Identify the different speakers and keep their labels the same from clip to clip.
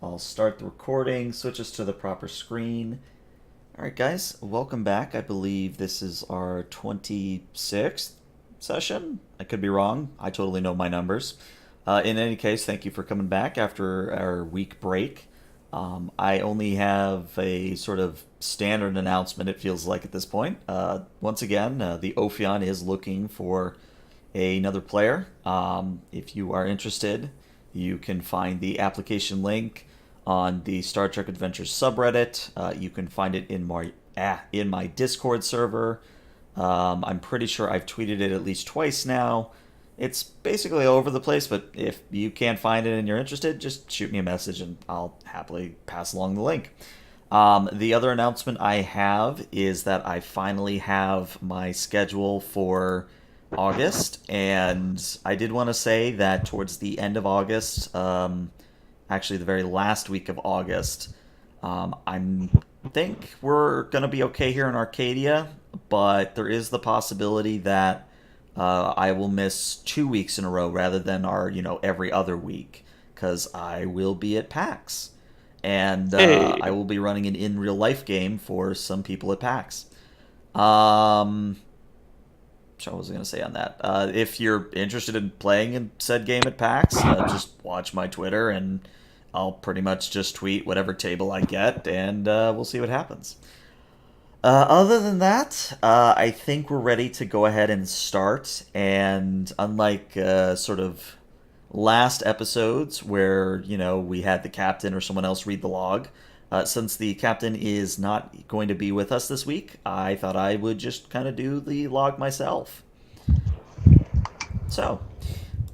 Speaker 1: I'll start the recording, switch us to the proper screen. All right, guys, welcome back. I believe this is our 26th session. I could be wrong. I totally know my numbers. In any case, thank you for coming back after our week break. I only have a sort of standard announcement, it feels like at this point. Once again, the Ophion is looking for another player. If you are interested, you can find the application link on the Star Trek Adventures subreddit. You can find it in my Discord server. I'm pretty sure I've tweeted it at least twice now. It's basically all over the place, but if you can't find it and you're interested, just shoot me a message and I'll happily pass along the link. The other announcement I have is that I finally have my schedule for August, and I did want to say that towards the end of August, actually the very last week of August, I think we're gonna be okay here in Arcadia, but there is the possibility that I will miss 2 weeks in a row rather than our every other week, because I will be at PAX, and
Speaker 2: Hey,
Speaker 1: I will be running an in real life game for some people at PAX. Um, what was I going to say on that? If you're interested in playing in said game at PAX, just watch my Twitter and I'll pretty much just tweet whatever table I get and we'll see what happens. Other than that, I think we're ready to go ahead and start. And unlike sort of last episodes where, we had the captain or someone else read the log, since the captain is not going to be with us this week, I thought I would just kind of do the log myself. So,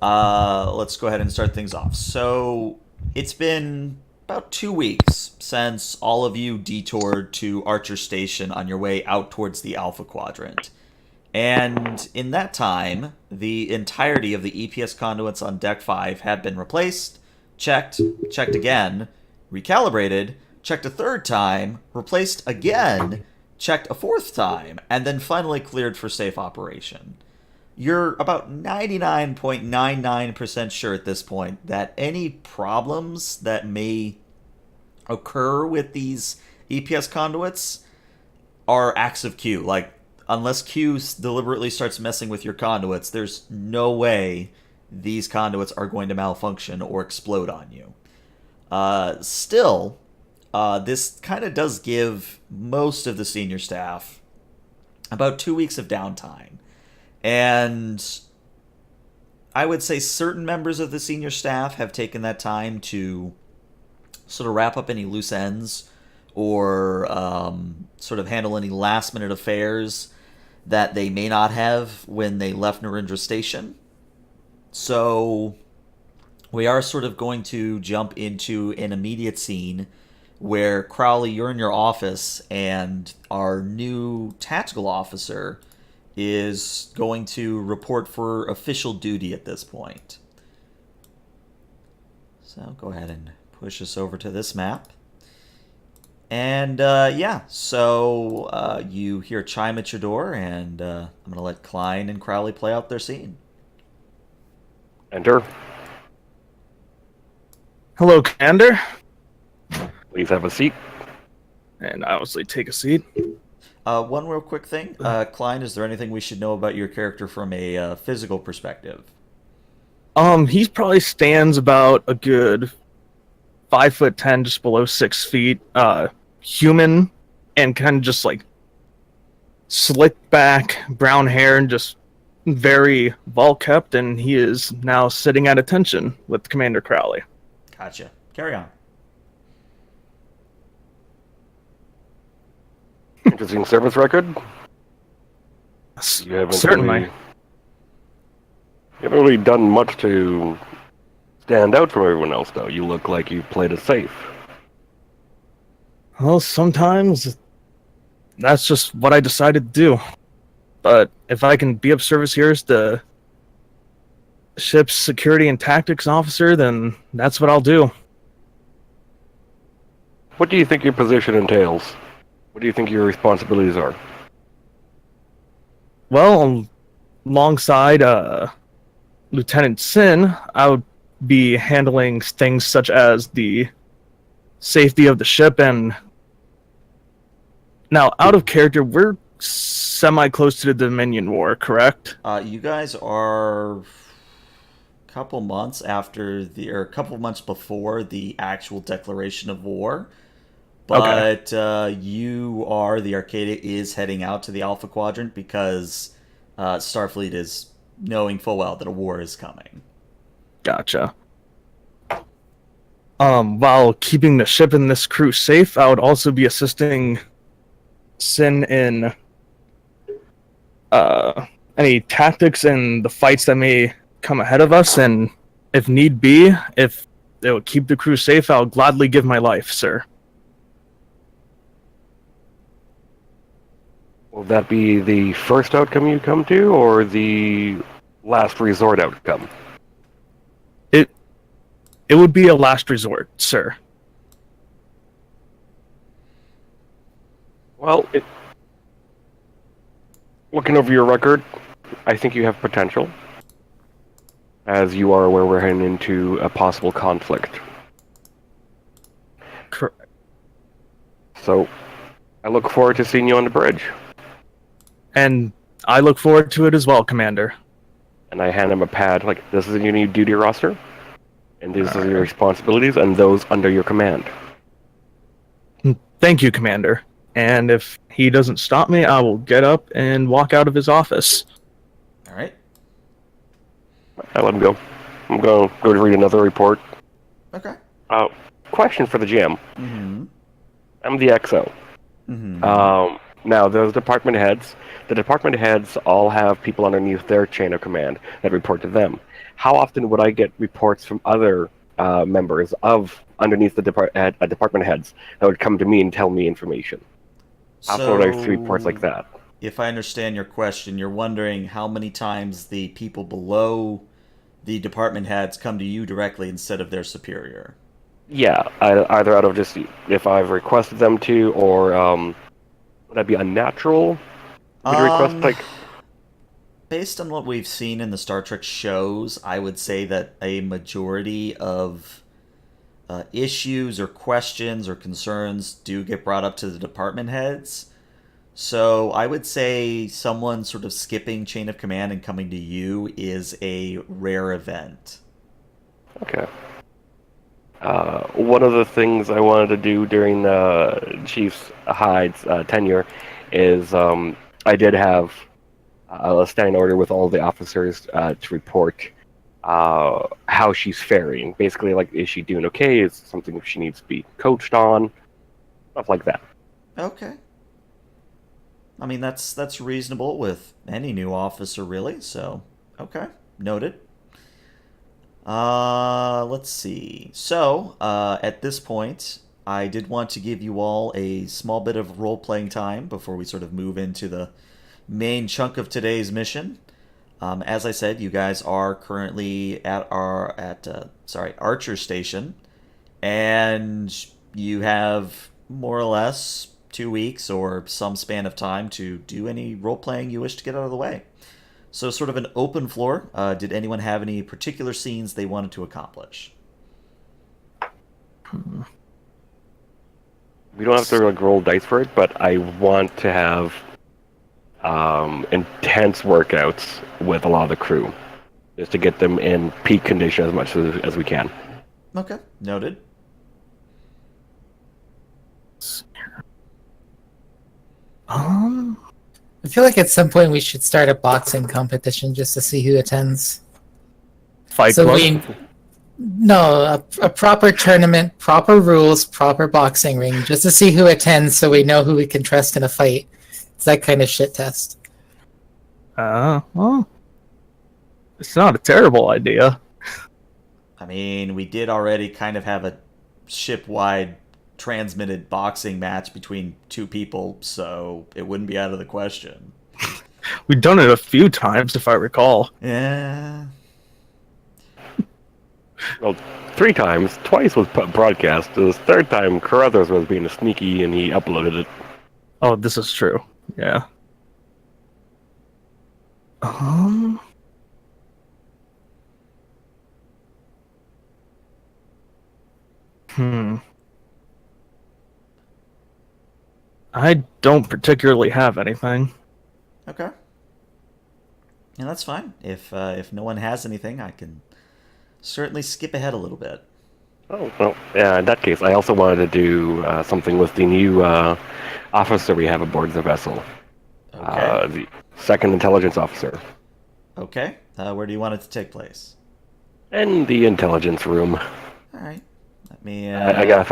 Speaker 1: let's go ahead and start things off. So, it's been about 2 weeks since all of you detoured to Archer Station on your way out towards the Alpha Quadrant. And in that time, the entirety of the EPS conduits on Deck 5 had been replaced, checked again, recalibrated, checked a third time, replaced again, checked a fourth time, and then finally cleared for safe operation. You're about 99.99% sure at this point that any problems that may occur with these EPS conduits are acts of Q. Like, unless Q deliberately starts messing with your conduits, there's no way these conduits are going to malfunction or explode on you. Still, this kind of does give most of the senior staff about 2 weeks of downtime. And I would say certain members of the senior staff have taken that time to sort of wrap up any loose ends or sort of handle any last minute affairs that they may not have when they left Narendra Station. So we are sort of going to jump into an immediate scene where Crowley, you're in your office, and our new tactical officer is going to report for official duty at this point. So go ahead and push us over to this map. And yeah, so you hear a chime at your door, and I'm going to let Klein and Crowley play out their scene.
Speaker 2: enter.
Speaker 3: Hello, Commander.
Speaker 2: Please have a seat.
Speaker 3: And I obviously take a seat.
Speaker 1: One real quick thing. Klein, is there anything we should know about your character from a physical perspective?
Speaker 3: He probably stands about a good 5'10", just below 6 feet. Human, and kind of just like slick back, brown hair, and just very well kept. And he is now sitting at attention with Commander Crowley.
Speaker 1: Gotcha. Carry on.
Speaker 2: Interesting service record. You haven't
Speaker 3: Certainly.
Speaker 2: Really, you haven't really done much to stand out from everyone else, though. You look like you played it safe.
Speaker 3: Well, sometimes that's just what I decided to do. But if I can be of service here as the ship's security and tactics officer, then that's what I'll do.
Speaker 2: What do you think your position entails? What do you think your responsibilities are?
Speaker 3: Well, alongside Lieutenant Sin, I would be handling things such as the safety of the ship. And now, out of character, we're semi close to the Dominion War, correct?
Speaker 1: You guys are a couple months after or a couple months before the actual declaration of war.
Speaker 3: Okay.
Speaker 1: But the Arcadia is heading out to the Alpha Quadrant because Starfleet is knowing full well that a war is coming.
Speaker 3: Gotcha. While keeping the ship and this crew safe, I would also be assisting Sin in any tactics and the fights that may come ahead of us, and if need be, if it would keep the crew safe, I'll gladly give my life, sir.
Speaker 2: Will that be the first outcome you come to, or the last resort outcome?
Speaker 3: It would be a last resort, sir.
Speaker 2: Well, looking over your record, I think you have potential. As you are aware, we're heading into a possible conflict.
Speaker 3: Correct.
Speaker 2: So, I look forward to seeing you on the bridge.
Speaker 3: And I look forward to it as well, Commander.
Speaker 2: And I hand him a pad, like, this is your new duty roster, and these are your
Speaker 3: Alright.
Speaker 2: responsibilities, and those under your command.
Speaker 3: Thank you, Commander. And if he doesn't stop me, I will get up and walk out of his office.
Speaker 1: All right.
Speaker 2: I let him go. I'm going to go to read another report.
Speaker 1: Okay.
Speaker 2: Question for the GM.
Speaker 1: Mm-hmm.
Speaker 2: I'm the XO.
Speaker 1: Mm-hmm.
Speaker 2: Now, those department heads, the department heads all have people underneath their chain of command that report to them. How often would I get reports from other members of underneath the department heads that would come to me and tell me information? How often would I see reports like that?
Speaker 1: If I understand your question, you're wondering how many times the people below the department heads come to you directly instead of their superior.
Speaker 2: Yeah, either out of just if I've requested them to, or would that be unnatural? Would you request like?
Speaker 1: Based on what we've seen in the Star Trek shows, I would say that a majority of issues or questions or concerns do get brought up to the department heads. So I would say someone sort of skipping chain of command and coming to you is a rare event.
Speaker 2: Okay. One of the things I wanted to do during the Chief's Hyde's tenure is I did have a standing order with all the officers to report how she's faring. Basically, like, is she doing okay? Is something she needs to be coached on? Stuff like that.
Speaker 1: Okay. I mean, that's reasonable with any new officer, really. So, okay, noted. Let's see. So, at this point, I did want to give you all a small bit of role-playing time before we sort of move into the main chunk of today's mission. As I said, you guys are currently at Archer Station, and you have more or less 2 weeks or some span of time to do any role-playing you wish to get out of the way. So sort of an open floor. Did anyone have any particular scenes they wanted to accomplish?
Speaker 2: We don't have to like roll dice for it, but I want to have intense workouts with a lot of the crew, just to get them in peak condition as much as we can.
Speaker 1: Okay, noted.
Speaker 4: I feel like at some point we should start a boxing competition just to see who attends.
Speaker 3: Fight
Speaker 4: So
Speaker 3: Club?
Speaker 4: No, a proper tournament, proper rules, proper boxing ring, just to see who attends so we know who we can trust in a fight. It's that kind of shit test.
Speaker 3: Well, it's not a terrible idea.
Speaker 1: I mean, we did already kind of have a ship-wide transmitted boxing match between two people, so it wouldn't be out of the question.
Speaker 3: We've done it a few times, if I recall.
Speaker 1: Yeah.
Speaker 2: Well, 3 times. Twice was broadcast. The third time, Carruthers was being sneaky and he uploaded it.
Speaker 3: Oh, this is true. Yeah. I don't particularly have anything.
Speaker 1: Okay. And that's fine. If no one has anything, I can certainly skip ahead a little bit.
Speaker 2: Oh, well, yeah, in that case, I also wanted to do something with the new officer we have aboard the vessel.
Speaker 1: Okay.
Speaker 2: The second intelligence officer.
Speaker 1: Okay. Where do you want it to take place?
Speaker 2: In the intelligence room.
Speaker 1: All right. Let me.
Speaker 2: I gotta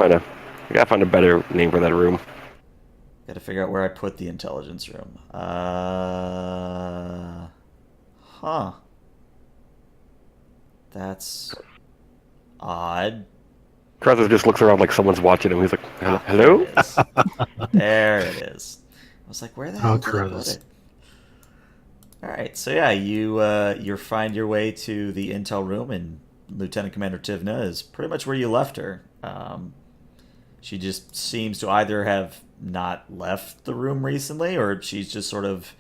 Speaker 2: find a better name for that room.
Speaker 1: Got to figure out where I put the intelligence room. Huh. That's odd.
Speaker 2: Carruthers just looks around like someone's watching him. He's like,
Speaker 1: There
Speaker 2: hello?
Speaker 1: it is. There it is. I was like, where the hell did I put
Speaker 5: Carruthers.
Speaker 1: it? All right, so yeah, you find your way to the intel room, and Lieutenant Commander Tivna is pretty much where you left her. She just seems to either have not left the room recently, or she's just sort of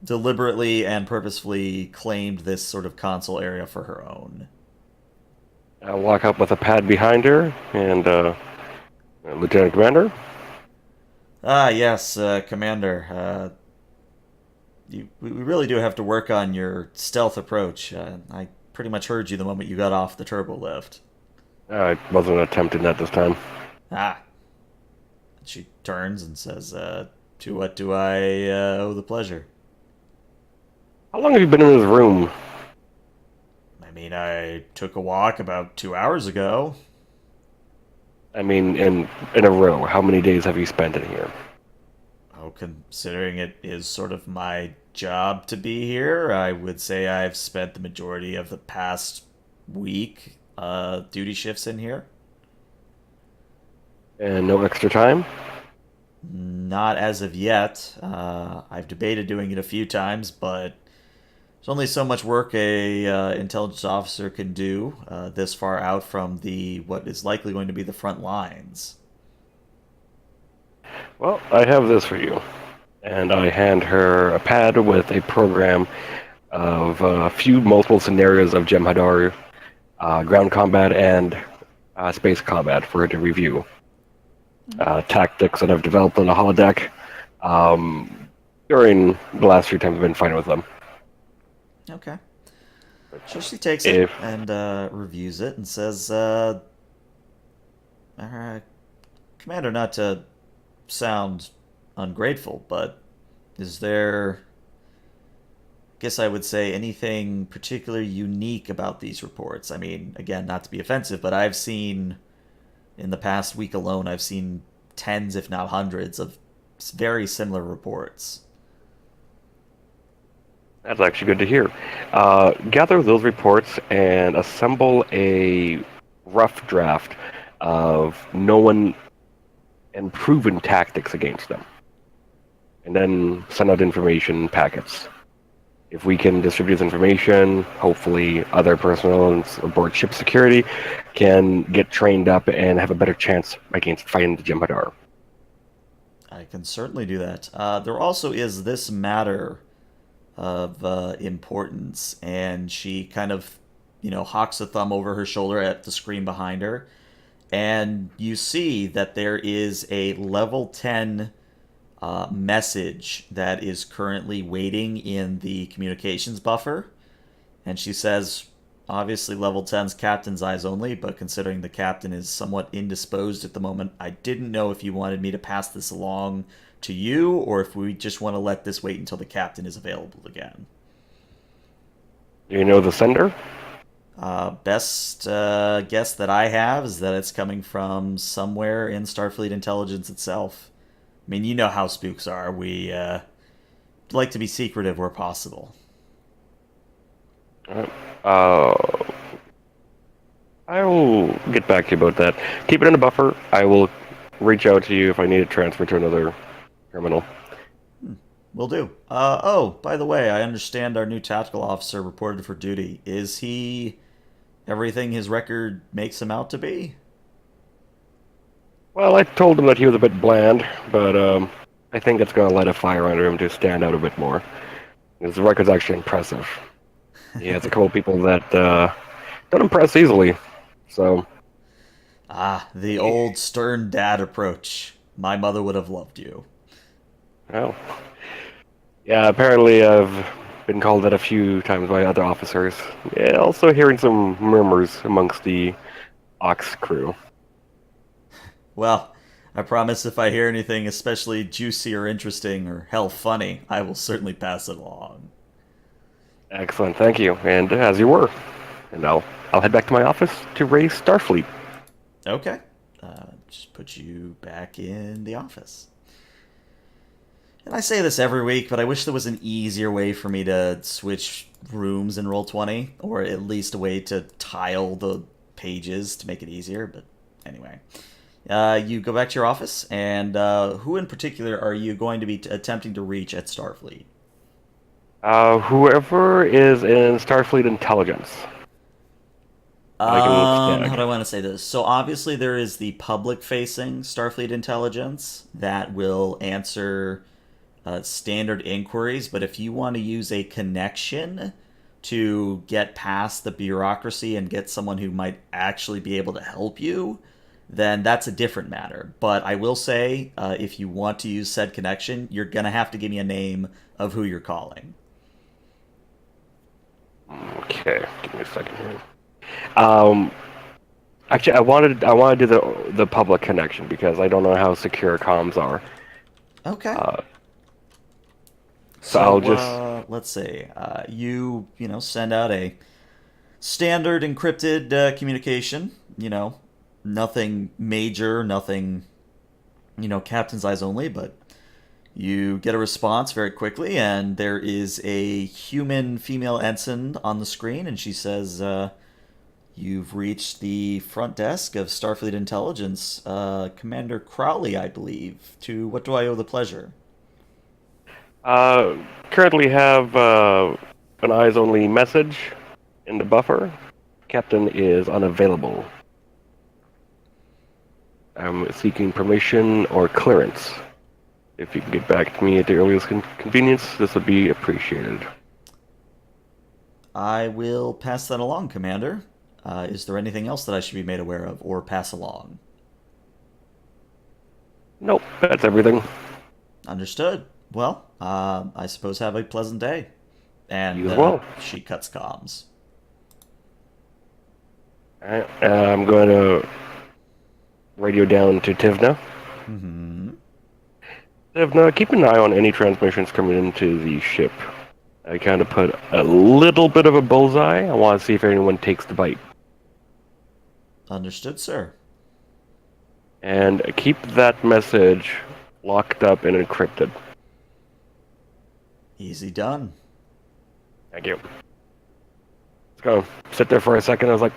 Speaker 1: deliberately and purposefully claimed this sort of console area for her own.
Speaker 2: I walk up with a pad behind her, and Lieutenant Commander?
Speaker 1: Ah, yes, Commander. We really do have to work on your stealth approach. I pretty much heard you the moment you got off the turbo lift.
Speaker 2: I wasn't attempting that this time.
Speaker 1: Ah. She turns and says, to what do I owe the pleasure?
Speaker 2: How long have you been in this room?
Speaker 1: I mean, I took a walk about 2 hours ago.
Speaker 2: I mean, in a row. How many days have you spent in here?
Speaker 1: Oh, considering it is sort of my job to be here, I would say I've spent the majority of the past week duty shifts in here.
Speaker 2: And no extra time?
Speaker 1: Not as of yet. I've debated doing it a few times, but there's only so much work a intelligence officer can do this far out from the what is likely going to be the front lines.
Speaker 2: Well, I have this for you. And I hand her a pad with a program of a few multiple scenarios of Jem'Hadar ground combat and space combat for her to review. Tactics that I've developed on the holodeck during the last few times I've been fighting with them.
Speaker 1: Okay. So she takes it and reviews it and says, Commander, not to sound ungrateful, but is there, I guess I would say, anything particularly unique about these reports? I mean, again, not to be offensive, but I've seen, in the past week alone, I've seen tens, if not hundreds, of very similar reports.
Speaker 2: That's actually good to hear. Gather those reports and assemble a rough draft of known and proven tactics against them. And then send out information packets. If we can distribute this information, hopefully other personnel aboard ship security can get trained up and have a better chance against fighting the Jem'Hadar.
Speaker 1: I can certainly do that. There also is this matter of importance, and she kind of, hawks a thumb over her shoulder at the screen behind her, and you see that there is a level 10 message that is currently waiting in the communications buffer. And she says, obviously level 10's captain's eyes only, but considering the captain is somewhat indisposed at the moment, I didn't know if you wanted me to pass this along to you, or if we just want to let this wait until the captain is available again.
Speaker 2: Do you know the sender?
Speaker 1: Best guess that I have is that it's coming from somewhere in Starfleet intelligence itself. I mean, you know how spooks are. We like to be secretive where possible.
Speaker 2: I will get back to you about that. Keep it in a buffer. I will reach out to you if I need to transfer to another terminal.
Speaker 1: Will do. Oh, by the way, I understand our new tactical officer reported for duty. Is he everything his record makes him out to be?
Speaker 2: Well, I told him that he was a bit bland, but I think it's going to light a fire under him to stand out a bit more. His record's actually impressive. He has a couple people that don't impress easily, so...
Speaker 1: Ah, the old stern dad approach. My mother would have loved you.
Speaker 2: Well, yeah, apparently I've been called that a few times by other officers. Yeah, also hearing some murmurs amongst the Ox crew.
Speaker 1: Well, I promise if I hear anything especially juicy or interesting or hell funny, I will certainly pass it along.
Speaker 2: Excellent, thank you. And as you were. And I'll head back to my office to raise Starfleet.
Speaker 1: Okay. Just put you back in the office. And I say this every week, but I wish there was an easier way for me to switch rooms in Roll20, or at least a way to tile the pages to make it easier, but anyway. You go back to your office, and who in particular are you going to be attempting to reach at Starfleet?
Speaker 2: Whoever is in Starfleet Intelligence.
Speaker 1: How do I want to say this? So obviously there is the public-facing Starfleet Intelligence that will answer standard inquiries, but if you want to use a connection to get past the bureaucracy and get someone who might actually be able to help you, then that's a different matter. But I will say, if you want to use said connection, you're going to have to give me a name of who you're calling.
Speaker 2: Okay, give me a second here. Actually, I wanted to do the public connection because I don't know how secure comms are.
Speaker 1: Okay.
Speaker 2: So I'll just
Speaker 1: let's say you send out a standard encrypted communication. Nothing major, nothing captain's eyes only, but you get a response very quickly, and there is a human female ensign on the screen, and she says, you've reached the front desk of Starfleet Intelligence, Commander Crowley, I believe. To what do I owe the pleasure?
Speaker 2: currently have an eyes-only message in the buffer. Captain is unavailable. I'm seeking permission or clearance. If you can get back to me at the earliest convenience, this would be appreciated.
Speaker 1: I will pass that along, Commander. Is there anything else that I should be made aware of or pass along?
Speaker 2: Nope, that's everything.
Speaker 1: Understood. Well, I suppose have a pleasant day. And
Speaker 2: You as well.
Speaker 1: She cuts comms.
Speaker 2: Alright, I'm going to radio down to Tivna.
Speaker 1: Mm-hmm.
Speaker 2: Tivna, keep an eye on any transmissions coming into the ship. I kind of put a little bit of a bullseye. I want to see if anyone takes the bite.
Speaker 1: Understood, sir.
Speaker 2: And keep that message locked up and encrypted.
Speaker 1: Easy done.
Speaker 2: Thank you. Let's go. Sit there for a second. I was like,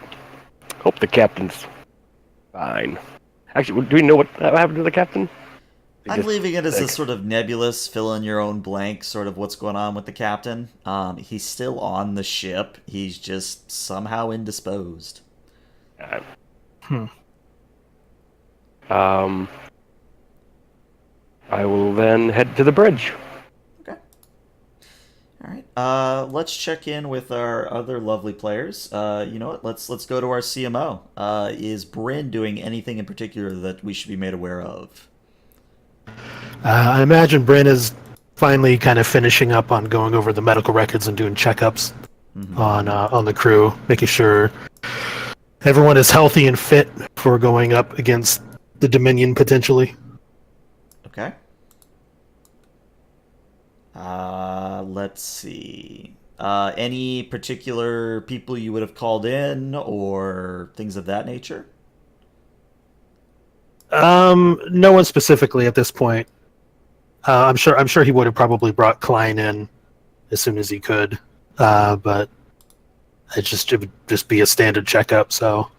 Speaker 2: hope the captain's fine. Actually, do we know what happened to the captain?
Speaker 1: I'm leaving it as a sort of nebulous, fill in your own blank, sort of what's going on with the captain. He's still on the ship. He's just somehow indisposed.
Speaker 2: I will then head to the bridge.
Speaker 1: Okay. All right. Let's check in with our other lovely players. You know what? Let's go to our CMO. Is Bryn doing anything in particular that we should be made aware of?
Speaker 5: I imagine Bryn is finally kind of finishing up on going over the medical records and doing checkups on the crew, making sure everyone is healthy and fit for going up against the Dominion potentially.
Speaker 1: Okay. Let's see. Any particular people you would have called in or things of that nature?
Speaker 5: No one specifically at this point. I'm sure he would have probably brought Klein in as soon as he could. But it would just be a standard checkup, so.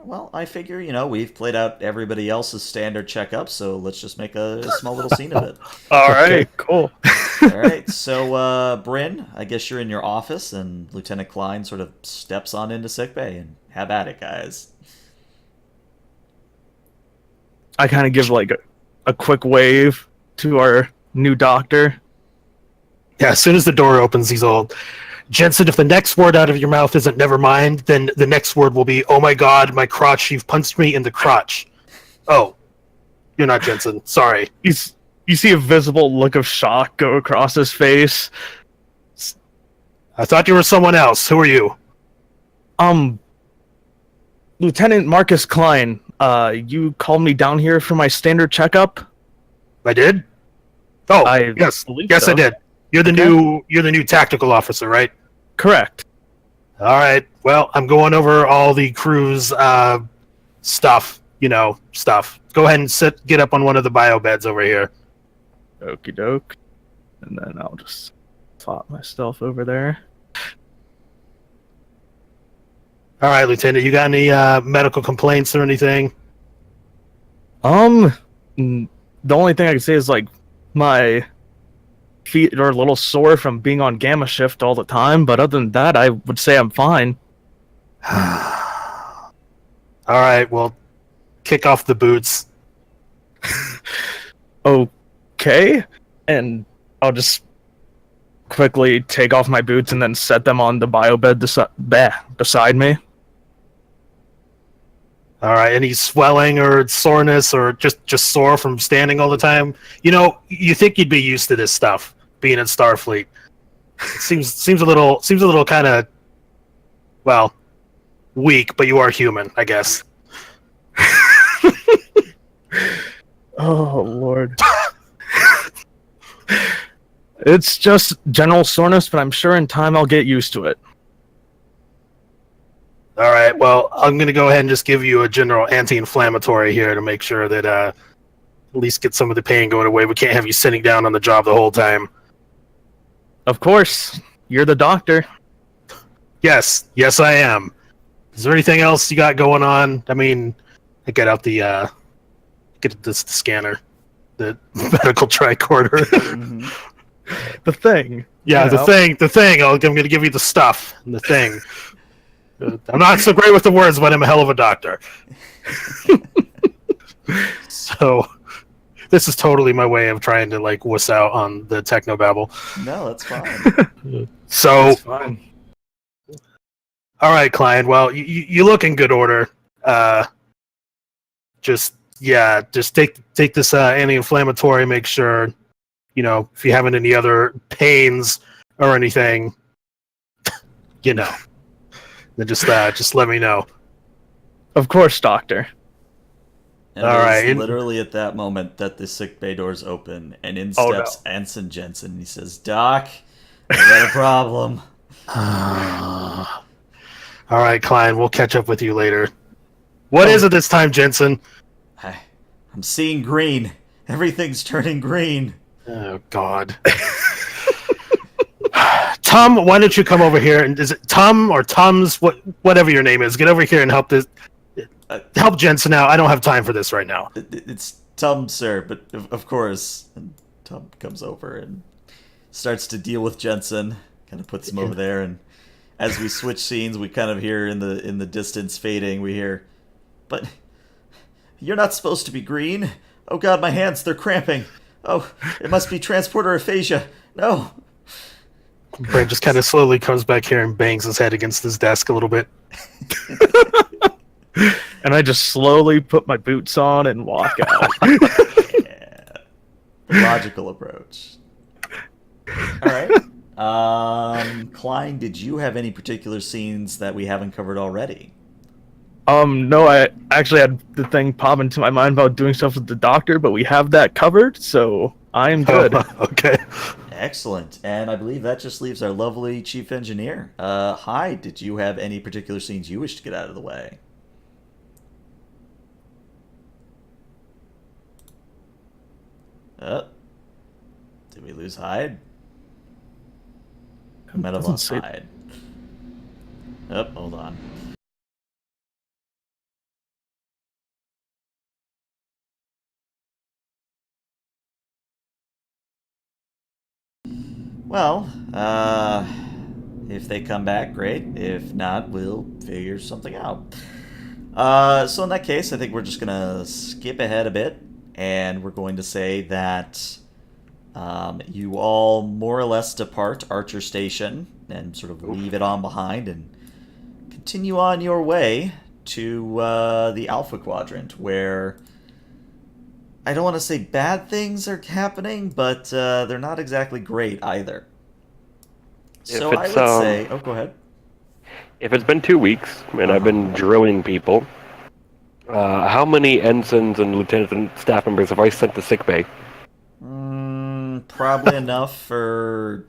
Speaker 1: Well, I figure, we've played out everybody else's standard checkup, so let's just make a small little scene of it.
Speaker 3: All right, cool.
Speaker 1: All right, so, Bryn, I guess you're in your office, and Lieutenant Klein sort of steps on into sickbay, and have at it, guys.
Speaker 3: I kind of give like a quick wave to our new doctor.
Speaker 5: Yeah, as soon as the door opens, he's all, Jensen, if the next word out of your mouth isn't never mind, then the next word will be, oh my god, my crotch, you've punched me in the crotch. Oh, you're not Jensen. Sorry.
Speaker 3: He's you see a visible look of shock go across his face.
Speaker 5: I thought you were someone else. Who are you?
Speaker 3: Lieutenant Marcus Klein, you called me down here for my standard checkup?
Speaker 5: I did? Oh,
Speaker 3: I
Speaker 5: yes.
Speaker 3: believe
Speaker 5: Yes,
Speaker 3: so.
Speaker 5: I did. You're the new tactical officer, right?
Speaker 3: Correct.
Speaker 5: All right. Well, I'm going over all the crew's stuff. Stuff. Go ahead and get up on one of the bio beds over here.
Speaker 3: Okie doke. And then I'll just plot myself over there.
Speaker 5: All right, Lieutenant. You got any medical complaints or anything?
Speaker 3: The only thing I can say is, like, my feet are a little sore from being on gamma shift all the time, but other than that, I would say I'm fine.
Speaker 5: All right. Well, kick off the boots.
Speaker 3: Okay. And I'll just quickly take off my boots and then set them on the bio bed beside me.
Speaker 5: All right. Any swelling or soreness, or just sore from standing all the time? You think you'd be used to this stuff, being in Starfleet. It seems a little kind of, well, weak, but you are human, I guess.
Speaker 3: Oh, Lord. It's just general soreness, but I'm sure in time I'll get used to it.
Speaker 5: All right. Well, I'm going to go ahead and just give you a general anti-inflammatory here to make sure that at least get some of the pain going away. We can't have you sitting down on the job the whole time.
Speaker 3: Of course. You're the doctor.
Speaker 5: Yes, I am. Is there anything else you got going on? I mean, I get out the scanner, the medical tricorder.
Speaker 1: Mm-hmm.
Speaker 3: The thing.
Speaker 5: Yeah,
Speaker 3: You know?
Speaker 5: the thing. I'm going to give you the stuff and the thing. I'm not so great with the words, but I'm a hell of a doctor. So, this is totally my way of trying to like wuss out on the technobabble.
Speaker 1: No, that's fine.
Speaker 5: So,
Speaker 3: It's fine.
Speaker 5: all right, Klein. Well, you look in good order. Just take this anti-inflammatory. Make sure, if you having any other pains or anything, then just let me know.
Speaker 3: Of course, doctor.
Speaker 1: And
Speaker 5: All
Speaker 1: it
Speaker 5: right.
Speaker 1: is literally at that moment that the sickbay doors open, and in
Speaker 3: Oh,
Speaker 1: steps Anson Jensen. He says, "Doc, I got a problem."
Speaker 5: All right, Klein. We'll catch up with you later. What is it this time, Jensen?
Speaker 1: I'm seeing green. Everything's turning green.
Speaker 5: Oh God. Tom, why don't you come over here? And is it Tom or Tom's? Whatever your name is, get over here and help Jensen out. I don't have time for this right now.
Speaker 1: It's Tum, sir, but of course. And Tum comes over and starts to deal with Jensen. Kind of puts him over there, and as we switch scenes, we kind of hear in the distance fading. We hear, "But you're not supposed to be green. Oh God, my hands—they're cramping. Oh, it must be transporter aphasia. No."
Speaker 5: Brent just kind of slowly comes back here and bangs his head against his desk a little bit.
Speaker 3: And I just slowly put my boots on and walk out.
Speaker 1: Yeah. The logical approach. All right. Klein, did you have any particular scenes that we haven't covered already?
Speaker 3: No, I actually had the thing pop into my mind about doing stuff with the doctor, but we have that covered, so I am good.
Speaker 5: Okay.
Speaker 1: Excellent. And I believe that just leaves our lovely chief engineer. Hi, did you have any particular scenes you wish to get out of the way? Did we lose Hyde? I might have
Speaker 3: Doesn't
Speaker 1: lost
Speaker 3: say-
Speaker 1: Hyde. Oh, hold on. Well, if they come back, great. If not, we'll figure something out. So in that case, I think we're just gonna skip ahead a bit, and we're going to say that you all more or less depart Archer Station and sort of leave it on behind and continue on your way to the Alpha Quadrant, where I don't want to say bad things are happening, but they're not exactly great either.
Speaker 2: If
Speaker 1: So I
Speaker 2: it's
Speaker 1: would say, oh, go ahead.
Speaker 2: if it's been 2 weeks and I've been drilling people, how many ensigns and lieutenants and staff members have I sent to sickbay?
Speaker 1: Probably enough for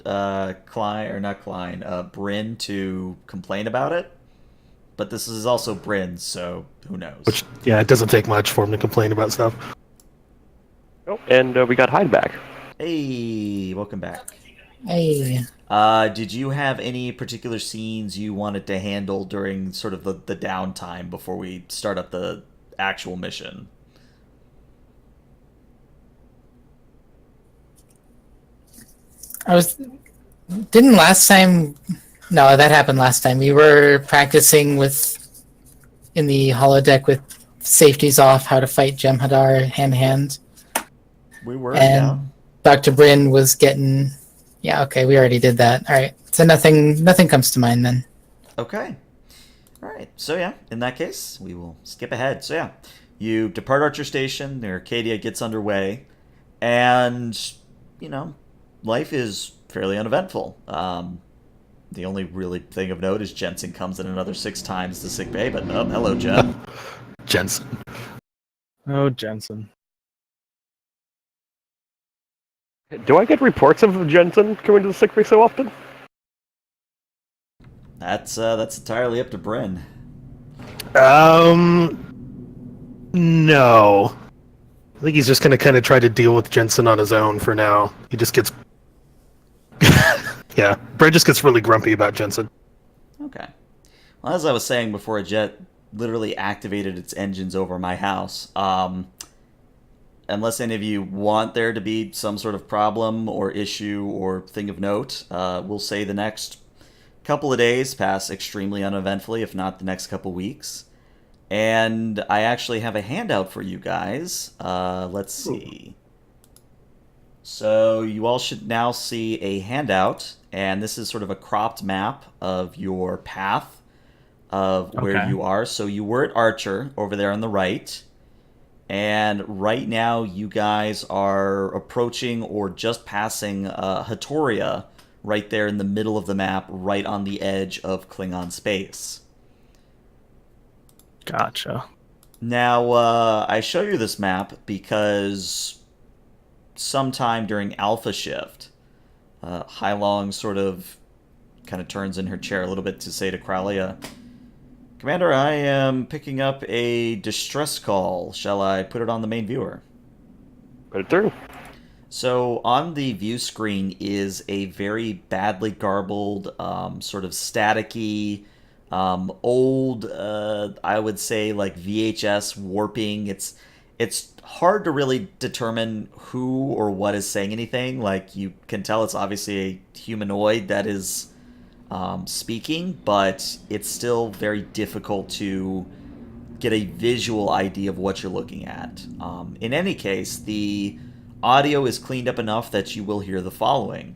Speaker 1: Klein or not Klein, Bryn to complain about it. But this is also Bryn, so who knows?
Speaker 5: Which, yeah, it doesn't take much for him to complain about stuff.
Speaker 2: Oh, and we got Hyde back.
Speaker 1: Hey, welcome back.
Speaker 4: Hey.
Speaker 1: Did you have any particular scenes you wanted to handle during sort of the downtime before we start up the actual mission?
Speaker 4: Didn't last time. No, that happened last time. We were practicing in the holodeck with safeties off, how to fight Jem'Hadar hand to hand.
Speaker 1: We were,
Speaker 4: And
Speaker 1: yeah.
Speaker 4: Dr. Bryn was getting. Yeah, okay, we already did that. All right, so nothing comes to mind then.
Speaker 1: Okay. All right. So yeah, in that case, we will skip ahead. So yeah, you depart Archer Station. The Arcadia gets underway, and life is fairly uneventful. The only really thing of note is Jensen comes in another 6 times to sick bay. But hello, Jen.
Speaker 5: Jensen.
Speaker 3: Oh, Jensen.
Speaker 2: Do I get reports of Jensen coming to the sick bay so often?
Speaker 1: That's entirely up to Bryn.
Speaker 5: No. I think he's just gonna kind of try to deal with Jensen on his own for now. He just gets, yeah. Brad just gets really grumpy about Jensen.
Speaker 1: Okay. Well, as I was saying before, a jet literally activated its engines over my house. Unless any of you want there to be some sort of problem or issue or thing of note, we'll say the next couple of days pass extremely uneventfully, if not the next couple weeks. And I actually have a handout for you guys. Let's see. So you all should now see a handout, and this is sort of a cropped map of your path of where you are. So you were at Archer over there on the right. And right now, you guys are approaching or just passing Hatoria right there in the middle of the map, right on the edge of Klingon space.
Speaker 3: Gotcha.
Speaker 1: Now, I show you this map because sometime during Alpha Shift, Hailong sort of kind of turns in her chair a little bit to say to Kralia, Commander, I am picking up a distress call. Shall I put it on the main viewer?
Speaker 2: Put it through.
Speaker 1: So on the view screen is a very badly garbled, sort of staticky, old, I would say like VHS warping. It's hard to really determine who or what is saying anything. Like you can tell it's obviously a humanoid that is speaking, but it's still very difficult to get a visual idea of what you're looking at. In any case, the audio is cleaned up enough that you will hear the following.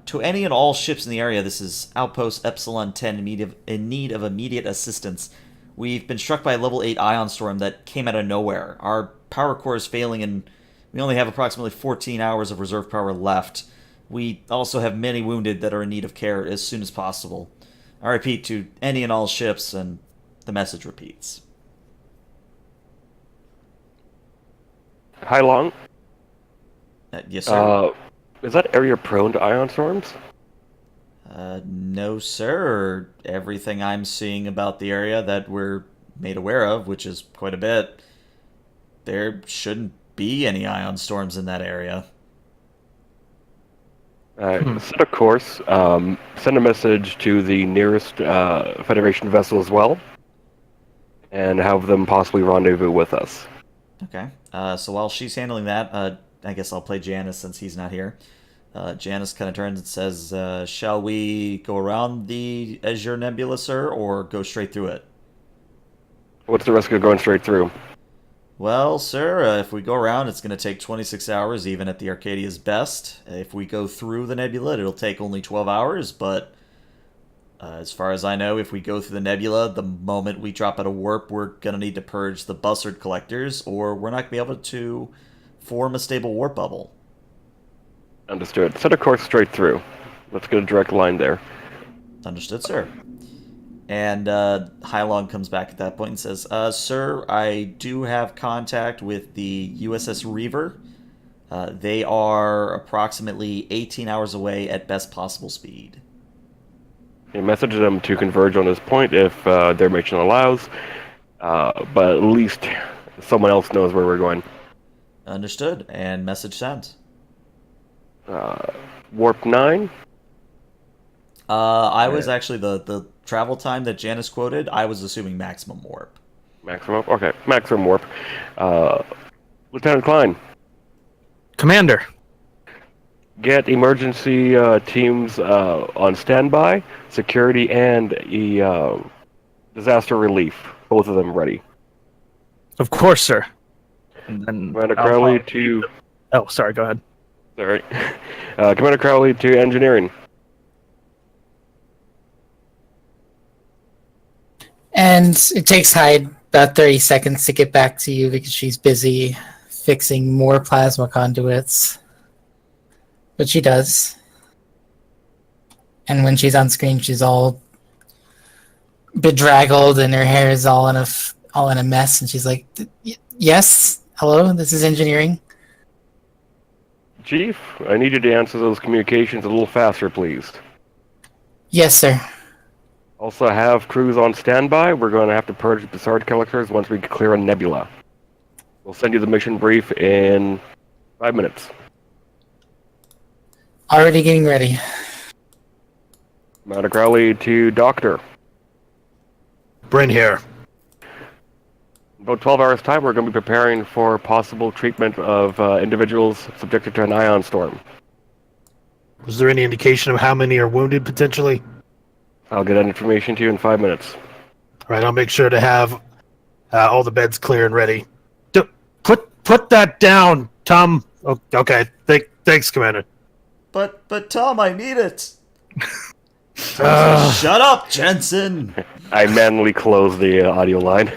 Speaker 1: To any and all ships in the area, this is Outpost Epsilon 10 in need of immediate assistance. We've been struck by a level 8 ion storm that came out of nowhere. Our power core is failing and we only have approximately 14 hours of reserve power left. We also have many wounded that are in need of care as soon as possible. I repeat, to any and all ships, and the message repeats.
Speaker 2: Hailong?
Speaker 1: Yes, sir.
Speaker 2: Is that area prone to ion storms?
Speaker 1: No, sir. Everything I'm seeing about the area that we're made aware of, which is quite a bit, there shouldn't be any ion storms in that area.
Speaker 2: Set a course. Send a message to the nearest Federation vessel as well, and have them possibly rendezvous with us.
Speaker 1: Okay. So while she's handling that, I guess I'll play Janice since he's not here. Janice kind of turns and says, shall we go around the Azure Nebula, sir, or go straight through it?
Speaker 2: What's the risk of going straight through?
Speaker 1: Well, sir, if we go around, it's going to take 26 hours, even at the Arcadia's best. If we go through the nebula, it'll take only 12 hours, but As far as I know, if we go through the nebula, the moment we drop out of warp, we're going to need to purge the buzzard collectors, or we're not going to be able to form a stable warp bubble.
Speaker 2: Understood. Set a course straight through. Let's get a direct line there.
Speaker 1: Understood, sir. And Hylong comes back at that point and says, Sir, I do have contact with the USS Reaver. They are approximately 18 hours away at best possible speed.
Speaker 2: You message them to converge on this point if their mission allows, but at least someone else knows where we're going.
Speaker 1: Understood, and message sent.
Speaker 2: Warp 9?
Speaker 1: I was actually the travel time that Janice quoted, I was assuming maximum warp.
Speaker 2: Maximum? Okay, maximum warp. Lieutenant Klein,
Speaker 3: Commander.
Speaker 2: get emergency teams on standby, security, and disaster relief. Both of them ready.
Speaker 3: Of course, sir. And then
Speaker 2: Commander Crowley to...
Speaker 3: Oh, sorry. Go ahead.
Speaker 2: Sorry. Commander Crowley to engineering.
Speaker 4: And it takes Hyde about 30 seconds to get back to you because she's busy fixing more plasma conduits. But she does. And when she's on screen, she's all bedraggled and her hair is all in a mess. And she's like, "Yes, hello, this is engineering."
Speaker 2: Chief, I need you to answer those communications a little faster, please.
Speaker 4: Yes, sir.
Speaker 2: Also have crews on standby. We're going to have to purge the Buzzard collectors once we clear a nebula. We'll send you the mission brief in 5 minutes.
Speaker 4: Already getting ready.
Speaker 2: Commander Crowley to Doctor.
Speaker 5: Bryn here.
Speaker 2: In about 12 hours' time, we're going to be preparing for possible treatment of individuals subjected to an ion storm.
Speaker 5: Was there any indication of how many are wounded potentially?
Speaker 2: I'll get that information to you in 5 minutes.
Speaker 5: All right, I'll make sure to have all the beds clear and ready. Put that down, Tom. Oh, okay, thanks, Commander.
Speaker 1: But Tom, I need it. Shut up, Jensen.
Speaker 2: I manually close the audio line.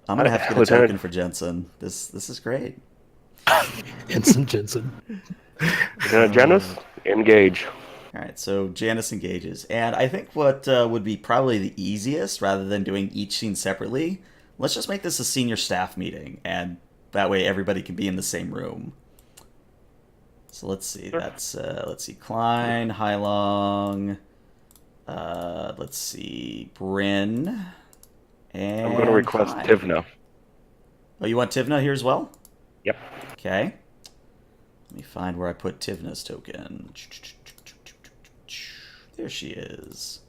Speaker 1: I'm gonna have to get a
Speaker 2: Lieutenant.
Speaker 1: token for Jensen. This is great.
Speaker 5: Jensen.
Speaker 2: Lieutenant Janice, engage.
Speaker 1: All right, so Janice engages, and I think what would be probably the easiest, rather than doing each scene separately, let's just make this a senior staff meeting, and that way everybody can be in the same room. So let's see.
Speaker 2: Sure.
Speaker 1: Let's see. Klein, Hylong. Let's see. Bryn. And
Speaker 2: I'm going to request
Speaker 1: Klein.
Speaker 2: Tivna.
Speaker 1: Oh, you want Tivna here as well?
Speaker 2: Yep.
Speaker 1: Okay. Let me find where I put Tivna's token. There she is.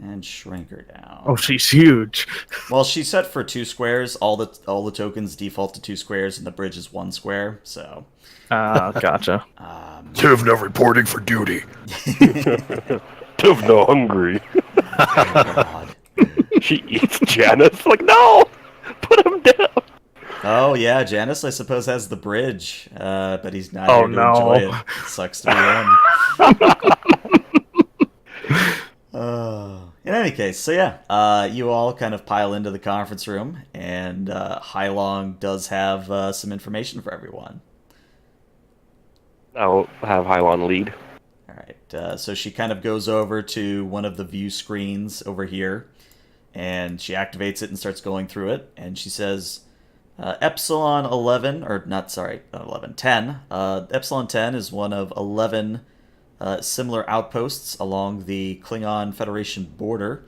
Speaker 1: And shrink her down.
Speaker 3: Oh, she's huge.
Speaker 1: Well, she's set for 2 squares. All the tokens default to 2 squares, and the bridge is 1 square. So.
Speaker 3: Gotcha.
Speaker 5: Tivna reporting for duty.
Speaker 2: Tivna hungry.
Speaker 1: Oh, God.
Speaker 2: She eats Janice. Like, no! Put him down!
Speaker 1: Oh, yeah, Janice, I suppose, has the bridge, but he's not
Speaker 3: Oh,
Speaker 1: here to
Speaker 3: no.
Speaker 1: enjoy it. Sucks to be him. In any case, so yeah, you all kind of pile into the conference room, and Hylong does have some information for everyone.
Speaker 2: I'll have Hylon lead.
Speaker 1: All right, so she kind of goes over to one of the view screens over here, and she activates it and starts going through it, and she says, Epsilon 11, or not, sorry, not 11, 10. Epsilon 10 is one of 11 similar outposts along the Klingon Federation border.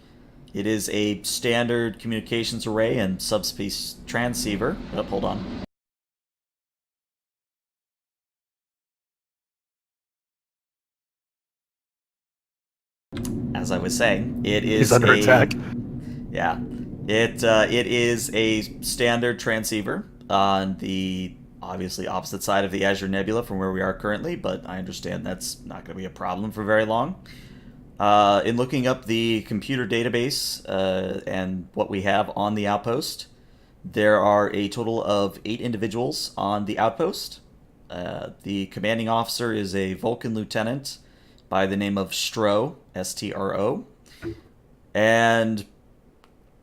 Speaker 1: It is a standard communications array and subspace transceiver. Oh, hold on. As I was saying, it is
Speaker 5: He's under attack.
Speaker 1: Yeah, it is a standard transceiver on the obviously opposite side of the Azure Nebula from where we are currently, but I understand that's not going to be a problem for very long. In looking up the computer database and what we have on the outpost, there are a total of 8 individuals on the outpost. The commanding officer is a Vulcan lieutenant by the name of Stro, S-T-R-O. And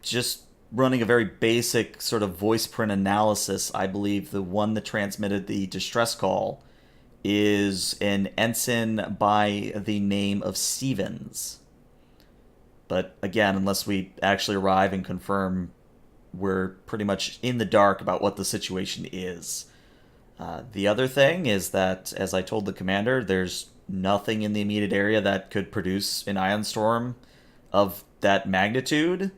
Speaker 1: just running a very basic sort of voice print analysis, I believe the one that transmitted the distress call is an ensign by the name of Stevens. But again, unless we actually arrive and confirm, we're pretty much in the dark about what the situation is. The other thing is that, as I told the commander, there's nothing in the immediate area that could produce an ion storm of that magnitude,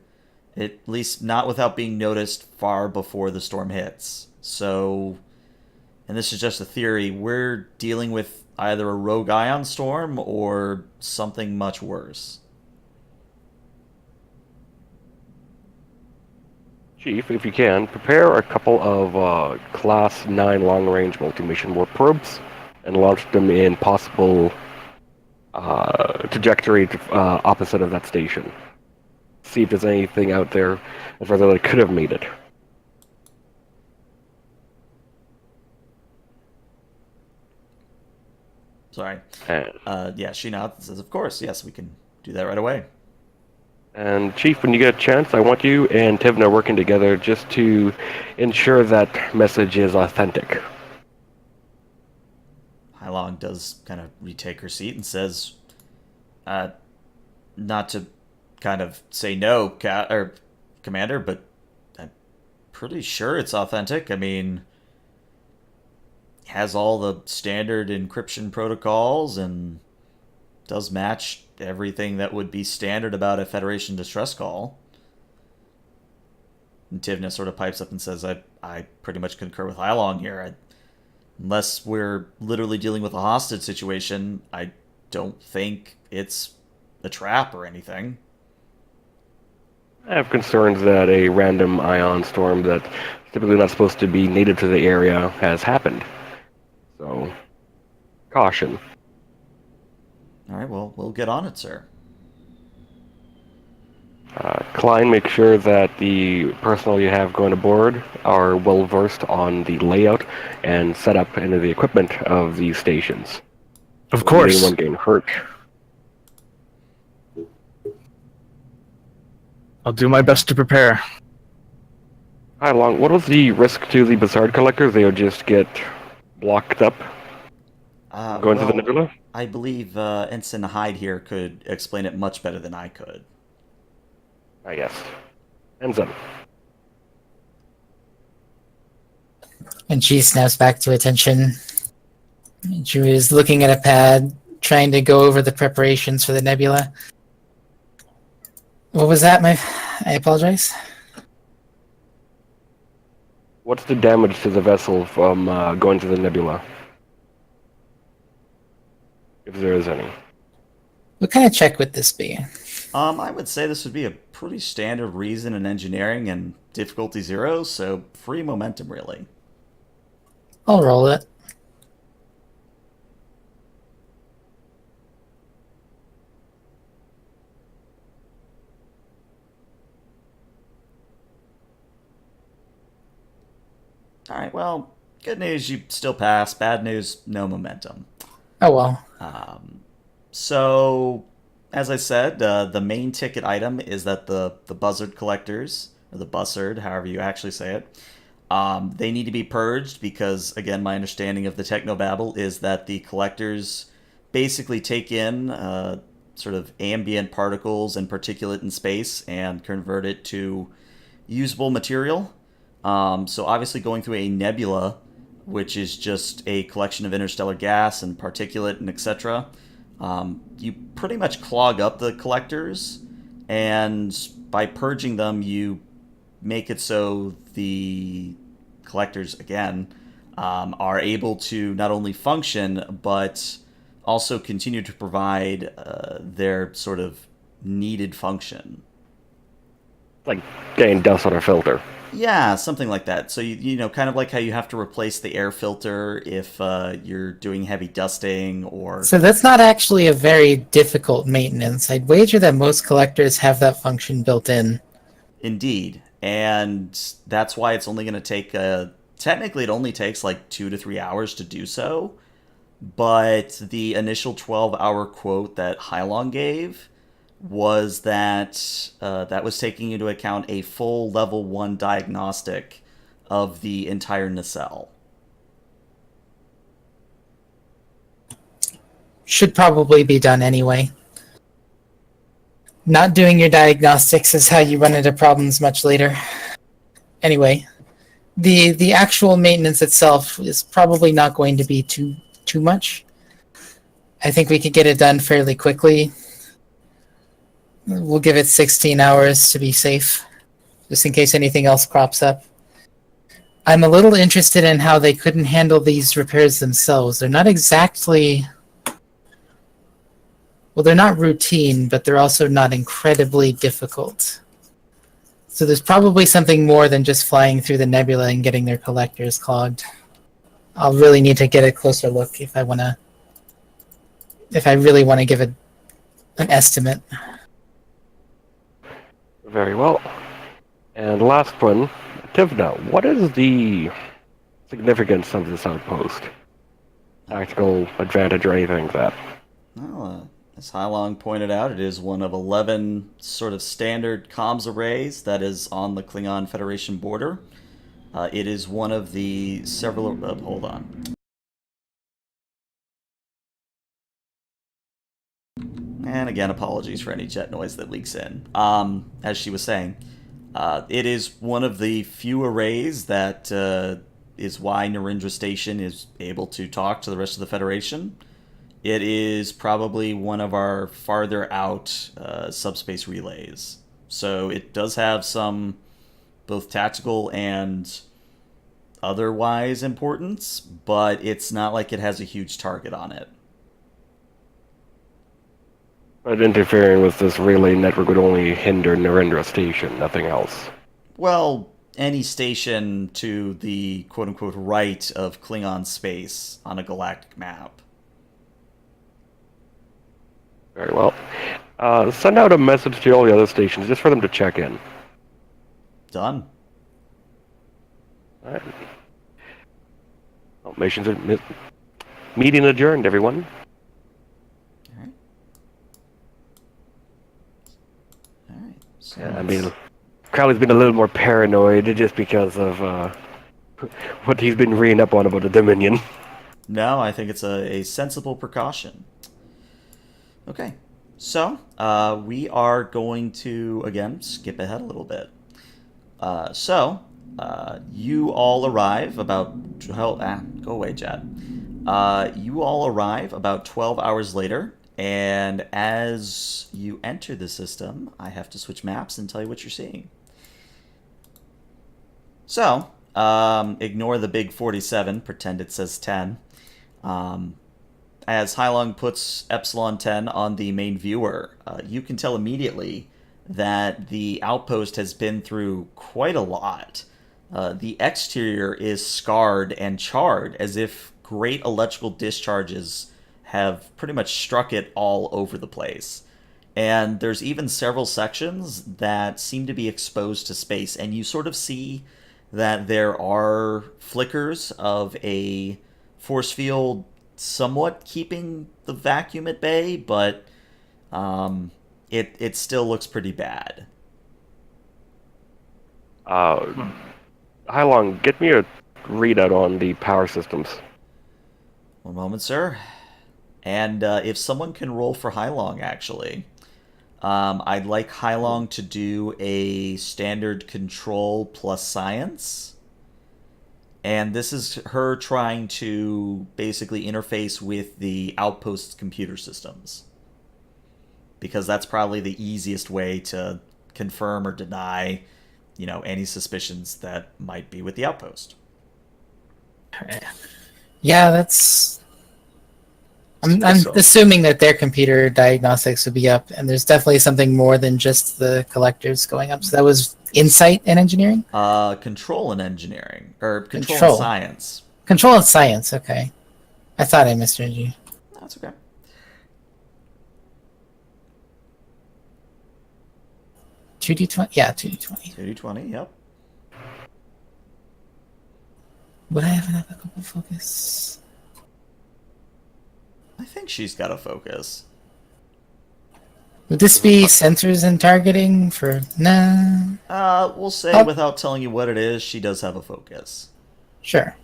Speaker 1: at least not without being noticed far before the storm hits. So, and this is just a theory, we're dealing with either a rogue ion storm or something much worse.
Speaker 2: Chief, if you can, prepare a couple of Class 9 long-range multi-mission warp probes and launch them in possible trajectory opposite of that station. See if there's anything out there as far that could have made it.
Speaker 1: Sorry. Yeah, she nods and says, of course, yes, we can do that right away.
Speaker 2: And Chief, when you get a chance, I want you and Tivna working together just to ensure that message is authentic.
Speaker 1: Harlock does kind of retake her seat and says, not to kind of say no, Commander, but I'm pretty sure it's authentic. I mean, it has all the standard encryption protocols and does match everything that would be standard about a Federation distress call. And Tivna sort of pipes up and says, I pretty much concur with Harlock here. Unless we're literally dealing with a hostage situation, I don't think it's a trap or anything.
Speaker 2: I have concerns that a random ion storm that's typically not supposed to be native to the area has happened. So, caution.
Speaker 1: All right, well, we'll get on it, sir.
Speaker 2: Klein, make sure that the personnel you have going aboard are well versed on the layout and setup into the equipment of these stations.
Speaker 3: Of course.
Speaker 2: Anyone getting hurt.
Speaker 3: I'll do my best to prepare.
Speaker 2: How long? What was the risk to the Bassard collectors? They would just get blocked up going to the nebula?
Speaker 1: I believe Ensign Hyde here could explain it much better than I could.
Speaker 2: Ah, yes. Ensign.
Speaker 4: And she snaps back to attention. She was looking at a pad, trying to go over the preparations for the nebula. What was that, I apologize?
Speaker 2: What's the damage to the vessel from going to the nebula? If there is any.
Speaker 4: What kind of check would this be?
Speaker 1: I would say this would be a pretty standard reason in engineering and difficulty 0, so free momentum, really.
Speaker 4: I'll roll it.
Speaker 1: All right, well, good news, you still pass. Bad news, no momentum.
Speaker 4: Oh well.
Speaker 1: So, as I said, the main ticket item is that the buzzard collectors, or the buzzard, however you actually say it, they need to be purged because, again, my understanding of the technobabble is that the collectors basically take in sort of ambient particles and particulate in space and convert it to usable material. So obviously going through a nebula, which is just a collection of interstellar gas and particulate and etc., you pretty much clog up the collectors, and by purging them, you make it so the collectors, again, are able to not only function, but also continue to provide their sort of needed function.
Speaker 2: Like getting dust on a filter.
Speaker 1: Yeah, something like that. So, you know, kind of like how you have to replace the air filter if you're doing heavy dusting or...
Speaker 4: So that's not actually a very difficult maintenance. I'd wager that most collectors have that function built in.
Speaker 1: Indeed. And that's why it's only going to take a technically it only takes like 2 to 3 hours to do so, but the initial 12-hour quote that Hylong gave was that that was taking into account a full level 1 diagnostic of the entire nacelle.
Speaker 4: Should probably be done anyway. Not doing your diagnostics is how you run into problems much later. Anyway, the actual maintenance itself is probably not going to be too much. I think we could get it done fairly quickly. We'll give it 16 hours to be safe, just in case anything else crops up. I'm a little interested in how they couldn't handle these repairs themselves. They're not exactly... Well, they're not routine, but they're also not incredibly difficult. So there's probably something more than just flying through the nebula and getting their collectors clogged. I'll really need to get a closer look if I really want to give an estimate.
Speaker 2: Very well. And last one, Tivna, what is the significance of this outpost? Tactical advantage or anything like that?
Speaker 1: Well, as Hylong pointed out, it is one of 11 sort of standard comms arrays that is on the Klingon Federation border. It is one of the several... hold on. And again, apologies for any jet noise that leaks in. As she was saying, it is one of the few arrays that is why Narendra Station is able to talk to the rest of the Federation. It is probably one of our farther out subspace relays. So it does have some both tactical and otherwise importance, but it's not like it has a huge target on it.
Speaker 2: But interfering with this relay network would only hinder Narendra Station, nothing else.
Speaker 1: Well, any station to the quote-unquote right of Klingon space on a galactic map.
Speaker 2: Very well. Send out a message to all the other stations just for them to check in.
Speaker 1: Done.
Speaker 2: All right. Well, meeting adjourned, everyone.
Speaker 1: All right. All right. So
Speaker 2: I mean, Crowley's been a little more paranoid just because of what he's been reading up on about the Dominion.
Speaker 1: no, I think it's a sensible precaution. Okay, so we are going to, again, skip ahead a little bit. You all arrive about... go away, Jet. You all arrive about 12 hours later, and as you enter the system, I have to switch maps and tell you what you're seeing. So, ignore the big 47, pretend it says 10. As Hylong puts Epsilon 10 on the main viewer, you can tell immediately that the outpost has been through quite a lot. The exterior is scarred and charred, as if great electrical discharges have pretty much struck it all over the place. And there's even several sections that seem to be exposed to space, and you sort of see that there are flickers of a force field somewhat keeping the vacuum at bay, but it still looks pretty bad.
Speaker 2: Hylong, get me a readout on the power systems.
Speaker 1: One moment, sir. And if someone can roll for Hylong, actually, I'd like Hylong to do a standard control plus science. And this is her trying to basically interface with the Outpost's computer systems. Because that's probably the easiest way to confirm or deny, any suspicions that might be with the Outpost.
Speaker 4: Yeah, that's... I'm assuming that their computer diagnostics would be up, and there's definitely something more than just the collectors going up. So that was insight and engineering?
Speaker 1: Control and engineering. Or control and science.
Speaker 4: Control and science, okay. I thought I misheard you.
Speaker 1: No, that's okay.
Speaker 4: 2d20? Yeah, 2d20.
Speaker 1: 2d20, yep.
Speaker 4: Would I have an applicable focus?
Speaker 1: I think she's got a focus.
Speaker 4: Would this be sensors and targeting for... Nah.
Speaker 1: We'll say,
Speaker 4: Oh.
Speaker 1: without telling you what it is, she does have a focus.
Speaker 4: Sure.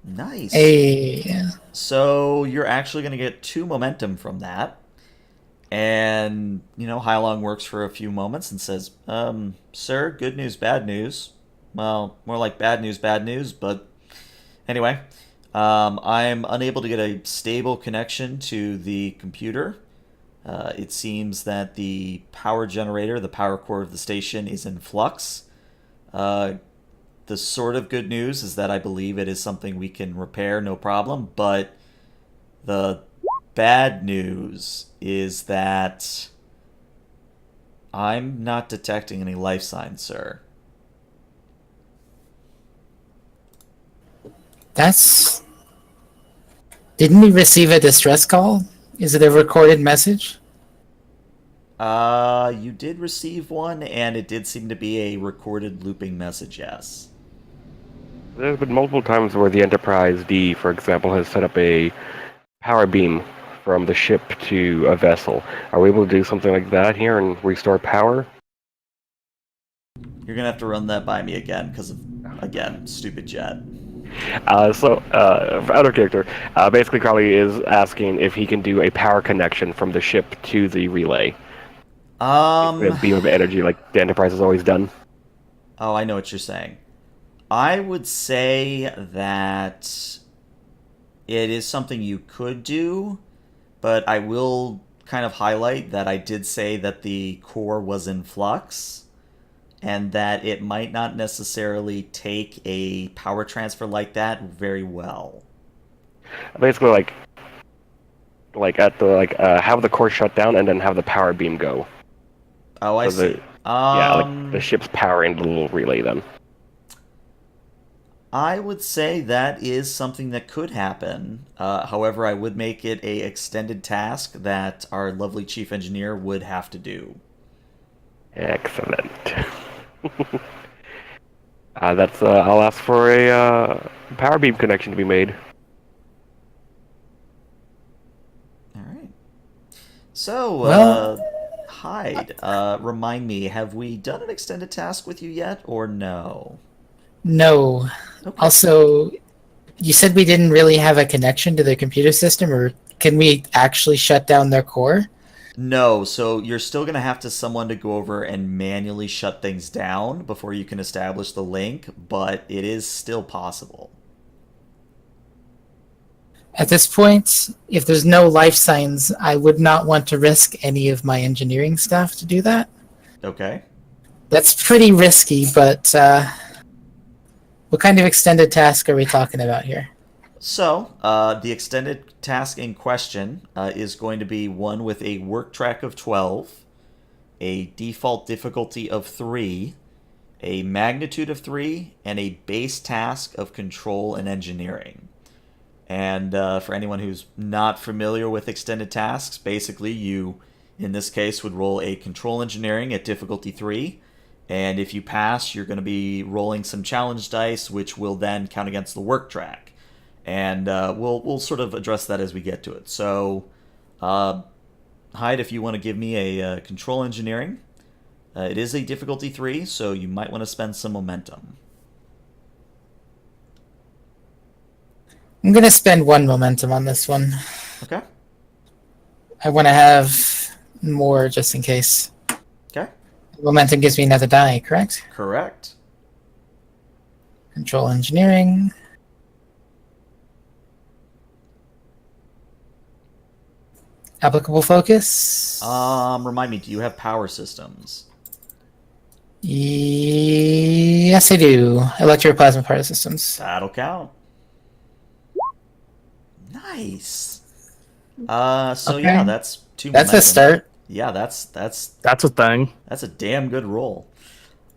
Speaker 1: Nice.
Speaker 4: Hey.
Speaker 1: So you're actually going to get 2 momentum from that. And, Hylong works for a few moments and says, sir, good news, bad news. Well, more like bad news, but anyway. I'm unable to get a stable connection to the computer. It seems that the power generator, the power core of the station, is in flux. The sort of good news is that I believe it is something we can repair, no problem, but the bad news is that I'm not detecting any life signs, sir.
Speaker 4: That's... Didn't we receive a distress call? Is it a recorded message?
Speaker 1: You did receive one, and it did seem to be a recorded looping message, yes.
Speaker 2: There's been multiple times where the Enterprise D, for example, has set up a power beam from the ship to a vessel. Are we able to do something like that here and restore power?
Speaker 1: You're gonna have to run that by me again, because of, again, stupid jet.
Speaker 2: For outer character, basically Crowley is asking if he can do a power connection from the ship to the relay. A beam of energy like the Enterprise has always done.
Speaker 1: Oh, I know what you're saying. I would say that it is something you could do, but I will kind of highlight that I did say that the core was in flux, and that it might not necessarily take a power transfer like that very well.
Speaker 2: Basically, have the core shut down and then have the power beam go.
Speaker 1: Oh, I
Speaker 2: So
Speaker 1: see.
Speaker 2: the ship's powering the little relay then.
Speaker 1: I would say that is something that could happen. However, I would make it a extended task that our lovely chief engineer would have to do.
Speaker 2: Excellent. I'll ask for a power beam connection to be made.
Speaker 1: All right. So,
Speaker 4: Well-
Speaker 1: Hyde, remind me, have we done an extended task with you yet, or no?
Speaker 4: No.
Speaker 1: Okay.
Speaker 4: Also, you said we didn't really have a connection to the computer system, or can we actually shut down their core?
Speaker 1: No, so you're still going to have to someone to go over and manually shut things down before you can establish the link, but it is still possible.
Speaker 4: At this point, if there's no life signs, I would not want to risk any of my engineering staff to do that.
Speaker 1: Okay.
Speaker 4: That's pretty risky, but what kind of extended task are we talking about here?
Speaker 1: So, the extended task in question is going to be one with a work track of 12, a default difficulty of 3, a magnitude of 3, and a base task of control and engineering. And for anyone who's not familiar with extended tasks, basically you, in this case, would roll a control engineering at difficulty 3. And if you pass, you're going to be rolling some challenge dice, which will then count against the work track. And we'll sort of address that as we get to it. So, Hyde, if you want to give me a control engineering, it is a difficulty 3, so you might want to spend some momentum.
Speaker 4: I'm going to spend 1 momentum on this one.
Speaker 1: Okay.
Speaker 4: I want to have more just in case.
Speaker 1: Okay.
Speaker 4: Momentum gives me another die, correct?
Speaker 1: Correct.
Speaker 4: Control engineering. Applicable focus.
Speaker 1: Remind me, do you have power systems?
Speaker 4: Yes, I do. Electroplasma power systems.
Speaker 1: That'll count. Nice. So
Speaker 4: Okay.
Speaker 1: yeah, that's 2
Speaker 4: That's
Speaker 1: momentum.
Speaker 4: a start.
Speaker 1: Yeah, that's
Speaker 3: That's a thing.
Speaker 1: a damn good roll.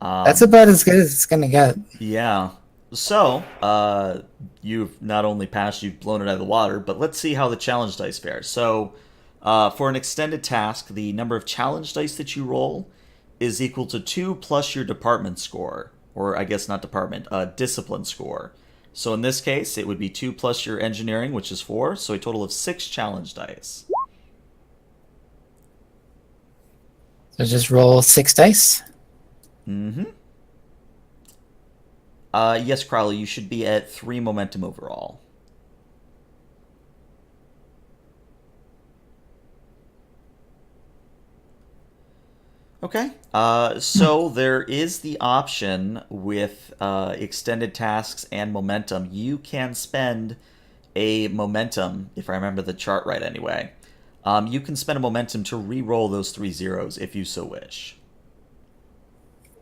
Speaker 4: That's about as good as it's gonna get.
Speaker 1: Yeah. So, you've not only passed, you've blown it out of the water, but let's see how the challenge dice fare. So, for an extended task, the number of challenge dice that you roll is equal to 2 plus your department score. or I guess not department, discipline score. So in this case, it would be 2 plus your engineering, which is 4, so a total of 6 challenge dice.
Speaker 4: So just roll 6 dice.
Speaker 1: Mm-hmm. Yes, Crowley, you should be at 3 momentum overall. Okay. So there is the option with extended tasks and momentum. You can spend a momentum, if I remember the chart right anyway. You can spend a momentum to re-roll those 3 zeros if you so wish.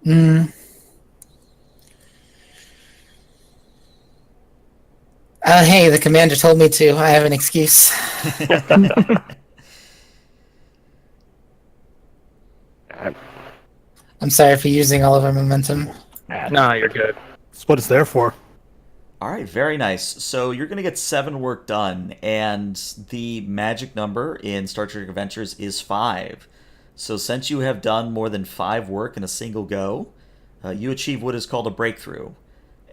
Speaker 4: Hey, the commander told me to. I have an excuse. I'm sorry for using all of our momentum.
Speaker 3: Nah, you're good.
Speaker 5: That's what it's there for.
Speaker 1: All right, very nice. So you're going to get 7 work done, and the magic number in Star Trek Adventures is 5. So since you have done more than 5 work in a single go, you achieve what is called a breakthrough.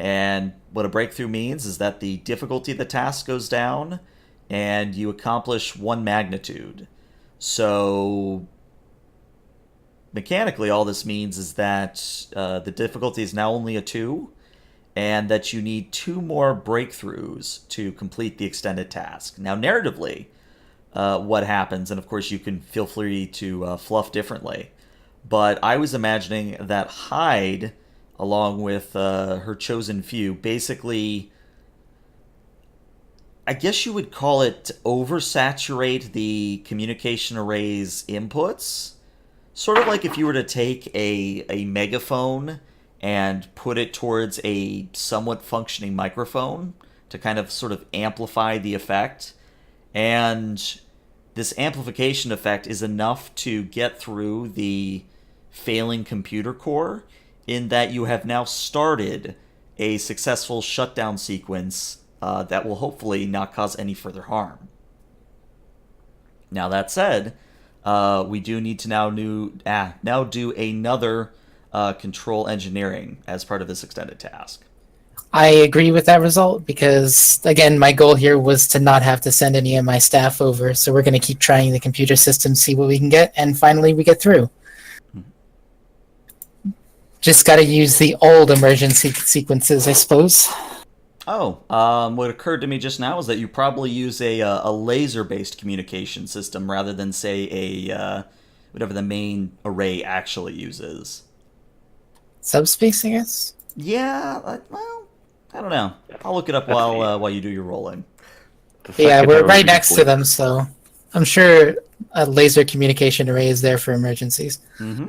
Speaker 1: And what a breakthrough means is that the difficulty of the task goes down, and you accomplish 1 magnitude. So mechanically, all this means is that the difficulty is now only a 2, and that you need 2 more breakthroughs to complete the extended task. Now, narratively, what happens, and of course you can feel free to fluff differently, but I was imagining that Hyde, along with her chosen few, basically, I guess you would call it oversaturate the communication array's inputs. Sort of like if you were to take a megaphone and put it towards a somewhat functioning microphone to kind of sort of amplify the effect. And this amplification effect is enough to get through the failing computer core, in that you have now started a successful shutdown sequence that will hopefully not cause any further harm. Now that said, we do need to now do another control engineering as part of this extended task.
Speaker 4: I agree with that result because, again, my goal here was to not have to send any of my staff over. So we're going to keep trying the computer system, see what we can get, and finally we get through. Just got to use the old emergency sequences, I suppose.
Speaker 1: Oh, what occurred to me just now is that you probably use a laser-based communication system rather than, say, a whatever the main array actually uses.
Speaker 4: Subspace, I guess?
Speaker 1: Yeah, well, I don't know. I'll look it up while you do your rolling.
Speaker 4: Yeah, we're right next to them, so I'm sure a laser communication array is there for emergencies.
Speaker 1: Mm-hmm.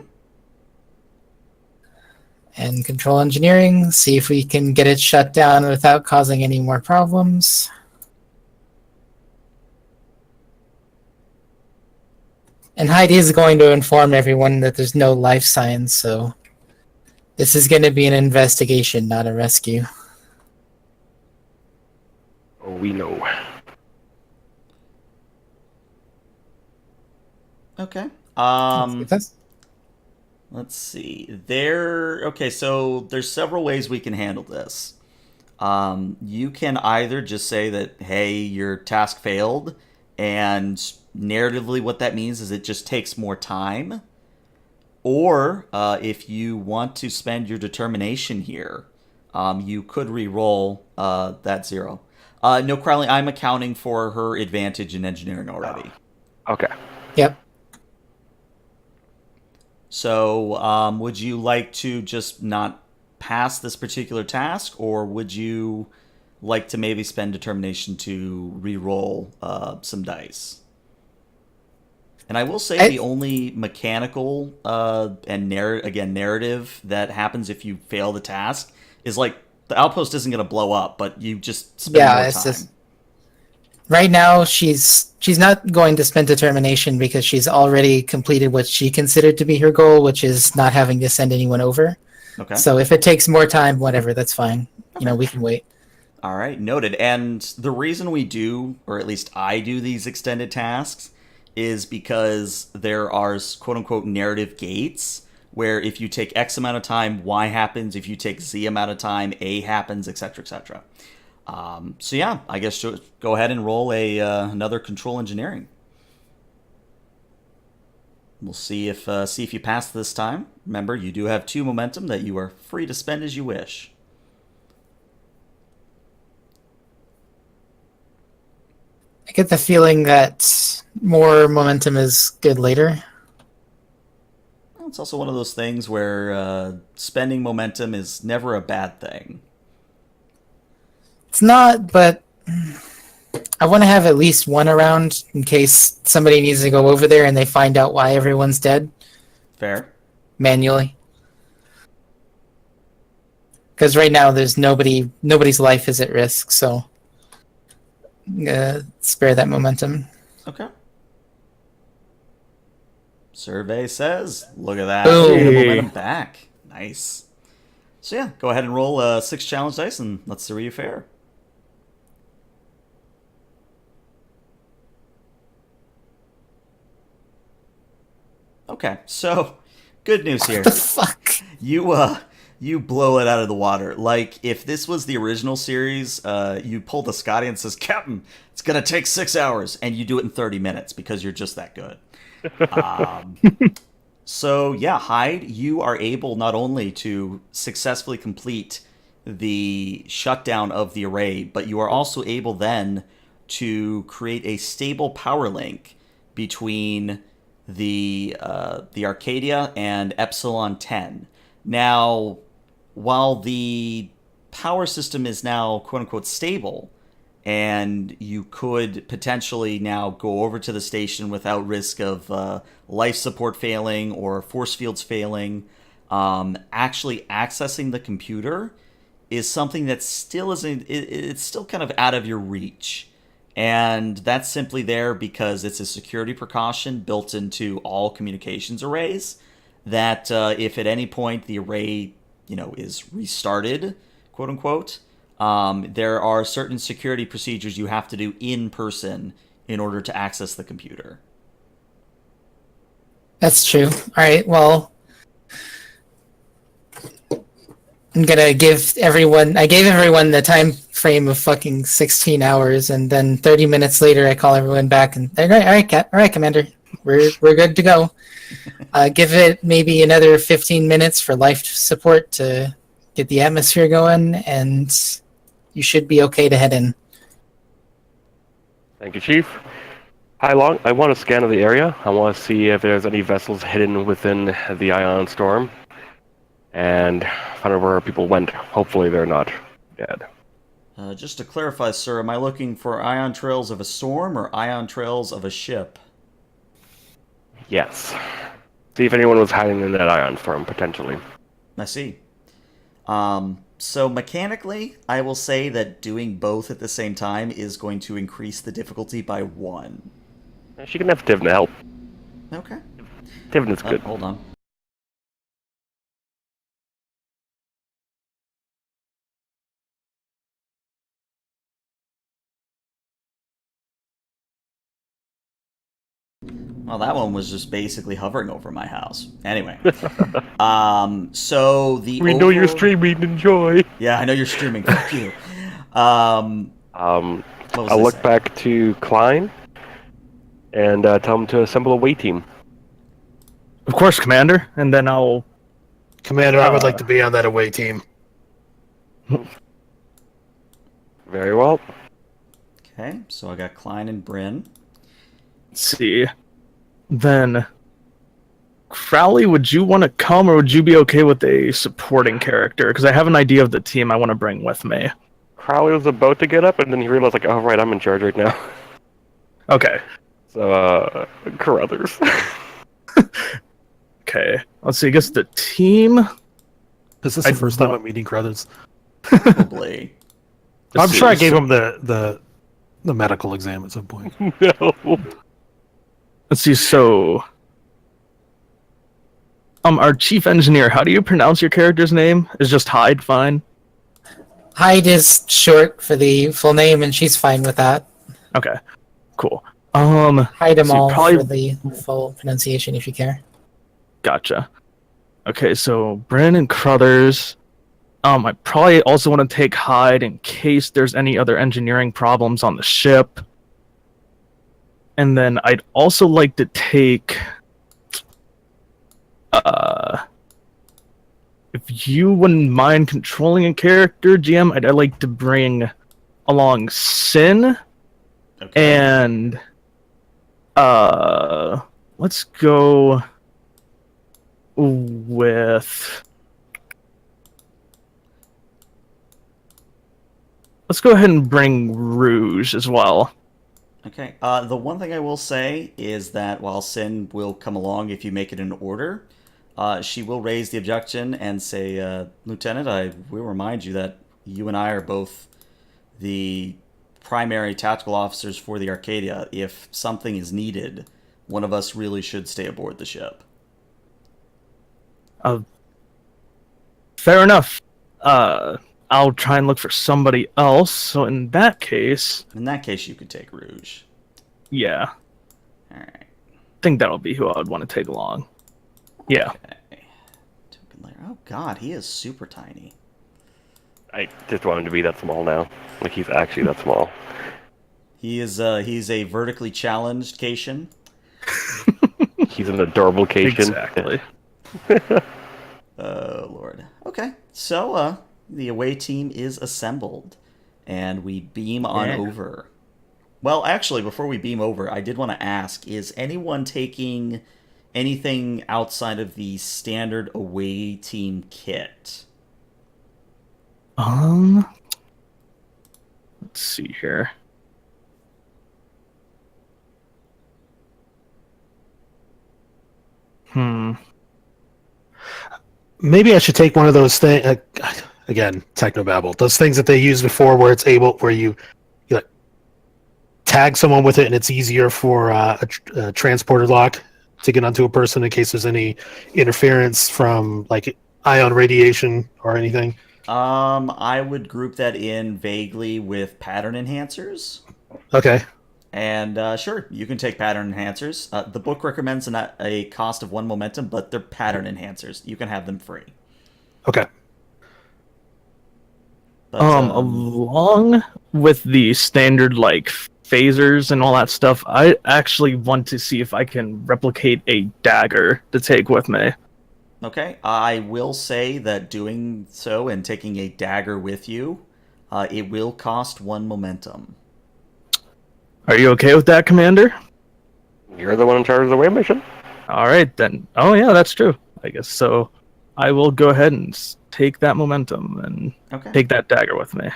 Speaker 4: And control engineering, see if we can get it shut down without causing any more problems. And Heidi is going to inform everyone that there's no life signs, so this is going to be an investigation, not a rescue.
Speaker 2: Oh, we know.
Speaker 1: Okay.
Speaker 4: That's
Speaker 1: Let's see. Okay, so there's several ways we can handle this. You can either just say that, hey, your task failed, and narratively what that means is it just takes more time. Or if you want to spend your determination here, you could re-roll that 0. No, Crowley, I'm accounting for her advantage in engineering already.
Speaker 2: Okay.
Speaker 4: Yep.
Speaker 1: So, would you like to just not pass this particular task, or would you like to maybe spend determination to re-roll some dice? And I will say the only mechanical and narrative that happens if you fail the task is like the outpost isn't going to blow up, but you just spend more
Speaker 4: it's
Speaker 1: time.
Speaker 4: just right now she's not going to spend determination because she's already completed what she considered to be her goal, which is not having to send anyone over.
Speaker 1: Okay.
Speaker 4: So if it takes more time, whatever, that's fine.
Speaker 1: Okay.
Speaker 4: We can wait.
Speaker 1: All right, noted. And the reason we do, or at least I do, these extended tasks is because there are quote-unquote narrative gates where if you take X amount of time, Y happens. If you take Z amount of time, A happens, etc., etc. So yeah, I guess go ahead and roll another control engineering. We'll see if you pass this time. Remember, you do have 2 momentum that you are free to spend as you wish.
Speaker 4: I get the feeling that more momentum is good later.
Speaker 1: Well, it's also one of those things where spending momentum is never a bad thing.
Speaker 4: It's not, but I want to have at least one around in case somebody needs to go over there and they find out why everyone's dead
Speaker 1: Fair.
Speaker 4: manually. Because right now there's nobody's life is at risk, so spare that momentum.
Speaker 1: Okay. Survey says, look at that.
Speaker 4: Boom.
Speaker 1: Getting the momentum back. Nice. So yeah, go ahead and roll 6 challenge dice and let's see where you fare. Okay, so good news here.
Speaker 4: What the fuck?
Speaker 1: You blow it out of the water. Like, if this was the original series, you pull the Scotty and says, Captain, it's gonna take 6 hours, and you do it in 30 minutes because you're just that good. So yeah, Hyde, you are able not only to successfully complete the shutdown of the array, but you are also able then to create a stable power link between the Arcadia and Epsilon 10. Now, while the power system is now quote-unquote stable, and you could potentially now go over to the station without risk of life support failing or force fields failing, actually accessing the computer is something that still isn't, it's still kind of out of your reach. And that's simply there because it's a security precaution built into all communications arrays that if at any point the array, is restarted, quote unquote, there are certain security procedures you have to do in person in order to access the computer.
Speaker 4: That's true. All right, well, I'm gonna give everyone. I gave everyone the time frame of fucking 16 hours, and then 30 minutes later, I call everyone back, and all right, Commander, we're good to go. Give it maybe another 15 minutes for life support to get the atmosphere going, and you should be okay to head in.
Speaker 2: Thank you, Chief. Hi, Long. I want a scan of the area. I want to see if there's any vessels hidden within the ion storm, and find out where people went. Hopefully, they're not dead.
Speaker 1: Just to clarify, sir, am I looking for ion trails of a storm or ion trails of a ship?
Speaker 2: Yes. See if anyone was hiding in that ion storm, potentially.
Speaker 1: I see. So mechanically, I will say that doing both at the same time is going to increase the difficulty by 1.
Speaker 2: She can have Tivna help.
Speaker 1: Okay.
Speaker 2: Tivna's good.
Speaker 1: Hold on. Well, that one was just basically hovering over my house. Anyway. So the
Speaker 2: We know you're streaming. Enjoy.
Speaker 1: Yeah, I know you're streaming. Fuck you. I'll
Speaker 2: look back to Klein and tell him to assemble a away team.
Speaker 3: Of course, Commander. And then I'll...
Speaker 5: Commander, I would like to be on that away team.
Speaker 2: Very well.
Speaker 1: Okay, so I got Klein and Bryn.
Speaker 3: Let's see. Then... Crowley, would you want to come, or would you be okay with a supporting character? Because I have an idea of the team I want to bring with me.
Speaker 2: Crowley was about to get up, and then he realized, like, oh, right, I'm in charge right now.
Speaker 3: Okay.
Speaker 2: So, Carruthers.
Speaker 3: Okay. Let's see, I guess the team...
Speaker 5: Is this the first time I'm meeting Carruthers?
Speaker 1: Probably.
Speaker 5: I'm sure I gave him the medical exam at some point.
Speaker 2: No.
Speaker 3: Let's see, so... our chief engineer, how do you pronounce your character's name? Is just Hyde fine?
Speaker 4: Hyde is short for the full name, and she's fine with that.
Speaker 3: Okay, cool.
Speaker 4: Hyde them
Speaker 3: so
Speaker 4: all
Speaker 3: probably...
Speaker 4: for the full pronunciation, if you care.
Speaker 3: Gotcha. Okay, so Bryn and Crothers. I probably also want to take Hyde in case there's any other engineering problems on the ship. And then I'd also like to take... if you wouldn't mind controlling a character, GM, I'd like to bring along Sin.
Speaker 1: Okay.
Speaker 3: And... let's go with... Let's go ahead and bring Rouge as well.
Speaker 1: Okay. The one thing I will say is that while Sin will come along if you make it in order, she will raise the objection and say, Lieutenant, I will remind you that you and I are both the primary tactical officers for the Arcadia. If something is needed, one of us really should stay aboard the ship.
Speaker 3: Fair enough. I'll try and look for somebody else. So in that case,
Speaker 1: you could take Rouge.
Speaker 3: yeah,
Speaker 1: All right.
Speaker 3: I think that'll be who I would want to take along. Yeah.
Speaker 1: Okay. Token layer. Oh God, he is super tiny.
Speaker 2: I just want him to be that small now. Like, he's actually that small.
Speaker 1: He's a vertically challenged Cation.
Speaker 2: He's an adorable Cation.
Speaker 3: Exactly.
Speaker 1: Oh Lord. Okay. So the away team is assembled, and we beam on over. Well, actually, before we beam over, I did want to ask: is anyone taking anything outside of the standard away team kit?
Speaker 3: Let's see here.
Speaker 5: Maybe I should take one of those things. Again, technobabble. Those things that they used before, where you like, tag someone with it, and it's easier for a transporter lock to get onto a person in case there's any interference from like ion radiation or anything.
Speaker 1: I would group that in vaguely with pattern enhancers.
Speaker 5: Okay.
Speaker 1: And sure, you can take pattern enhancers. The book recommends a cost of 1 momentum, but they're pattern enhancers. You can have them free.
Speaker 5: Okay.
Speaker 1: But,
Speaker 3: Along with the standard like phasers and all that stuff, I actually want to see if I can replicate a dagger to take with me.
Speaker 1: Okay, I will say that doing so and taking a dagger with you, it will cost 1 momentum.
Speaker 3: Are you okay with that, Commander?
Speaker 2: You're the one in charge of the away mission.
Speaker 3: All right, then. Oh, yeah, that's true. I guess so. I will go ahead and take that momentum and take that dagger with me.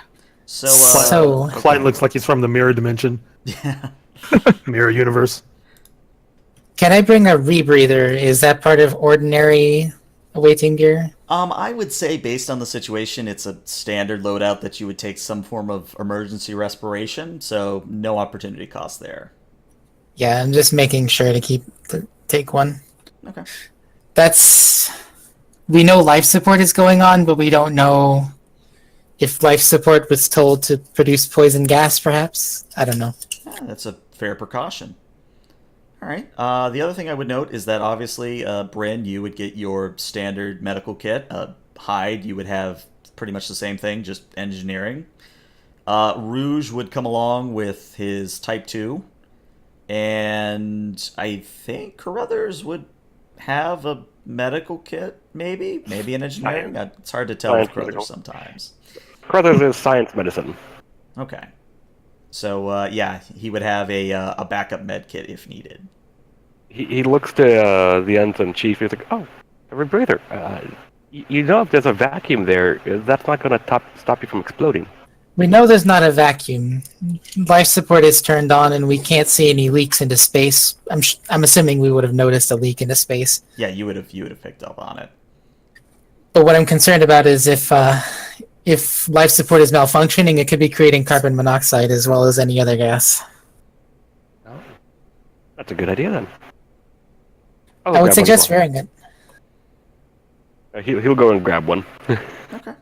Speaker 1: So
Speaker 5: Clyde looks like he's from the mirror dimension.
Speaker 1: Yeah.
Speaker 5: Mirror universe.
Speaker 4: Can I bring a rebreather? Is that part of ordinary awaiting gear?
Speaker 1: I would say based on the situation, it's a standard loadout that you would take some form of emergency respiration, so no opportunity cost there.
Speaker 4: Yeah, I'm just making sure to take one.
Speaker 1: Okay.
Speaker 4: We know life support is going on, but we don't know if life support was told to produce poison gas, perhaps? I don't know.
Speaker 1: Yeah, that's a fair precaution. All right. The other thing I would note is that obviously, Bryn, you would get your standard medical kit. Hyde, you would have pretty much the same thing, just engineering. Rouge would come along with his Type 2. And I think Carruthers would have a medical kit, maybe? Maybe an engineering? It's hard to tell with Carruthers sometimes.
Speaker 2: Carruthers is science medicine.
Speaker 1: Okay. So, yeah, he would have a backup med kit if needed.
Speaker 2: He looks to the ensign chief. He's like, "Oh, a rebreather. You know, if there's a vacuum there, that's not going to stop you from exploding."
Speaker 4: We know there's not a vacuum. Life support is turned on, and we can't see any leaks into space. I'm assuming we would have noticed a leak into space.
Speaker 1: Yeah, you would have picked up on it.
Speaker 4: But what I'm concerned about is if life support is malfunctioning, it could be creating carbon monoxide as well as any other gas.
Speaker 2: Oh, that's a good idea then.
Speaker 4: I would suggest wearing it.
Speaker 2: He'll go and grab one.
Speaker 1: Okay.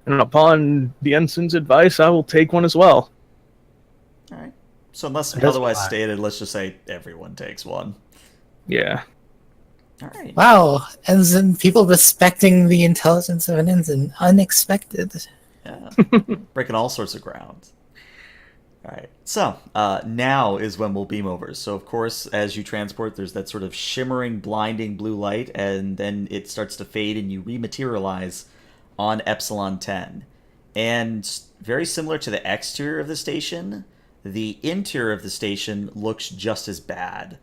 Speaker 3: And upon the ensign's advice, I will take one as well.
Speaker 1: All right. So unless otherwise stated, let's just say everyone takes one.
Speaker 3: Yeah.
Speaker 1: All right.
Speaker 4: Wow, ensign, people respecting the intelligence of an ensign, unexpected.
Speaker 1: Yeah. Breaking all sorts of ground. All right. So now is when we'll beam over. So of course, as you transport, there's that sort of shimmering, blinding blue light, and then it starts to fade, and you rematerialize on Epsilon 10. And very similar to the exterior of the station, the interior of the station looks just as bad.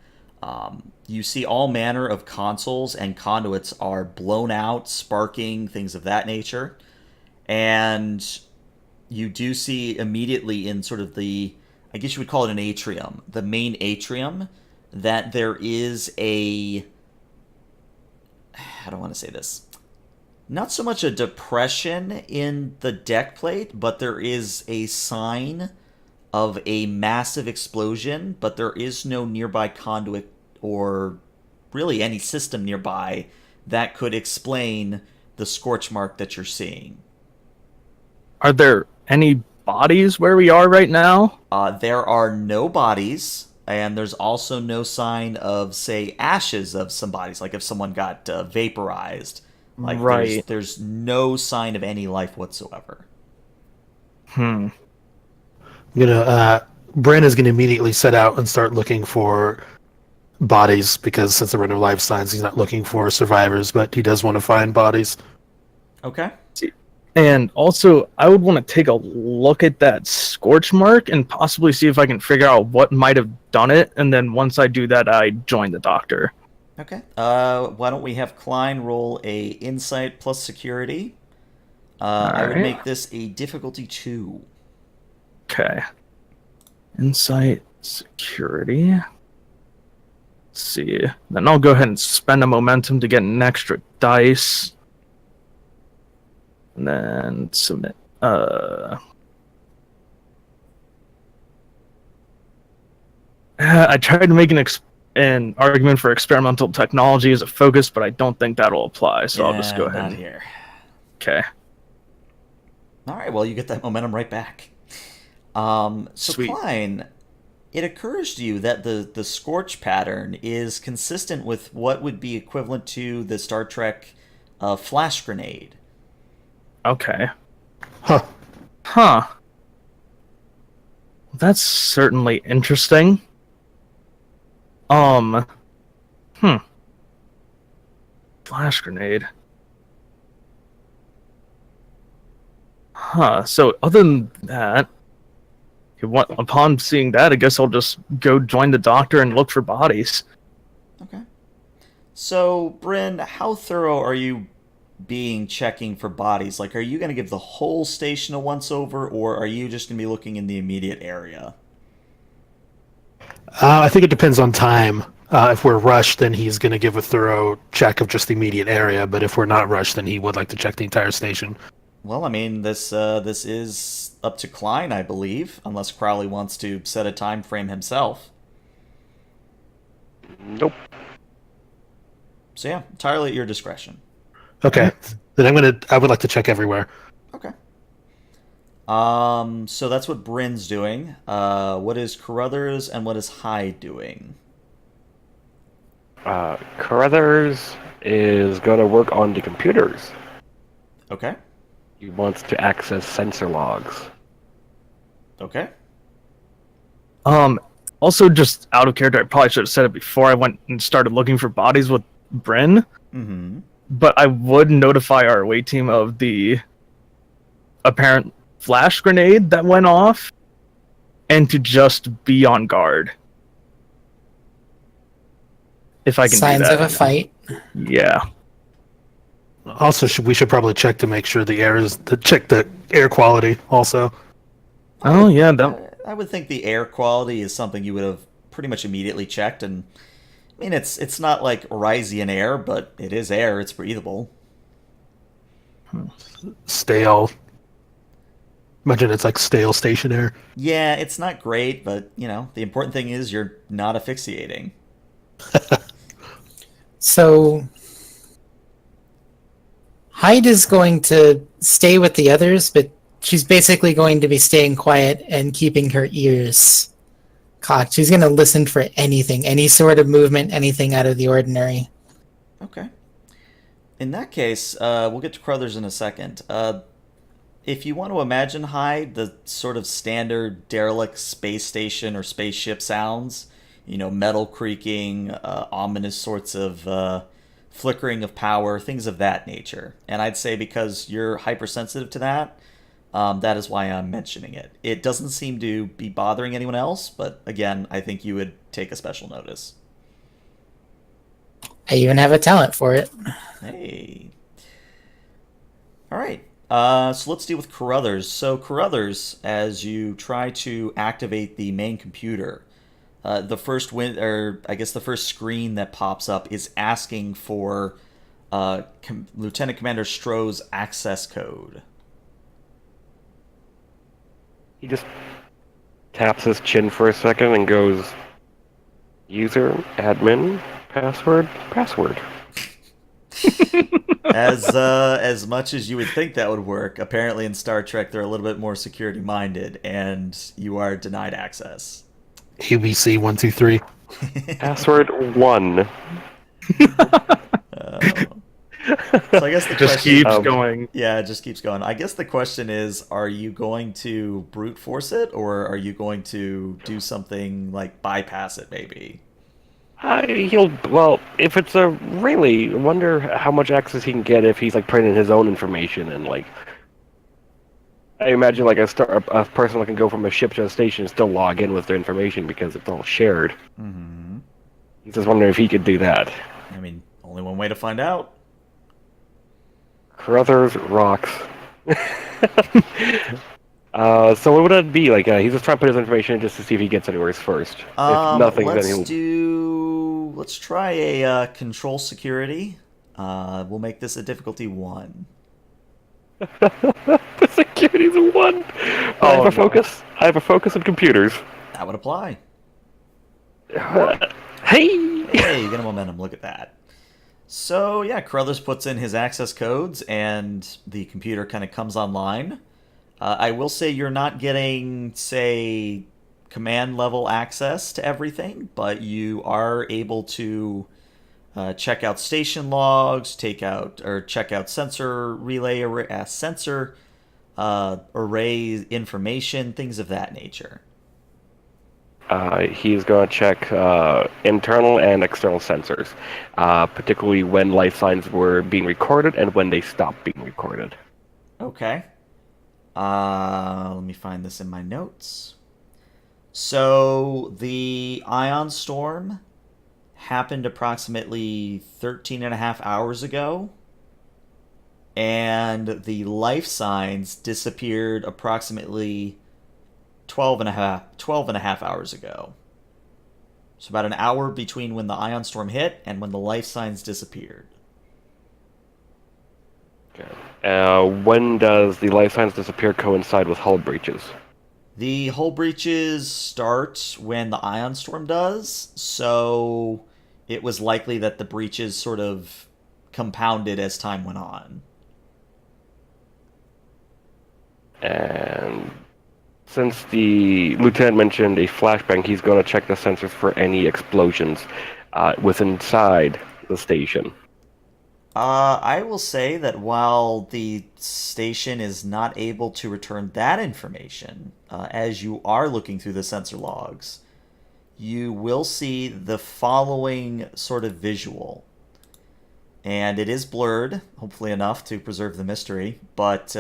Speaker 1: You see all manner of consoles and conduits are blown out, sparking, things of that nature. And you do see immediately in sort of the, I guess you would call it an atrium, the main atrium, that there is a, how do I want to say this? Not so much a depression in the deck plate, but there is a sign of a massive explosion, but there is no nearby conduit or really any system nearby that could explain the scorch mark that you're seeing.
Speaker 3: Are there any bodies where we are right now?
Speaker 1: There are no bodies, and there's also no sign of, say, ashes of some bodies, like if someone got vaporized. Like,
Speaker 3: Right.
Speaker 1: there's no sign of any life whatsoever.
Speaker 5: Bryn is gonna immediately set out and start looking for bodies because since there were no life signs, he's not looking for survivors, but he does want to find bodies.
Speaker 1: Okay.
Speaker 3: And also, I would want to take a look at that scorch mark and possibly see if I can figure out what might have done it. And then once I do that, I join the doctor.
Speaker 1: Okay. Why don't we have Klein roll a insight plus security? I would
Speaker 3: Alright.
Speaker 1: make this a difficulty 2.
Speaker 3: Okay. Insight, security. Let's see. Then I'll go ahead and spend a momentum to get an extra dice. And then submit. I tried to make an argument for experimental technology as a focus, but I don't think that'll apply. So I'll just go ahead.
Speaker 1: Not
Speaker 3: And,
Speaker 1: here.
Speaker 3: okay.
Speaker 1: All right. Well, you get that momentum right back. So
Speaker 3: Sweet.
Speaker 1: Klein, it occurs to you that the scorch pattern is consistent with what would be equivalent to the Star Trek flash grenade.
Speaker 3: Okay.
Speaker 5: Huh.
Speaker 3: Huh. That's certainly interesting. Flash grenade. Huh. So other than that, upon seeing that, I guess I'll just go join the doctor and look for bodies.
Speaker 1: Okay. So, Bryn, how thorough are you being checking for bodies? Like, are you going to give the whole station a once-over, or are you just going to be looking in the immediate area?
Speaker 5: I think it depends on time. If we're rushed, then he's going to give a thorough check of just the immediate area. But if we're not rushed, then he would like to check the entire station.
Speaker 1: Well, I mean, this is up to Klein, I believe, unless Crowley wants to set a time frame himself.
Speaker 2: Nope.
Speaker 1: So yeah, entirely at your discretion.
Speaker 5: Okay, then I would like to check everywhere.
Speaker 1: Okay. So that's what Bryn's doing. What is Carruthers and what is Hyde doing?
Speaker 2: Carruthers is going to work on the computers.
Speaker 1: Okay.
Speaker 2: He wants to access sensor logs.
Speaker 1: Okay.
Speaker 3: Also, just out of character, I probably should have said it before I went and started looking for bodies with Bryn.
Speaker 1: Mm-hmm.
Speaker 3: But I would notify our away team of the apparent flash grenade that went off and to just be on guard. If I can
Speaker 4: Signs
Speaker 3: do that.
Speaker 4: of a fight.
Speaker 3: Yeah.
Speaker 5: Also, we should probably check to make sure check the air quality also.
Speaker 3: Oh, yeah. That,
Speaker 1: I would think the air quality is something you would have pretty much immediately checked, and I mean it's not like Ryzian air, but it is air. It's breathable.
Speaker 5: Stale. Imagine it's like stale station air.
Speaker 1: Yeah, it's not great, but you know the important thing is you're not asphyxiating.
Speaker 4: So Hyde is going to stay with the others, but she's basically going to be staying quiet and keeping her ears cocked. She's going to listen for anything, any sort of movement, anything out of the ordinary.
Speaker 1: Okay. In that case, we'll get to Crothers in a second. If you want to imagine, Hyde, the sort of standard derelict space station or spaceship sounds, metal creaking, ominous sorts of flickering of power, things of that nature. And I'd say because you're hypersensitive to that, that is why I'm mentioning it. It doesn't seem to be bothering anyone else, but again, I think you would take a special notice.
Speaker 4: I even have a talent for it.
Speaker 1: Hey. All right. So let's deal with Carruthers. So Carruthers, as you try to activate the main computer, the first the first screen that pops up is asking for Lieutenant Commander Stroh's access code.
Speaker 2: He just taps his chin for a second and goes, user, admin, password.
Speaker 1: As much as you would think that would work, apparently in Star Trek they're a little bit more security minded, and you are denied access.
Speaker 5: UBC 123.
Speaker 2: Password 1.
Speaker 1: So I guess the
Speaker 3: Just
Speaker 1: question
Speaker 3: keeps going.
Speaker 1: Yeah, it just keeps going. I guess the question is, are you going to brute force it, or are you going to do something like bypass it, maybe?
Speaker 2: If it's a really, I wonder how much access he can get if he's like putting in his own information and like. I imagine like a person that can go from a ship to a station and still log in with their information because it's all shared.
Speaker 1: Mm-hmm.
Speaker 2: He's just wondering if he could do that.
Speaker 1: I mean, only one way to find out.
Speaker 2: Carruthers rocks. So what would it be? Like, he's just trying to put his information in just to see if he gets anywhere first. If nothing, then
Speaker 1: Let's try a control security. We'll make this a difficulty 1.
Speaker 2: The security's a 1. I have a focus. I have a focus on computers.
Speaker 1: That would apply.
Speaker 2: Hey!
Speaker 1: Hey, you get a momentum. Look at that. So, yeah, Carruthers puts in his access codes, and the computer kind of comes online. I will say you're not getting, say, command level access to everything, but you are able to check out station logs, check out sensor array information, things of that nature.
Speaker 2: He's going to check internal and external sensors, particularly when life signs were being recorded and when they stopped being recorded.
Speaker 1: Okay. Let me find this in my notes. So, the ion storm happened approximately 13 and a half hours ago, and the life signs disappeared approximately 12 and a half hours ago. So about an hour between when the ion storm hit and when the life signs disappeared.
Speaker 2: Okay. When does the life signs disappear coincide with hull breaches?
Speaker 1: The hull breaches start when the ion storm does, so it was likely that the breaches sort of compounded as time went on.
Speaker 2: And since the lieutenant mentioned a flashbang, he's going to check the sensors for any explosions inside the station.
Speaker 1: I will say that while the station is not able to return that information, as you are looking through the sensor logs, you will see the following sort of visual. And it is blurred, hopefully enough to preserve the mystery, but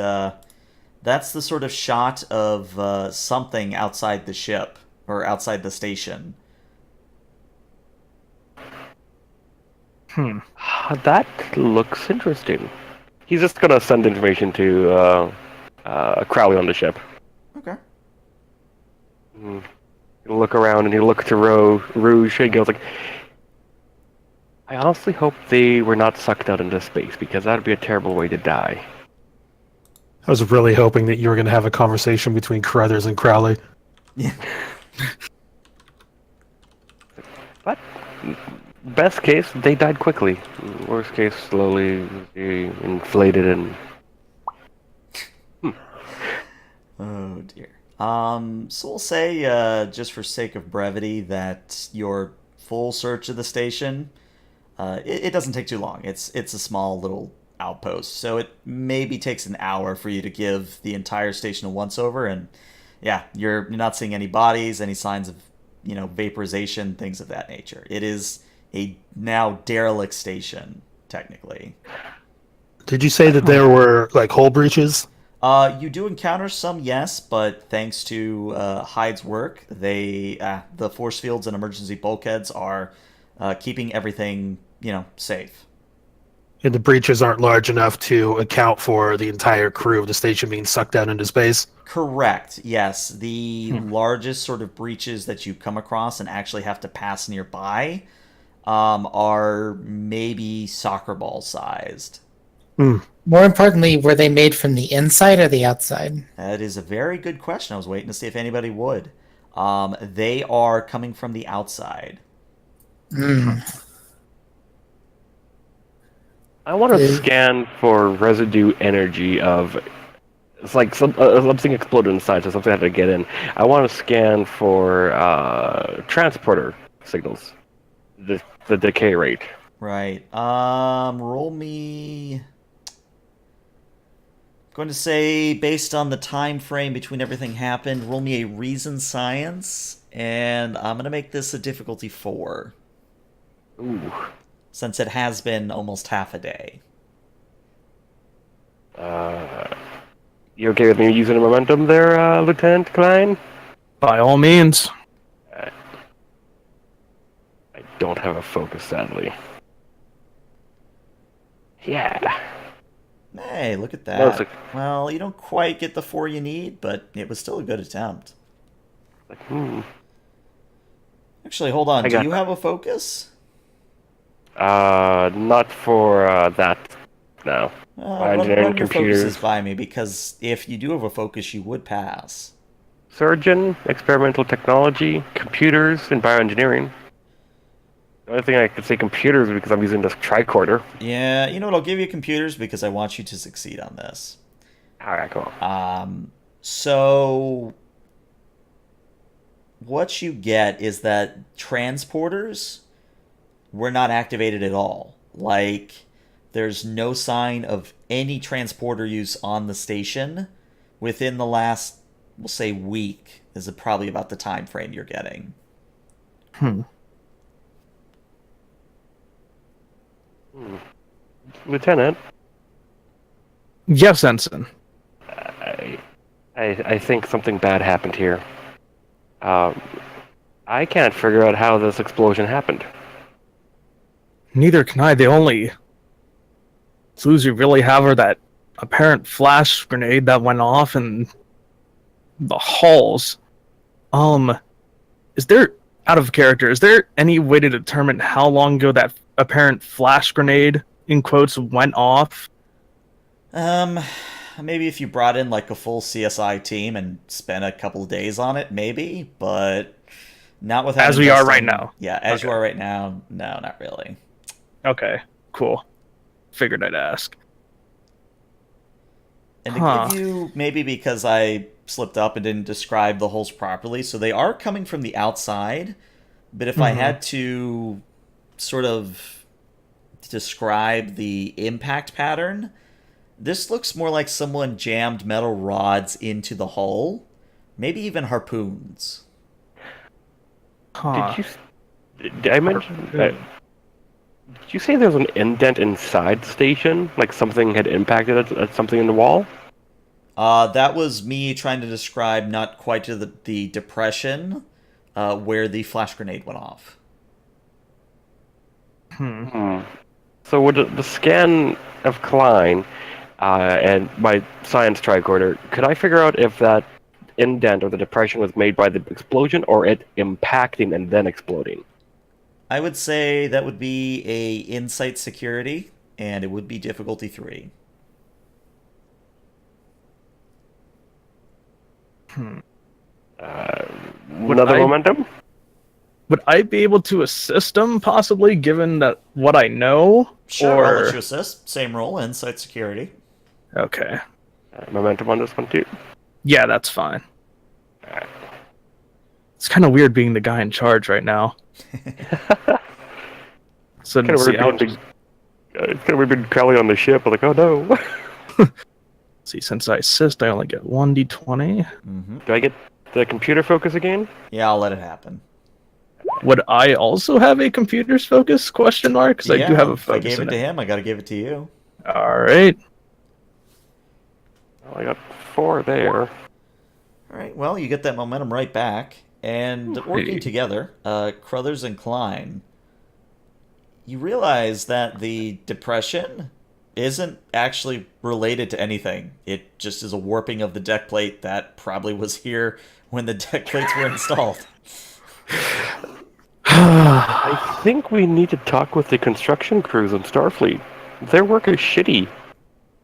Speaker 1: that's the sort of shot of something outside the ship, or outside the station.
Speaker 2: That looks interesting. He's just going to send information to Crowley on the ship.
Speaker 1: Okay.
Speaker 2: He'll look around and he'll look to Rouge and goes like, I honestly hope they were not sucked out into space, because that would be a terrible way to die.
Speaker 5: I was really hoping that you were going to have a conversation between Carruthers and Crowley.
Speaker 1: Yeah.
Speaker 2: But best case, they died quickly. Worst case, slowly inflated and...
Speaker 1: Oh dear. So we'll say, just for sake of brevity, that your full search of the station it doesn't take too long. It's a small little outpost, so it maybe takes an hour for you to give the entire station a once over, and yeah, you're not seeing any bodies, any signs of vaporization, things of that nature. It is a now derelict station technically.
Speaker 5: Did you say that there were like hull breaches?
Speaker 1: You do encounter some, yes, but thanks to Hyde's work, the force fields and emergency bulkheads are keeping everything safe.
Speaker 5: And the breaches aren't large enough to account for the entire crew of the station being sucked out into space?
Speaker 1: Correct. Yes, the largest sort of breaches that you come across and actually have to pass nearby are maybe soccer ball sized.
Speaker 4: More importantly, were they made from the inside or the outside?
Speaker 1: That is a very good question. I was waiting to see if anybody would. They are coming from the outside.
Speaker 2: I want to scan for residue energy of. It's like something exploded inside, so something had to get in. I want to scan for transporter signals, the decay rate.
Speaker 1: Right. Roll me. I'm going to say, based on the time frame between everything happened, roll me a reason science, and I'm going to make this a difficulty 4.
Speaker 2: Ooh.
Speaker 1: Since it has been almost half a day.
Speaker 2: You okay with me using a momentum there, Lieutenant Klein?
Speaker 3: By all means.
Speaker 2: I don't have a focus, sadly. Yeah.
Speaker 1: Hey, look at
Speaker 2: No, it's
Speaker 1: that. Well, you don't quite get the 4 you need, but it was still a good attempt. Actually, hold on. Do you have a focus?
Speaker 2: Not for that. No.
Speaker 1: Run your focuses by me, because if you do have a focus, you would pass.
Speaker 2: Surgeon, experimental technology, computers, and bioengineering. The only thing I could say computers is because I'm using this tricorder.
Speaker 1: Yeah, you know what? I'll give you computers because I want you to succeed on this.
Speaker 2: Alright, cool.
Speaker 1: So what you get is that transporters were not activated at all. Like, there's no sign of any transporter use on the station within the last, we'll say, week. Is probably about the time frame you're getting.
Speaker 2: Lieutenant?
Speaker 3: Yes, Ensign.
Speaker 2: I think something bad happened here. I can't figure out how this explosion happened.
Speaker 3: Neither can I. The only clues we really have are that apparent flash grenade that went off in the halls. Is there, out of character, is there any way to determine how long ago that apparent flash grenade, in quotes, went off?
Speaker 1: Maybe if you brought in like a full CSI team and spent a couple of days on it, maybe, but not without
Speaker 3: as we are right now.
Speaker 1: Yeah, as you are right now, no, not really.
Speaker 3: Okay, cool. Figured I'd ask.
Speaker 1: And to give you, maybe because I slipped up and didn't describe the holes properly, so they are coming from the outside, but if I had to sort of describe the impact pattern, this looks more like someone jammed metal rods into the hull, maybe even harpoons.
Speaker 2: Did I mention that? Did you say there was an indent inside the station? Like something had impacted at something in the wall?
Speaker 1: That was me trying to describe not quite to the depression where the flash grenade went off.
Speaker 2: So with the scan of Klein and my science tricorder, could I figure out if that indent or the depression was made by the explosion or it impacting and then exploding?
Speaker 1: I would say that would be a insight security, and it would be difficulty 3.
Speaker 2: Another momentum?
Speaker 3: Would I be able to assist him, possibly, given that what I know?
Speaker 1: Sure, I'll let you assist. Same role, insight security.
Speaker 3: Okay.
Speaker 2: Momentum on this one, too?
Speaker 3: Yeah, that's fine. It's kind of weird being the guy in charge right now. So
Speaker 2: Kind of weird being Crowley on the ship. I'm like, oh no.
Speaker 3: see, since I assist, I only get 1d20.
Speaker 1: Mm-hmm.
Speaker 2: Do I get the computer focus again?
Speaker 1: Yeah, I'll let it happen.
Speaker 3: Would I also have a computer's focus? Question mark. Because I do have a
Speaker 1: If I
Speaker 3: focus
Speaker 1: gave it
Speaker 3: in
Speaker 1: to
Speaker 3: it.
Speaker 1: him, I got to give it to you.
Speaker 3: All right.
Speaker 2: Well, I got 4 there.
Speaker 1: All right. Well, you get that momentum right back, and working
Speaker 3: Hey.
Speaker 1: together, Crothers and Klein, you realize that the depression isn't actually related to anything. It just is a warping of the deck plate that probably was here when the deck plates were installed.
Speaker 2: I think we need to talk with the construction crews on Starfleet. Their work is shitty.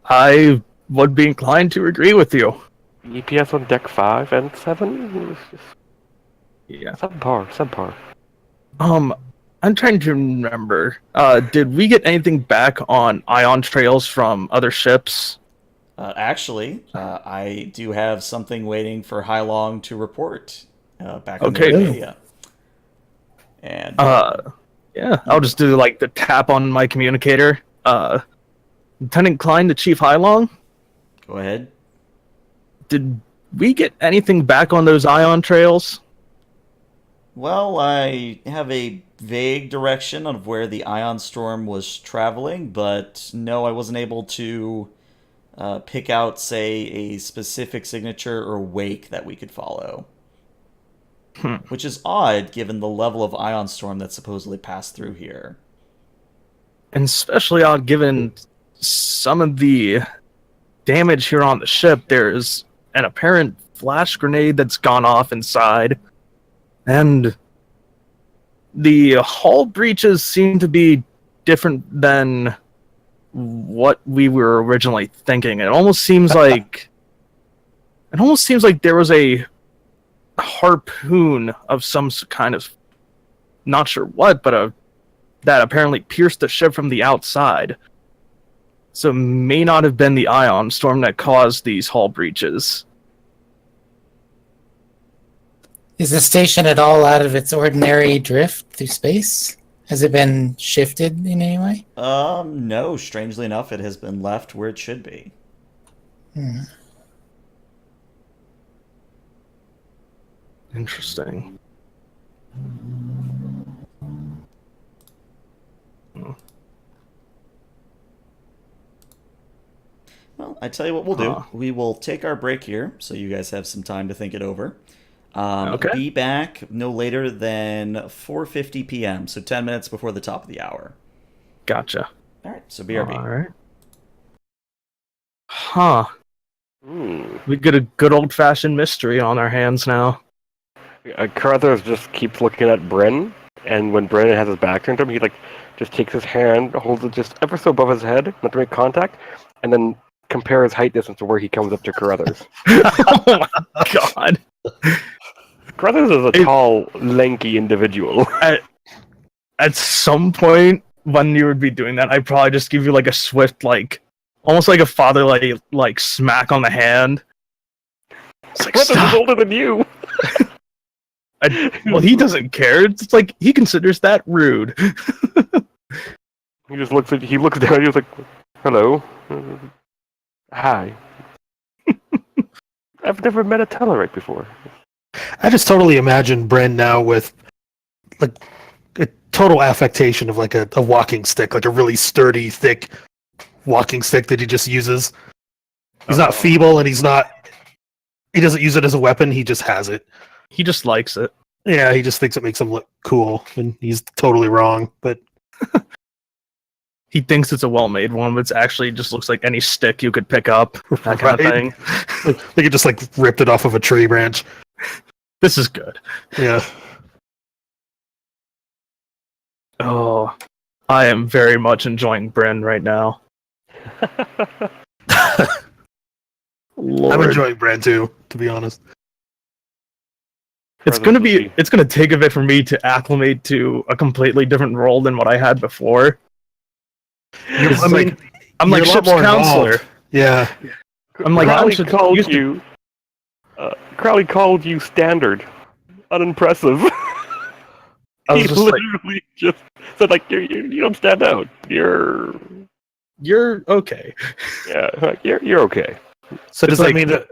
Speaker 3: I would be inclined to agree with you.
Speaker 2: EPS on deck 5 and 7 was just
Speaker 3: Yeah.
Speaker 2: subpar.
Speaker 3: I'm trying to remember. Did we get anything back on ion trails from other ships?
Speaker 1: Actually, I do have something waiting for Harlock to report back on
Speaker 3: Okay.
Speaker 1: the Arcadia. And
Speaker 3: Yeah, I'll just do like the tap on my communicator. Lieutenant Klein to Chief Harlock,
Speaker 1: go ahead.
Speaker 3: did we get anything back on those ion trails?
Speaker 1: Well, I have a vague direction of where the ion storm was traveling, but no, I wasn't able to pick out, say, a specific signature or wake that we could follow. Which is odd, given the level of ion storm that supposedly passed through here.
Speaker 3: And especially odd given some of the damage here on the ship. There's an apparent flash grenade that's gone off inside. And the hull breaches seem to be different than what we were originally thinking. It almost seems like there was a harpoon of some kind of, not sure what, but that apparently pierced the ship from the outside. So it may not have been the ion storm that caused these hull breaches.
Speaker 4: Is the station at all out of its ordinary drift through space? Has it been shifted in any way?
Speaker 1: No, strangely enough, it has been left where it should be.
Speaker 3: Interesting.
Speaker 1: Well, I tell you what we'll do.
Speaker 3: Huh.
Speaker 1: We will take our break here, so you guys have some time to think it over.
Speaker 3: Okay.
Speaker 1: Be back no later than 4:50 p.m., so 10 minutes before the top of the hour.
Speaker 3: Gotcha.
Speaker 1: All right, so BRB.
Speaker 3: All right. Huh.
Speaker 2: Hmm.
Speaker 3: We get a good old-fashioned mystery on our hands now.
Speaker 2: Carruthers just keeps looking at Bryn, and when Bryn has his back turned to him, he just takes his hand, holds it just ever so above his head, not to make contact, and then compare his height distance to where he comes up to Carruthers.
Speaker 3: Oh my god.
Speaker 2: Carruthers is a tall, lanky individual.
Speaker 3: At some point when you would be doing that, I'd probably just give you like a swift, like, almost like a fatherly, like, smack on the hand. It's like,
Speaker 2: Carruthers is
Speaker 3: stop.
Speaker 2: older than you.
Speaker 3: Well, he doesn't care. It's like he considers that rude.
Speaker 2: He just looks down, he's like, hello. Hi. I've never met a Tellarite before.
Speaker 5: I just totally imagine Bren now with like a total affectation of like a walking stick, like a really sturdy, thick walking stick that he just uses. He's not feeble and he doesn't use it as a weapon, he just has it.
Speaker 3: He just likes it.
Speaker 5: Yeah, he just thinks it makes him look cool, and he's totally wrong, but
Speaker 3: He thinks it's a well-made one, but it actually just looks like any stick you could pick up. That kind of
Speaker 5: Right.
Speaker 3: thing.
Speaker 5: They could just like ripped it off of a tree branch.
Speaker 3: This is good.
Speaker 5: Yeah.
Speaker 3: Oh, I am very much enjoying Bryn right now. Lord.
Speaker 5: I'm enjoying Bren too, to be honest.
Speaker 3: It's gonna take a bit for me to acclimate to a completely different role than what I had before. It's
Speaker 5: I mean,
Speaker 3: I'm
Speaker 5: you're
Speaker 3: like
Speaker 5: a lot
Speaker 3: ship's
Speaker 5: more
Speaker 3: counselor.
Speaker 5: involved. Yeah.
Speaker 3: I'm like,
Speaker 2: Crowley
Speaker 3: I'm should
Speaker 2: called
Speaker 3: used to-
Speaker 2: you. Crowley called you standard, unimpressive.
Speaker 3: I was
Speaker 2: He
Speaker 3: just like,
Speaker 2: literally just said, like, you don't stand out. You're
Speaker 3: okay.
Speaker 2: yeah, like, you're okay.
Speaker 5: So does
Speaker 3: It's
Speaker 5: that
Speaker 3: like-
Speaker 5: mean that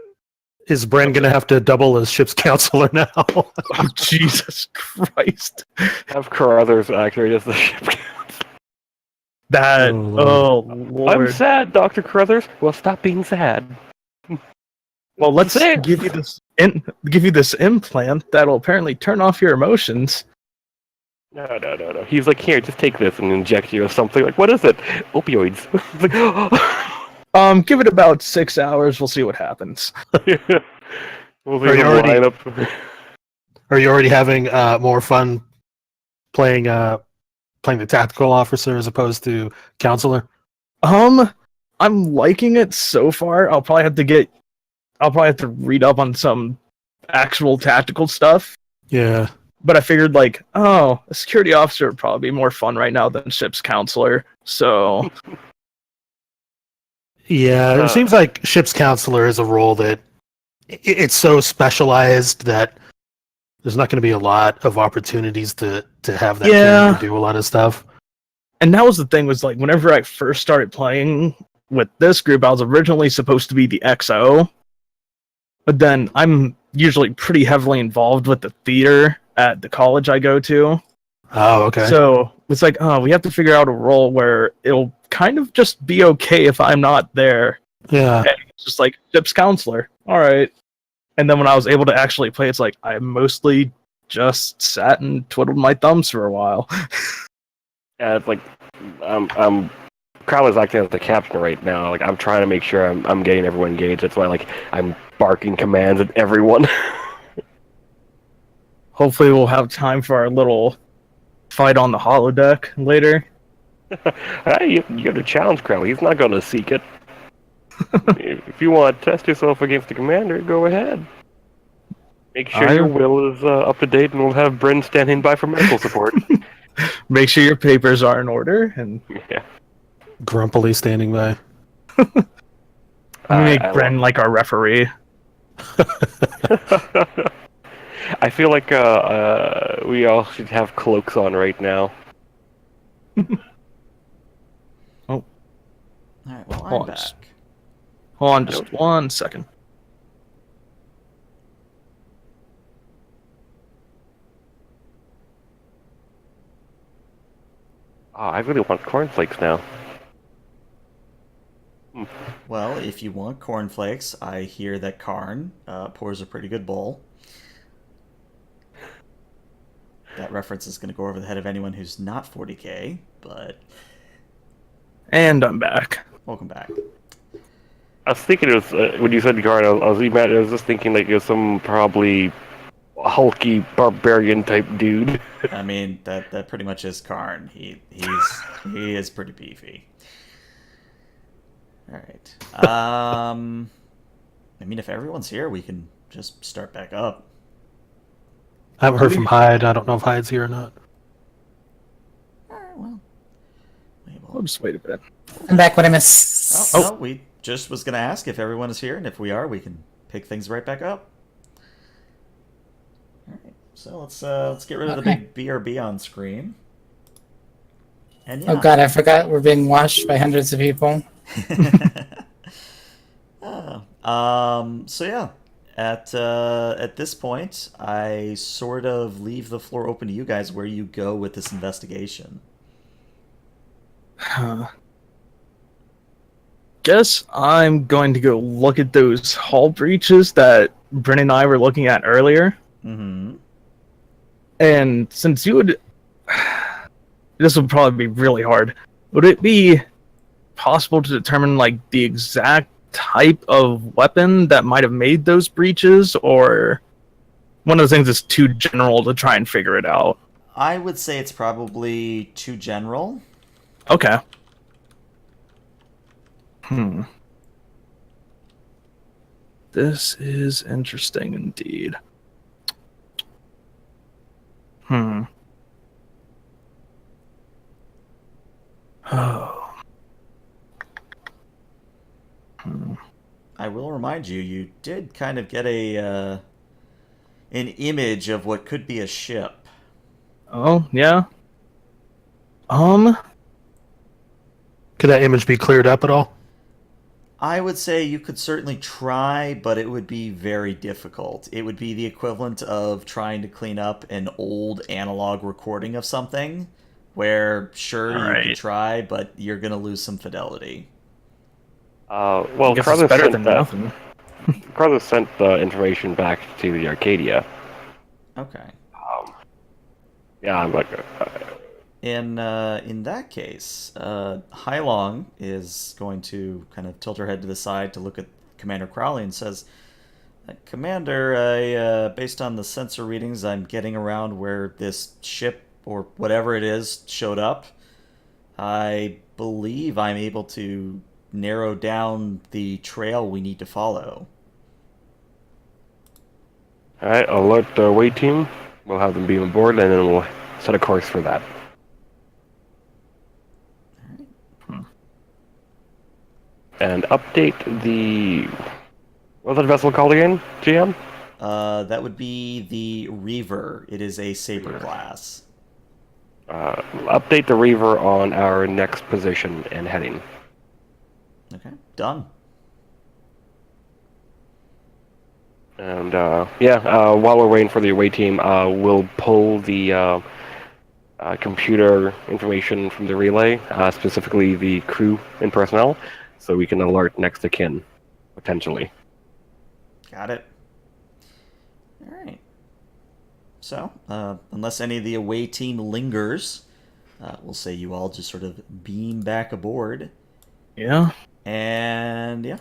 Speaker 5: is Bren going to have to double as ship's counselor now?
Speaker 3: Oh, Jesus Christ.
Speaker 2: Have Carruthers activate as the ship.
Speaker 3: That,
Speaker 5: Oh,
Speaker 3: oh,
Speaker 2: I'm
Speaker 3: Lord.
Speaker 2: sad, Dr. Carruthers. Well, stop being sad.
Speaker 3: Well, let's
Speaker 2: Say it.
Speaker 3: give you this implant that'll apparently turn off your emotions.
Speaker 2: No. He's like, here, just take this and inject you with something. Like, what is it? Opioids. It's like,
Speaker 3: Give it about 6 hours. We'll see what happens.
Speaker 2: we'll
Speaker 5: Are
Speaker 2: see
Speaker 5: you
Speaker 2: the
Speaker 5: already-
Speaker 2: lineup.
Speaker 5: Are you already having more fun playing the tactical officer as opposed to counselor?
Speaker 3: I'm liking it so far. I'll probably have to read up on some actual tactical stuff.
Speaker 5: Yeah.
Speaker 3: But I figured, like, a security officer would probably be more fun right now than ship's counselor. So,
Speaker 5: Yeah, it seems like ship's counselor is a role that it's so specialized that there's not going to be a lot of opportunities to have that
Speaker 3: Yeah.
Speaker 5: character do a lot of stuff.
Speaker 3: and that was the thing was, like, whenever I first started playing with this group, I was originally supposed to be the XO. But then I'm usually pretty heavily involved with the theater at the college I go to.
Speaker 5: Oh, okay.
Speaker 3: So it's like, we have to figure out a role where it'll kind of just be okay if I'm not there.
Speaker 5: Yeah.
Speaker 3: And it's just like, ship's counselor. All right. And then when I was able to actually play, it's like, I mostly just sat and twiddled my thumbs for a while.
Speaker 2: Yeah, it's like, I'm Crowley's acting as the captain right now. Like, I'm trying to make sure I'm getting everyone engaged. That's why, like, I'm barking commands at everyone.
Speaker 3: Hopefully we'll have time for our little fight on the holodeck later.
Speaker 2: Hey, you got to challenge Crowley. He's not going to seek it. If you want to test yourself against the commander, go ahead. Make sure your will is up to date, and we'll have Bryn standing by for medical support.
Speaker 3: Make sure your papers are in order, and
Speaker 2: Yeah.
Speaker 5: Grumpily standing by.
Speaker 3: I'm gonna make
Speaker 2: I
Speaker 3: Bren like our referee.
Speaker 2: I feel like we all should have cloaks on right now.
Speaker 1: All right, well, I'm
Speaker 3: Hold on,
Speaker 1: back.
Speaker 3: Hold on just 1 second.
Speaker 2: Oh, I really want cornflakes now.
Speaker 1: Well, if you want cornflakes, I hear that Karn pours a pretty good bowl. That reference is going to go over the head of anyone who's not 40k, but
Speaker 3: And I'm back.
Speaker 1: welcome back.
Speaker 2: I was thinking it was when you said Garn. I was just thinking like it was some probably hulky barbarian type dude.
Speaker 1: I mean, that pretty much is Karn. He is pretty beefy. All right. I mean, if everyone's here, we can just start back up.
Speaker 5: I haven't heard from Hyde. I don't know if Hyde's here or not.
Speaker 1: All right. Well, we will-
Speaker 3: I'll just wait a bit.
Speaker 4: I'm back. What I miss?
Speaker 1: Oh, no, we just was gonna ask if everyone is here, and if we are, we can pick things right back up. All right. So let's get rid of the big BRB on screen. And yeah.
Speaker 4: Oh god, I forgot we're being watched by hundreds of people.
Speaker 1: So yeah, at this point, I sort of leave the floor open to you guys where you go with this investigation.
Speaker 3: Guess I'm going to go look at those hull breaches that Bryn and I were looking at earlier.
Speaker 1: Mm-hmm.
Speaker 3: And since you would... This would probably be really hard. Would it be possible to determine, like, the exact type of weapon that might have made those breaches? Or one of the things is too general to try and figure it out?
Speaker 1: I would say it's probably too general.
Speaker 3: Okay. This is interesting indeed. Oh.
Speaker 1: I will remind you, you did kind of get an image of what could be a ship.
Speaker 3: Oh, yeah.
Speaker 5: Could that image be cleared up at all?
Speaker 1: I would say you could certainly try, but it would be very difficult. It would be the equivalent of trying to clean up an old analog recording of something, where sure you could
Speaker 3: Alright.
Speaker 1: try, but you're gonna lose some fidelity.
Speaker 2: Well,
Speaker 3: I guess it's better than nothing.
Speaker 2: Carlos sent the information back to the Arcadia.
Speaker 1: Okay.
Speaker 2: Yeah, I'm like,
Speaker 1: In that case, Hailong is going to kind of tilt her head to the side to look at Commander Crowley and says, "Commander, based on the sensor readings I'm getting around where this ship or whatever it is showed up, I believe I'm able to narrow down the trail we need to follow."
Speaker 2: alright, alert the away team. We'll have them beam aboard, and then we'll set a course for that. And update the... What's that vessel called again, GM?
Speaker 1: That would be the Reaver. It is a Saber class.
Speaker 2: Update the Reaver on our next position and heading.
Speaker 1: Okay, done.
Speaker 2: And while we're waiting for the away team, we'll pull the computer information from the relay, specifically the crew and personnel, so we can alert next of kin, potentially.
Speaker 1: Got it. All right. So, unless any of the away team lingers, we'll say you all just sort of beam back aboard.
Speaker 3: Yeah.
Speaker 1: And yeah.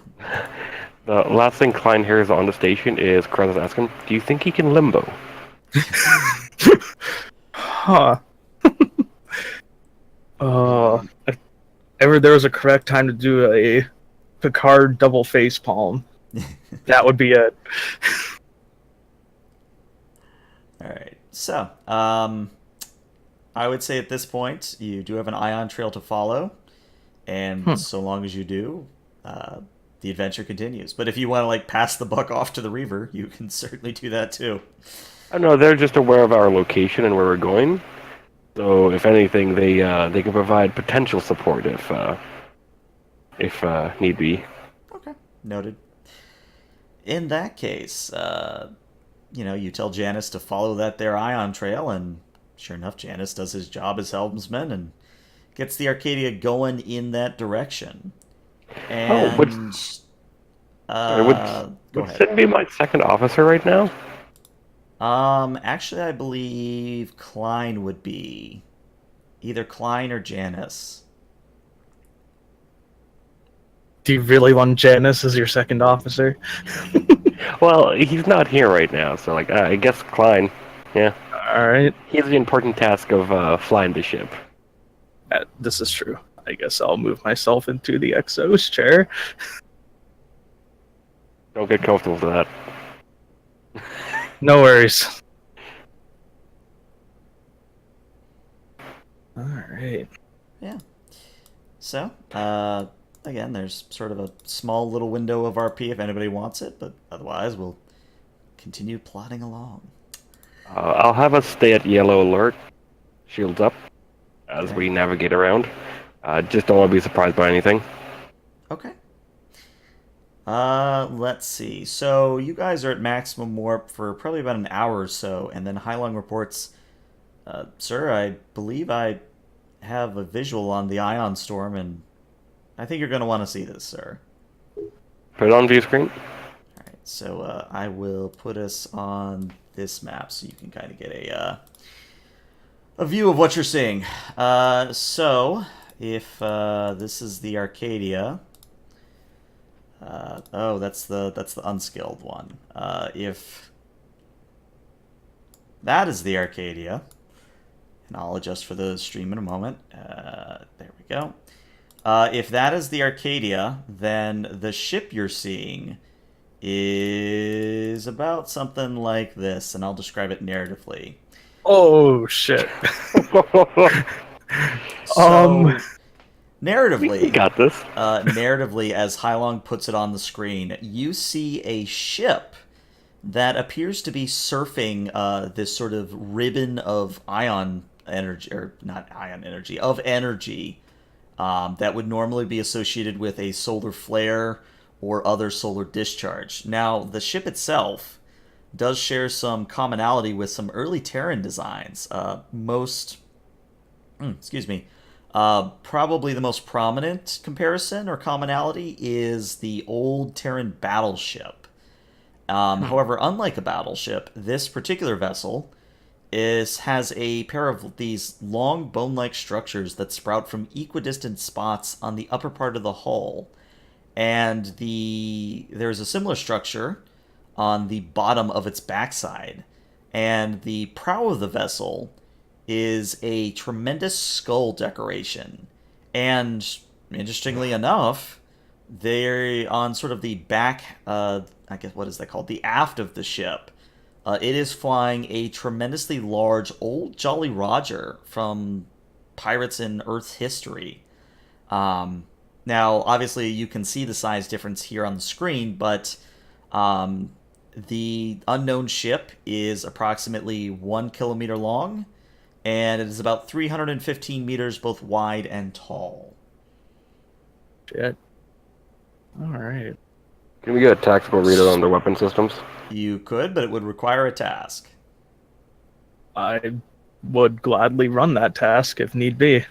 Speaker 2: The last thing Klein hears on the station is Carlos asking, "Do you think he can limbo?"
Speaker 3: Huh. If ever there was a correct time to do a Picard double face palm, that would be it.
Speaker 1: All right. So, I would say at this point you do have an ion trail to follow, and so long as you do, the adventure continues. But if you want to like pass the buck off to the Reaver, you can certainly do that too.
Speaker 2: I know they're just aware of our location and where we're going. So if anything, they can provide potential support if need be.
Speaker 1: Okay, noted. In that case, you tell Janice to follow that there ion trail, and sure enough, Janice does his job as helmsman and gets the Arcadia going in that direction. And go ahead.
Speaker 2: Shouldn't be my second officer right now.
Speaker 1: Actually, I believe Klein would be either Klein or Janice.
Speaker 3: Do you really want Janice as your second officer?
Speaker 2: Well, he's not here right now, so I guess Klein. Yeah,
Speaker 3: Alright.
Speaker 2: he has the important task of flying the ship.
Speaker 3: This is true. I guess I'll move myself into the Exos chair.
Speaker 2: Don't get comfortable with that.
Speaker 3: No worries. Alright.
Speaker 1: Yeah. So, again, there's sort of a small little window of RP if anybody wants it, but otherwise we'll continue plodding along.
Speaker 2: I'll have us stay at yellow alert, shields up, as we navigate around. Just don't want to be surprised by anything.
Speaker 1: Okay. Let's see. So you guys are at maximum warp for probably about an hour or so, and then Hailong reports, "Sir, I believe I have a visual on the ion storm, and I think you're going to want to see this, sir."
Speaker 2: Put it on view screen.
Speaker 1: All right. So I will put us on this map so you can kind of get a view of what you're seeing. So if this is the Arcadia. That's the unskilled one. If that is the Arcadia, and I'll adjust for the stream in a moment. There we go. If that is the Arcadia, then the ship you're seeing is about something like this, and I'll describe it narratively.
Speaker 3: Oh, shit.
Speaker 1: So, narratively,
Speaker 2: We got this.
Speaker 1: narratively, as Hailong puts it on the screen, you see a ship that appears to be surfing this sort of ribbon of ion energy, or not ion energy, of energy that would normally be associated with a solar flare or other solar discharge. Now, the ship itself does share some commonality with some early Terran designs. Probably the most prominent comparison or commonality is the old Terran battleship. However, unlike a battleship, this particular vessel has a pair of these long bone-like structures that sprout from equidistant spots on the upper part of the hull, and there's a similar structure on the bottom of its backside. And the prow of the vessel is a tremendous skull decoration. And interestingly enough, they're on sort of the back, I guess, what is that called? The aft of the ship. It is flying a tremendously large old Jolly Roger from Pirates in Earth's history. Now, obviously, you can see the size difference here on the screen, but the unknown ship is approximately 1 kilometer long, and it is about 315 meters both wide and tall.
Speaker 3: Shit. All right.
Speaker 2: Can we get a tactical reader on their weapon systems?
Speaker 1: You could, but it would require a task.
Speaker 3: I would gladly run that task if need be.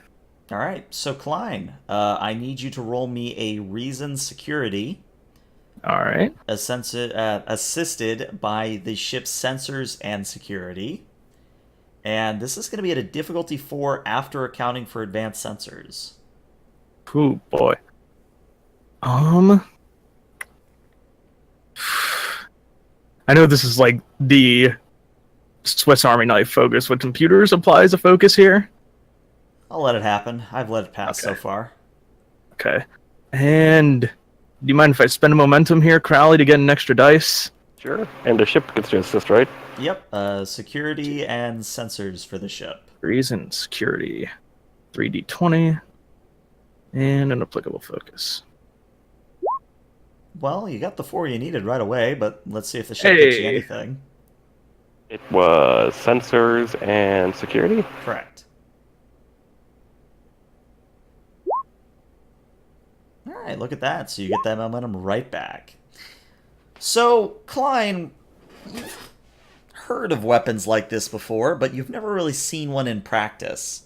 Speaker 1: All right, so Klein, I need you to roll me a reason security.
Speaker 3: All right.
Speaker 1: Assisted by the ship's sensors and security. And this is going to be at a difficulty 4 after accounting for advanced sensors.
Speaker 3: Ooh, boy. I know this is like the Swiss Army knife focus. With computers applies a focus here.
Speaker 1: I'll let it happen. I've let it pass so far.
Speaker 3: Okay. And do you mind if I spend a momentum here, Crowley, to get an extra dice?
Speaker 2: Sure. And the ship gets to assist, right?
Speaker 1: Yep. Security and sensors for the ship.
Speaker 3: Reason, security. 3d20. And an applicable focus.
Speaker 1: Well, you got the 4 you needed right away, but let's see if the ship gets you anything.
Speaker 2: It was sensors and security?
Speaker 1: Correct. Alright, look at that. So you get that momentum right back. So, Klein, you've heard of weapons like this before, but you've never really seen one in practice.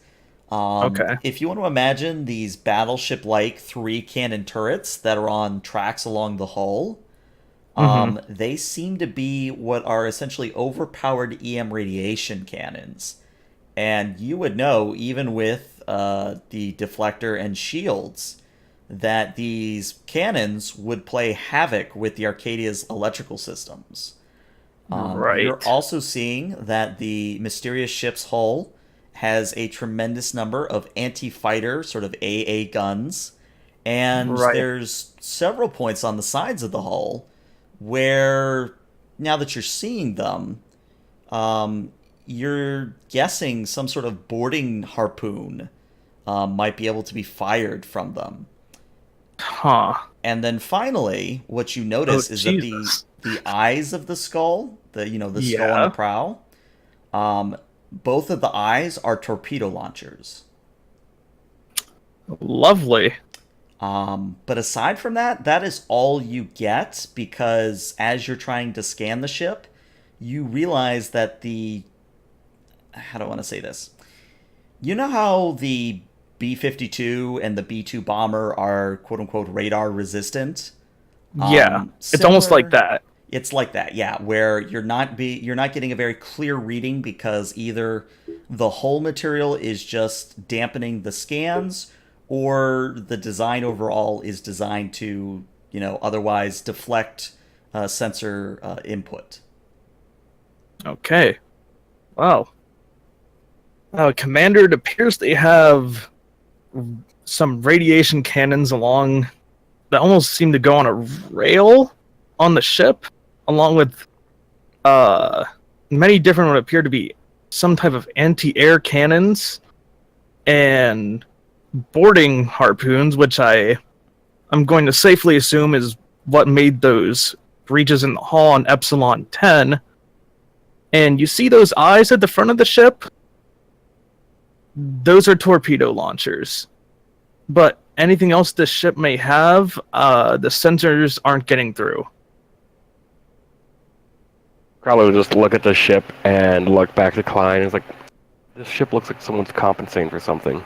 Speaker 3: Okay.
Speaker 1: If you want to imagine these battleship-like 3-cannon turrets that are on tracks along the hull, they seem to be what are essentially overpowered EM radiation cannons. And you would know, even with the deflector and shields, that these cannons would play havoc with the Arcadia's electrical systems.
Speaker 3: Right.
Speaker 1: You're also seeing that the mysterious ship's hull has a tremendous number of anti-fighter sort of AA guns, and there's several points on the sides of the hull where, now that you're seeing them, you're guessing some sort of boarding harpoon might be able to be fired from them.
Speaker 3: Huh.
Speaker 1: And then finally, what you notice is that the eyes of the skull, the skull on the prow, both of the eyes are torpedo launchers.
Speaker 3: Lovely.
Speaker 1: But aside from that, that is all you get, because as you're trying to scan the ship, you realize that how do I want to say this? You know how the B-52 and the B-2 bomber are quote-unquote radar resistant?
Speaker 3: Yeah, it's almost like that.
Speaker 1: It's like that, yeah, where you're not getting a very clear reading because either the hull material is just dampening the scans, or the design overall is designed to, otherwise deflect sensor input.
Speaker 3: Okay. Wow. Commander, it appears they have some radiation cannons along that almost seem to go on a rail on the ship, along with many different what appear to be some type of anti-air cannons and boarding harpoons, which I'm going to safely assume is what made those breaches in the hull on Epsilon 10, and you see those eyes at the front of the ship? Those are torpedo launchers. But anything else this ship may have, the sensors aren't getting through.
Speaker 2: Crowley would just look at the ship and look back to Klein. It's like, this ship looks like someone's compensating for something.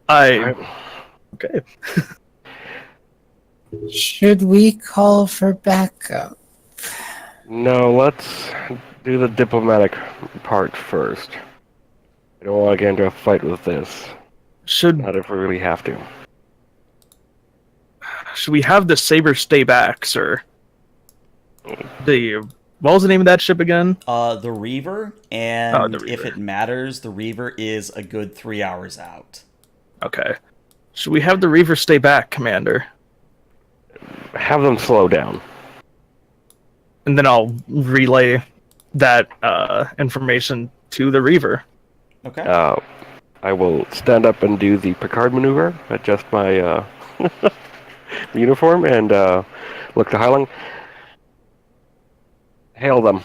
Speaker 3: Okay.
Speaker 4: Should we call for backup?
Speaker 2: No, let's do the diplomatic part first. I don't want to get into a fight with this. Not if we really have to.
Speaker 3: Should we have the Saber stay back, sir? What was the name of that ship again?
Speaker 1: The Reaver, and
Speaker 3: the Reaver.
Speaker 1: If it matters, the Reaver is a good 3 hours out.
Speaker 3: Okay. Should we have the Reaver stay back, Commander?
Speaker 2: Have them slow down.
Speaker 3: And then I'll relay that information to the Reaver.
Speaker 1: Okay.
Speaker 2: I will stand up and do the Picard maneuver, adjust my uniform, and look to Harlock. Hail them.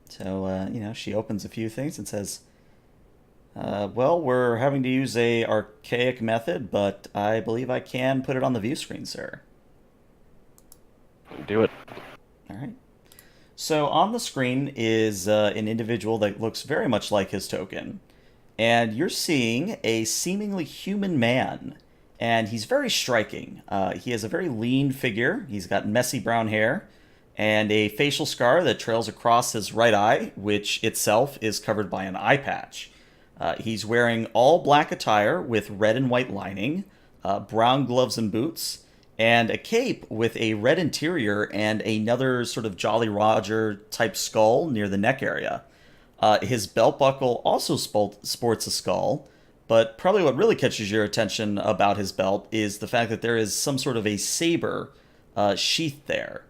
Speaker 1: So, she opens a few things and says, well, we're having to use a archaic method, but I believe I can put it on the view screen, sir.
Speaker 2: Do it.
Speaker 1: All right. So on the screen is an individual that looks very much like his token. And you're seeing a seemingly human man. And he's very striking. He has a very lean figure. He's got messy brown hair and a facial scar that trails across his right eye, which itself is covered by an eye patch. He's wearing all black attire with red and white lining, brown gloves and boots, and a cape with a red interior and another sort of Jolly Roger type skull near the neck area. His belt buckle also sports a skull, but probably what really catches your attention about his belt is the fact that there is some sort of a saber sheathed there.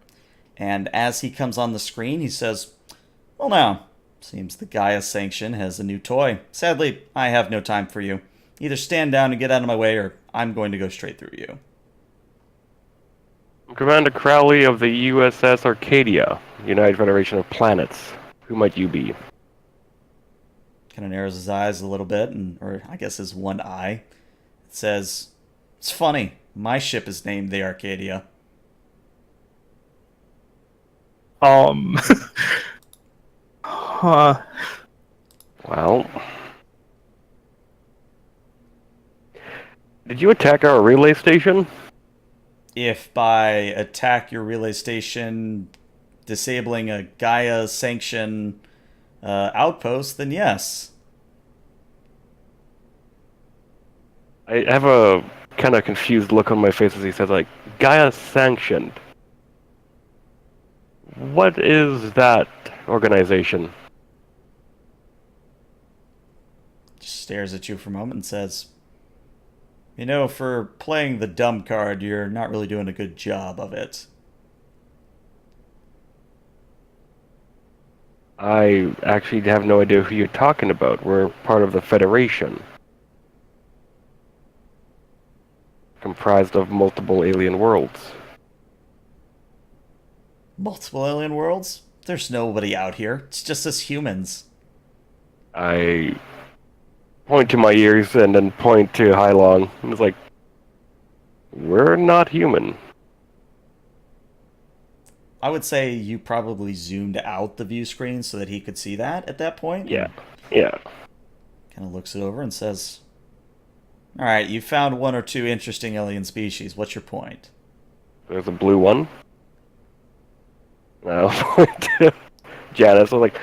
Speaker 1: And as he comes on the screen, he says, well now, seems the Gaia Sanction has a new toy. Sadly, I have no time for you. Either stand down and get out of my way, or I'm going to go straight through you.
Speaker 2: Commander Crowley of the USS Arcadia, United Federation of Planets. Who might you be?
Speaker 1: Kind of narrows his eyes a little bit, or I guess his one eye. It says, it's funny, my ship is named the Arcadia.
Speaker 2: Well, did you attack our relay station?
Speaker 1: If by attack your relay station disabling a Gaia sanction outpost, then yes.
Speaker 2: I have a kind of confused look on my face as he says, like, Gaia sanctioned. What is that organization?
Speaker 1: Just stares at you for a moment and says, you know, for playing the dumb card, you're not really doing a good job of it.
Speaker 2: I actually have no idea who you're talking about. We're part of the Federation. Comprised of multiple alien worlds.
Speaker 1: Multiple alien worlds? There's nobody out here. It's just us humans.
Speaker 2: I point to my ears and then point to Hylong. It's like, we're not human.
Speaker 1: I would say you probably zoomed out the view screen so that he could see that at that point.
Speaker 2: Yeah.
Speaker 1: Kind of looks it over and says, all right, you found one or two interesting alien species. What's your point?
Speaker 2: There's a blue one. I'll point to Janice. I'm like,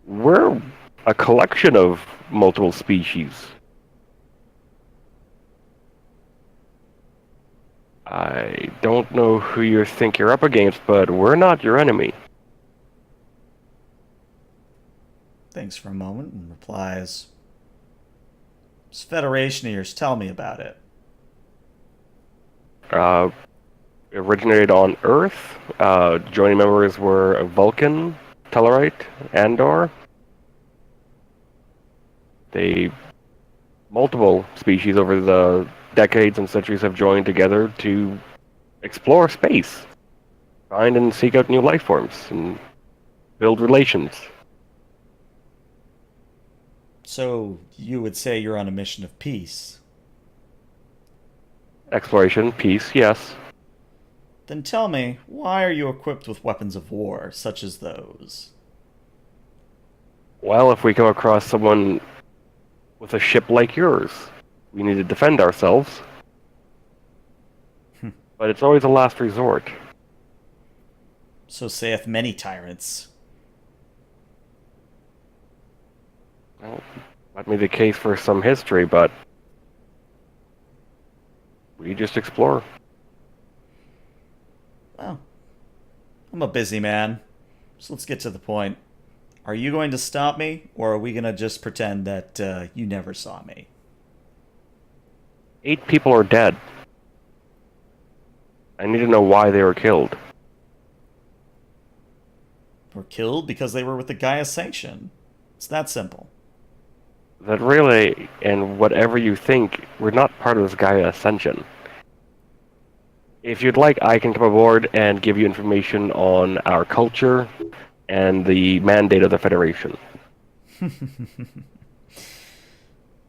Speaker 2: we're a collection of multiple species. I don't know who you think you're up against, but we're not your enemy.
Speaker 1: Thinks for a moment and replies, this Federation of yours, tell me about it.
Speaker 2: Originated on Earth. Joining members were Vulcan, Tellarite, Andor. Multiple species over the decades and centuries have joined together to explore space, find and seek out new life forms, and build relations.
Speaker 1: So you would say you're on a mission of peace.
Speaker 2: Exploration, peace, yes.
Speaker 1: Then tell me, why are you equipped with weapons of war, such as those?
Speaker 2: Well, if we come across someone with a ship like yours, we need to defend ourselves. But it's always a last resort.
Speaker 1: So saith many tyrants.
Speaker 2: Well, that may be the case for some history, but we just explore.
Speaker 1: Well, I'm a busy man, so let's get to the point. Are you going to stop me, or are we going to just pretend that you never saw me?
Speaker 2: 8 people are dead. I need to know why they were killed.
Speaker 1: Were killed because they were with the Gaia Sanction. It's that simple.
Speaker 2: That really, and whatever you think, we're not part of this Gaia Ascension. If you'd like, I can come aboard and give you information on our culture and the mandate of the Federation.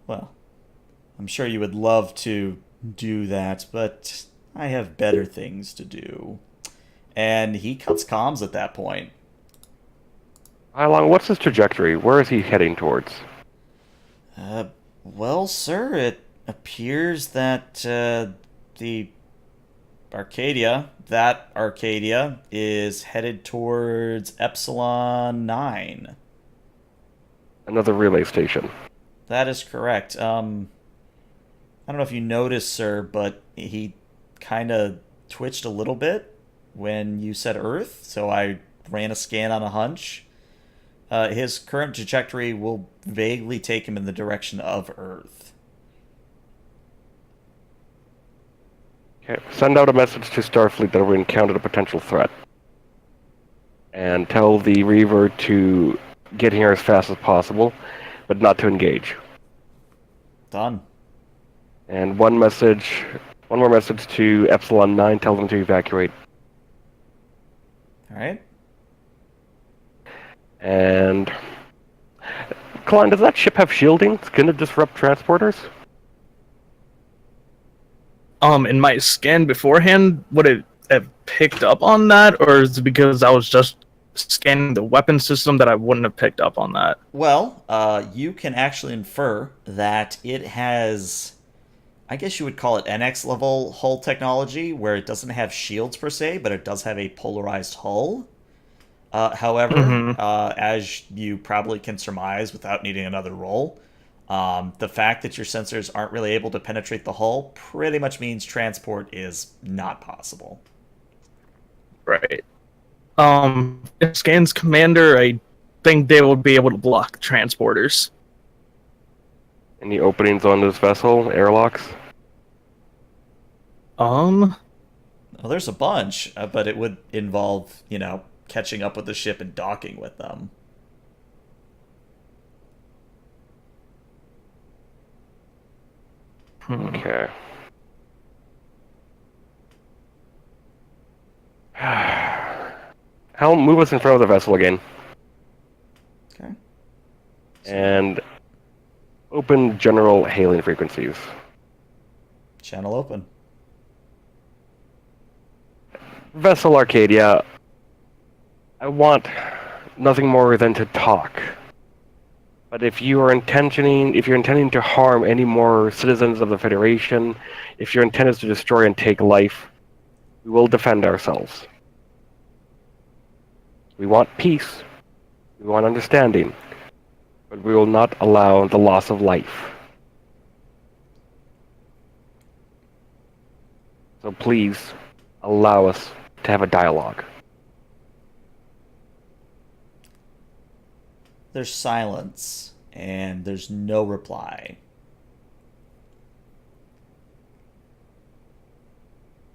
Speaker 1: Well, I'm sure you would love to do that, but I have better things to do. And he cuts comms at that point.
Speaker 2: How what's his trajectory? Where is he heading towards?
Speaker 1: Well, sir, it appears that the Arcadia is headed towards Epsilon 9.
Speaker 2: Another relay station.
Speaker 1: That is correct. I don't know if you noticed, sir, but he kind of twitched a little bit when you said Earth, so I ran a scan on a hunch. His current trajectory will vaguely take him in the direction of Earth.
Speaker 2: Okay. Send out a message to Starfleet that we encountered a potential threat. And tell the Reaver to get here as fast as possible, but not to engage.
Speaker 1: Done.
Speaker 2: And one more message to Epsilon 9, tell them to evacuate.
Speaker 1: Alright.
Speaker 2: And Klein, does that ship have shielding? It's gonna disrupt transporters?
Speaker 3: In my scan beforehand, would it have picked up on that, or is it because I was just scanning the weapon system that I wouldn't have picked up on that?
Speaker 1: Well, you can actually infer that it has, I guess you would call it NX level hull technology, where it doesn't have shields per se, but it does have a polarized hull. However, as you probably can surmise without needing another roll, the fact that your sensors aren't really able to penetrate the hull pretty much means transport is not possible.
Speaker 3: Right. If scans commander, I think they would be able to block transporters.
Speaker 2: Any openings on this vessel? Airlocks?
Speaker 1: Well, there's a bunch, but it would involve, catching up with the ship and docking with them.
Speaker 2: Okay. Hal, move us in front of the vessel again.
Speaker 1: Okay.
Speaker 2: And open general hailing frequencies.
Speaker 1: Channel open.
Speaker 2: Vessel Arcadia, I want nothing more than to talk. But if you're intending to harm any more citizens of the Federation, if your intent is to destroy and take life, we will defend ourselves. We want peace. We want understanding. But we will not allow the loss of life. So please, allow us to have a dialogue.
Speaker 1: There's silence, and there's no reply.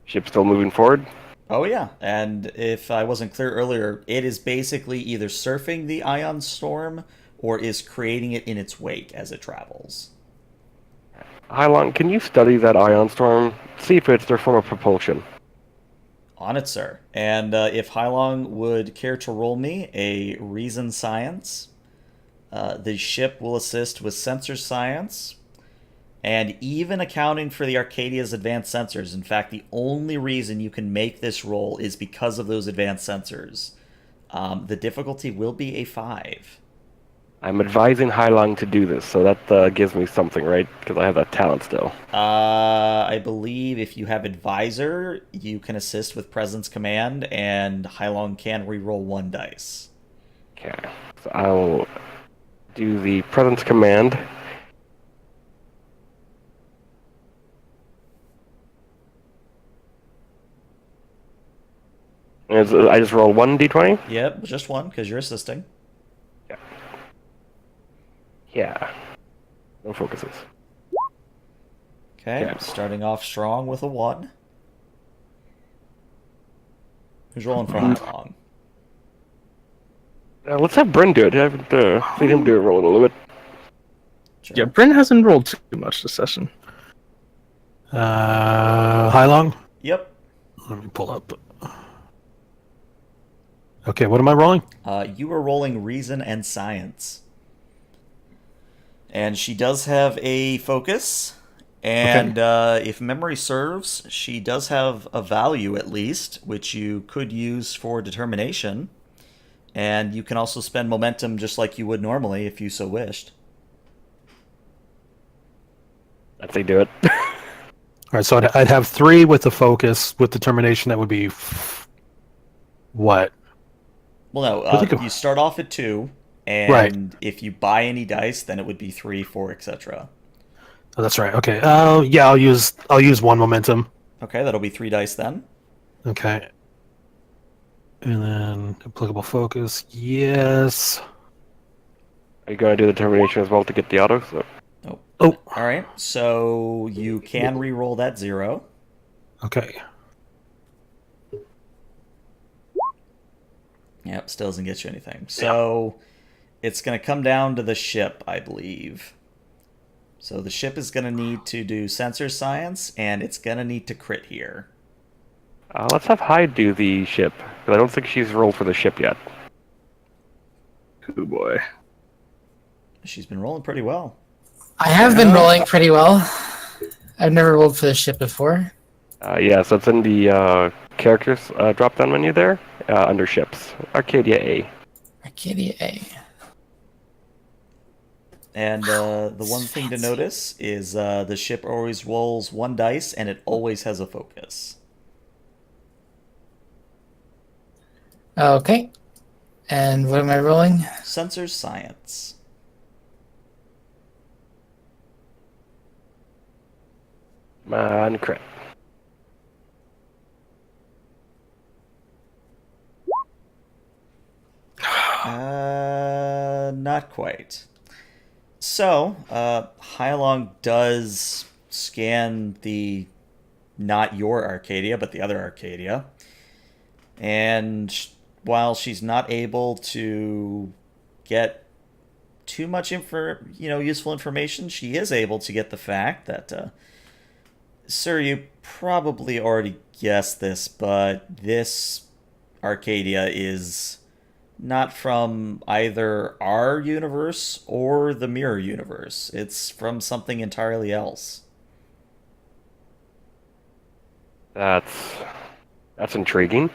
Speaker 2: Ship still moving forward?
Speaker 1: Oh yeah, and if I wasn't clear earlier, it is basically either surfing the ion storm or is creating it in its wake as it travels.
Speaker 2: Hylon, can you study that ion storm? See if it's their form of propulsion.
Speaker 1: On it, sir. And if Hylong would care to roll me a reason science, the ship will assist with sensor science, and even accounting for the Arcadia's advanced sensors. In fact, the only reason you can make this roll is because of those advanced sensors. The difficulty will be a 5.
Speaker 2: I'm advising Hylon to do this, so that gives me something, right? Because I have that talent still.
Speaker 1: I believe if you have Advisor, you can assist with Presence Command, and Hylong can reroll 1 dice.
Speaker 2: Okay, so I'll do the presence command. I just roll 1d20?
Speaker 1: Yep, just 1, because you're assisting.
Speaker 2: Yeah. No focuses.
Speaker 1: Okay,
Speaker 2: Okay.
Speaker 1: starting off strong with a 1. Who's rolling for Hylong?
Speaker 2: Let's have Bryn do it. I haven't seen him do it roll a little bit.
Speaker 1: Sure.
Speaker 3: Yeah, Bryn hasn't rolled too much this session.
Speaker 5: Hylong?
Speaker 1: Yep.
Speaker 5: Let me pull up. Okay, what am I rolling?
Speaker 1: You are rolling Reason and Science. And she does have a focus. And if memory serves, she does have a value at least, which you could use for determination. And you can also spend momentum just like you would normally if you so wished.
Speaker 2: I'd say do it.
Speaker 5: All right, so I'd have 3 with the focus. With determination, that would be what?
Speaker 1: Well, no, you start off at 2, and
Speaker 5: Right.
Speaker 1: if you buy any dice, then it would be 3, 4, etc.
Speaker 5: Oh, that's right. Okay. Yeah, I'll use 1 momentum.
Speaker 1: Okay, that'll be 3 dice then.
Speaker 5: Okay. And then applicable focus. Yes.
Speaker 2: Are you going to do the determination as well to get the auto? So.
Speaker 5: Oh.
Speaker 1: All right, so you can re-roll that 0.
Speaker 5: Okay.
Speaker 1: Yep, still doesn't get you anything. So it's going to come down to the ship, I believe. So the ship is going to need to do sensor science, and it's going to need to crit here.
Speaker 2: Let's have Hyde do the ship, because I don't think she's rolled for the ship yet.
Speaker 3: Oh boy.
Speaker 1: She's been rolling pretty well.
Speaker 4: I have been rolling pretty well. I've never rolled for the ship before.
Speaker 2: Yeah, so it's in the characters drop-down menu there, under ships. Arcadia A.
Speaker 4: Arcadia A.
Speaker 1: And the one thing to notice is the ship always rolls 1 dice, and it always has a focus.
Speaker 4: Okay. And what am I rolling?
Speaker 1: Sensor science.
Speaker 2: And crit.
Speaker 1: Not quite. So, Hylong does scan the, not your Arcadia, but the other Arcadia. And while she's not able to get too much useful information, she is able to get the fact that, sir, you probably already guessed this, but this Arcadia is not from either our universe or the mirror universe. It's from something entirely else.
Speaker 2: That's intriguing.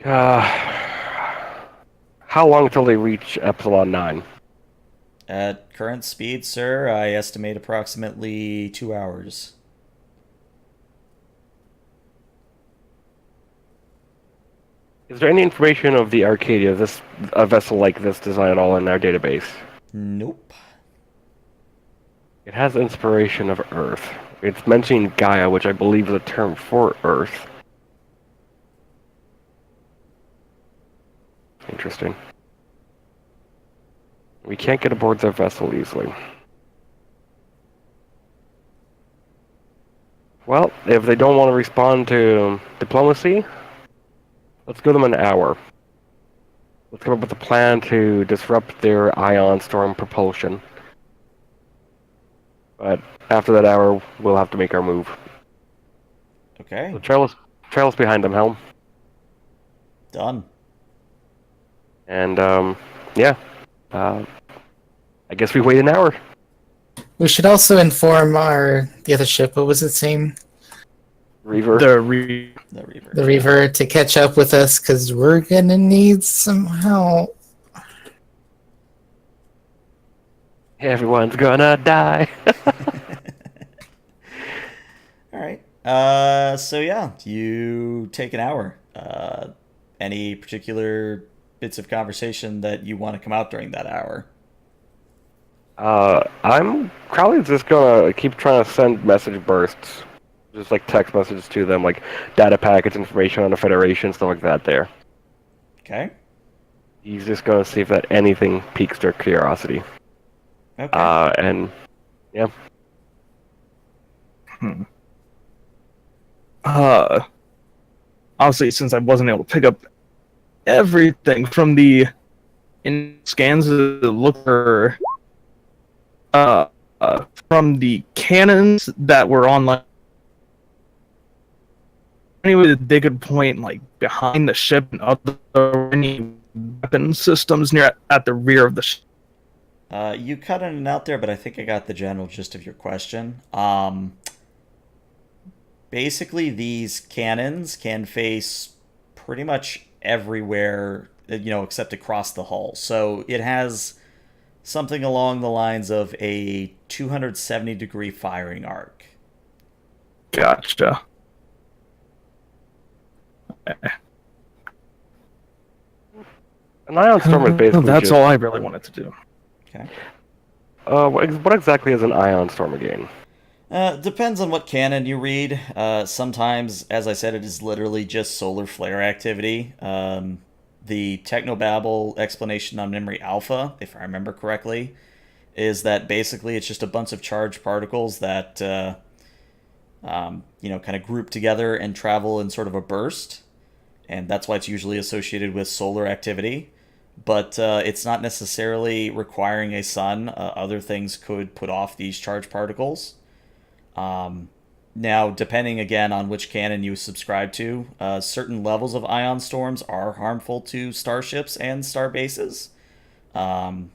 Speaker 2: How long until they reach Epsilon 9?
Speaker 1: At current speed, sir, I estimate approximately 2 hours.
Speaker 2: Is there any information of the Arcadia, a vessel like this design at all in our database?
Speaker 1: Nope.
Speaker 2: It has inspiration of Earth. It's mentioning Gaia, which I believe is a term for Earth. Interesting. We can't get aboard their vessel easily. Well, if they don't want to respond to diplomacy, let's give them an hour. Let's come up with a plan to disrupt their ion storm propulsion. But after that hour, we'll have to make our move.
Speaker 1: Okay,
Speaker 2: So trail us behind them, Helm.
Speaker 1: done.
Speaker 2: And, yeah. I guess we wait an hour.
Speaker 4: We should also inform the other ship. What was its name?
Speaker 2: Reaver.
Speaker 3: The
Speaker 1: The Reaver.
Speaker 4: The Reaver, to catch up with us, because we're gonna need some help.
Speaker 2: Everyone's gonna die.
Speaker 1: All right. So yeah, you take an hour. Any particular bits of conversation that you want to come out during that hour?
Speaker 2: I'm probably just gonna keep trying to send message bursts. Just like text messages to them, like data packets, information on the Federation, stuff like that there.
Speaker 1: Okay.
Speaker 2: He's just gonna see if that anything piques their curiosity.
Speaker 1: Okay.
Speaker 2: And yeah.
Speaker 3: Obviously, since I wasn't able to pick up everything from the scans, look for from the cannons that were on, like, anyway that they could point like behind the ship and other any weapon systems near at the rear of the ship.
Speaker 1: You cut in and out there, but I think I got the general gist of your question. Basically, these cannons can face pretty much everywhere, except across the hull. So it has something along the lines of a 270-degree firing arc.
Speaker 3: Gotcha.
Speaker 2: An ion storm is basically
Speaker 3: That's
Speaker 2: just,
Speaker 3: all I really wanted to do.
Speaker 1: Okay.
Speaker 2: what exactly is an ion storm again?
Speaker 1: Depends on what canon you read. Sometimes, as I said, it is literally just solar flare activity. The Technobabble explanation on Memory Alpha, if I remember correctly, is that basically it's just a bunch of charged particles that, kind of group together and travel in sort of a burst. And that's why it's usually associated with solar activity. But it's not necessarily requiring a sun. Other things could put off these charged particles. Now, depending again on which canon you subscribe to, certain levels of ion storms are harmful to starships and star bases. To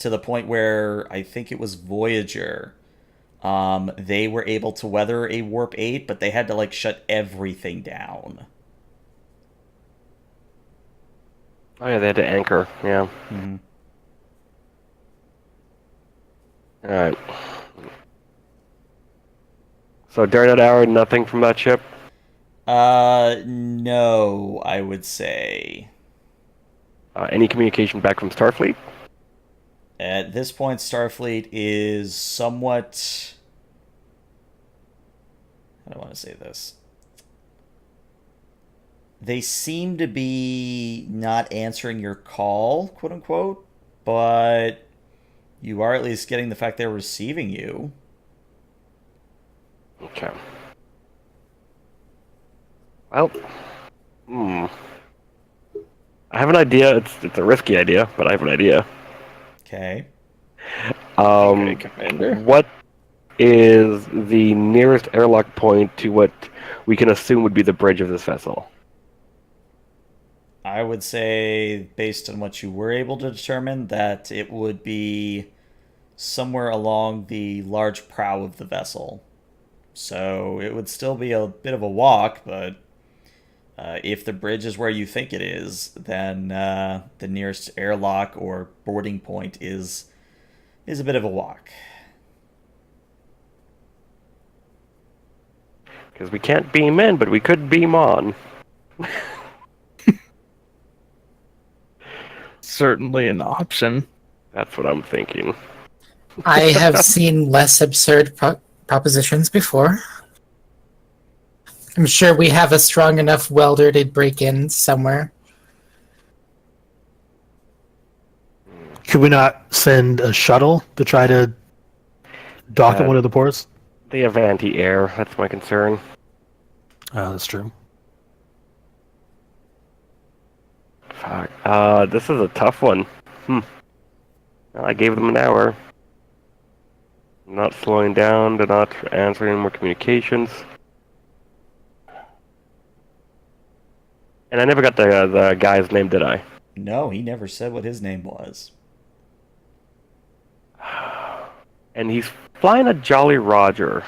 Speaker 1: the point where I think it was Voyager. They were able to weather a warp 8, but they had to shut everything down.
Speaker 2: Oh yeah, they had to anchor. Yeah.
Speaker 1: Mm-hmm.
Speaker 2: All right. So during that hour, nothing from that ship?
Speaker 1: No, I would say.
Speaker 2: Any communication back from Starfleet?
Speaker 1: At this point, Starfleet is somewhat... How do I want to say this? They seem to be not answering your call, quote unquote, but you are at least getting the fact they're receiving you.
Speaker 2: Okay. Well, I have an idea. It's a risky idea, but I have an idea.
Speaker 1: Okay.
Speaker 3: Okay, Commander.
Speaker 2: What is the nearest airlock point to what we can assume would be the bridge of this vessel?
Speaker 1: I would say, based on what you were able to determine, that it would be somewhere along the large prow of the vessel. So it would still be a bit of a walk, but if the bridge is where you think it is, then the nearest airlock or boarding point is a bit of a walk.
Speaker 2: Because we can't beam in, but we could beam on.
Speaker 3: Certainly an option.
Speaker 2: That's what I'm thinking.
Speaker 4: I have seen less absurd propositions before. I'm sure we have a strong enough welder to break in somewhere.
Speaker 5: Could we not send a shuttle to try to dock at one of the ports?
Speaker 2: They have anti-air. That's my concern.
Speaker 5: That's true.
Speaker 2: Fuck. This is a tough one. Well, I gave them an hour. Not slowing down, they're not answering more communications. And I never got the guy's name, did I?
Speaker 1: No, he never said what his name was.
Speaker 2: And he's flying a Jolly Roger.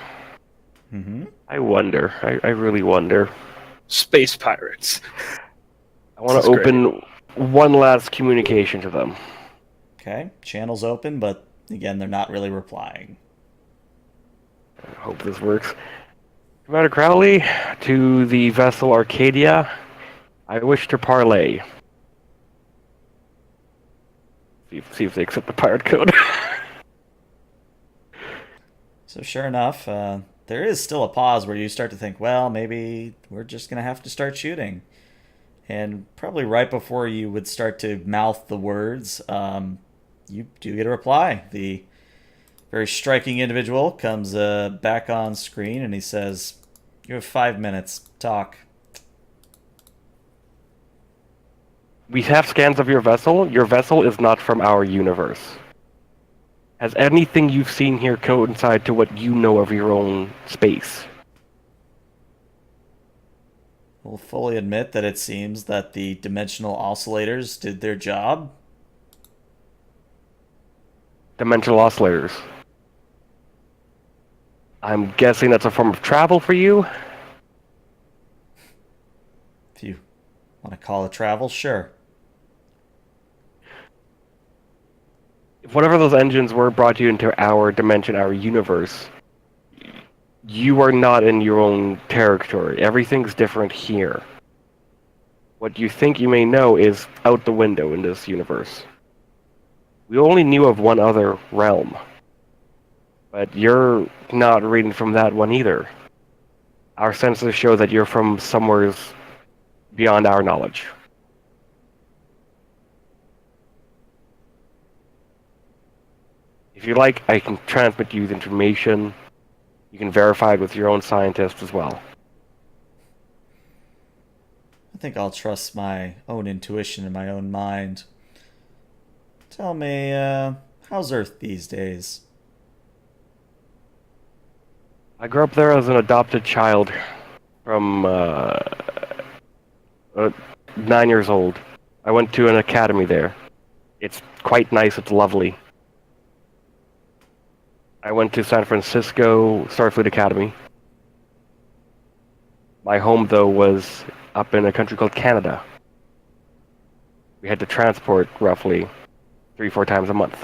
Speaker 1: Mm-hmm.
Speaker 2: I wonder. I really wonder.
Speaker 3: Space pirates.
Speaker 2: I want
Speaker 3: This
Speaker 2: to
Speaker 3: is great.
Speaker 2: open one last communication to them.
Speaker 1: Okay, channel's open, but again, they're not really replying.
Speaker 2: I hope this works. Commander Crowley, to the vessel Arcadia, I wish to parley. See if they accept the pirate code.
Speaker 1: So sure enough, there is still a pause where you start to think, well, maybe we're just going to have to start shooting. And probably right before you would start to mouth the words, you do get a reply. The very striking individual comes back on screen and he says, "You have 5 minutes. Talk."
Speaker 2: We have scans of your vessel. Your vessel is not from our universe. Has anything you've seen here coincide to what you know of your own space?
Speaker 1: We'll fully admit that it seems that the dimensional oscillators did their job.
Speaker 2: Dimensional oscillators. I'm guessing that's a form of travel for you?
Speaker 1: If you want to call it travel, sure.
Speaker 2: If whatever those engines were brought you into our dimension, our universe, you are not in your own territory. Everything's different here. What you think you may know is out the window in this universe. We only knew of one other realm. But you're not reading from that one either. Our senses show that you're from somewhere beyond our knowledge. If you like, I can transmit you the information. You can verify it with your own scientists as well.
Speaker 1: I think I'll trust my own intuition in my own mind. Tell me, how's Earth these days?
Speaker 2: I grew up there as an adopted child from 9 years old. I went to an academy there. It's quite nice, it's lovely. I went to San Francisco Starfleet Academy. My home, though, was up in a country called Canada. We had to transport roughly 3-4 times a month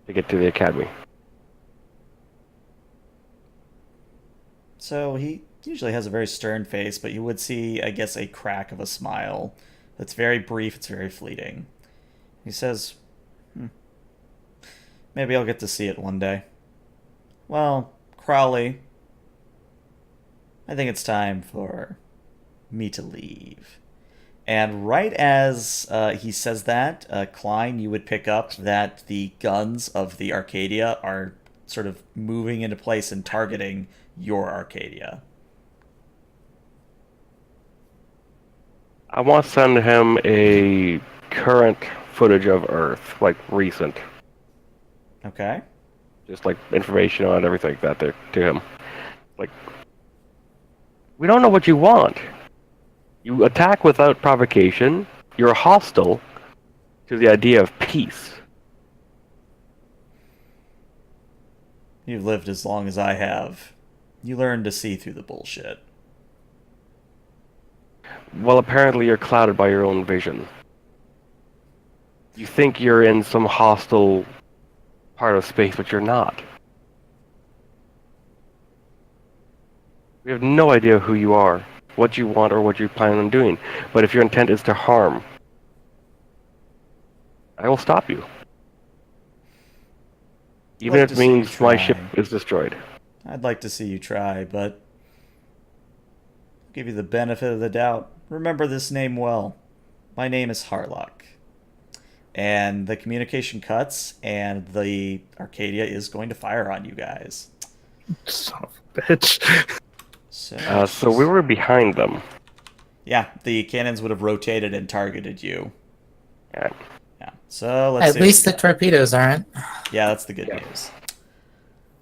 Speaker 2: to get to the academy.
Speaker 1: So he usually has a very stern face, but you would see, I guess, a crack of a smile. That's very brief, it's very fleeting. He says, maybe I'll get to see it one day. Well, Crowley, I think it's time for me to leave. And right as he says that, Klein, you would pick up that the guns of the Arcadia are sort of moving into place and targeting your Arcadia.
Speaker 2: I want to send him a current footage of Earth, like recent.
Speaker 1: Okay.
Speaker 2: Just like information on everything like that there to him. Like, we don't know what you want. You attack without provocation. You're hostile to the idea of peace.
Speaker 1: You've lived as long as I have. You learn to see through the bullshit.
Speaker 2: Well, apparently you're clouded by your own vision. You think you're in some hostile part of space, but you're not. We have no idea who you are, what you want, or what you plan on doing. But if your intent is to harm, I will stop you. Even if it means my ship is destroyed.
Speaker 1: I'd like to see you try, but I'll give you the benefit of the doubt. Remember this name well. My name is Harlock. And the communication cuts, and the Arcadia is going to fire on you guys.
Speaker 3: Son of a bitch.
Speaker 2: So we were behind them.
Speaker 1: Yeah, the cannons would have rotated and targeted you.
Speaker 2: Yeah.
Speaker 1: Yeah. So let's
Speaker 4: At least the torpedoes aren't.
Speaker 1: Yeah, that's the good news.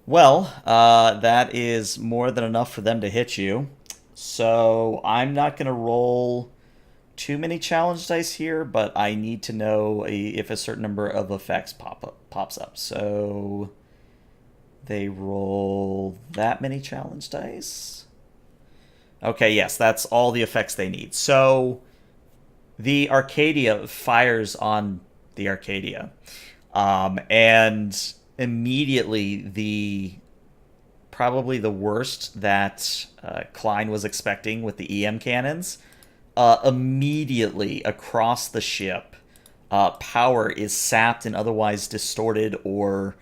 Speaker 1: Well, that is more than enough for them to hit you. So I'm not going to roll too many challenge dice here, but I need to know if a certain number of effects pops up. So they roll that many challenge dice. Okay, yes, that's all the effects they need. So the Arcadia fires on the Arcadia. And immediately probably the worst that Klein was expecting with the EM cannons, immediately across the ship, power is sapped and otherwise distorted or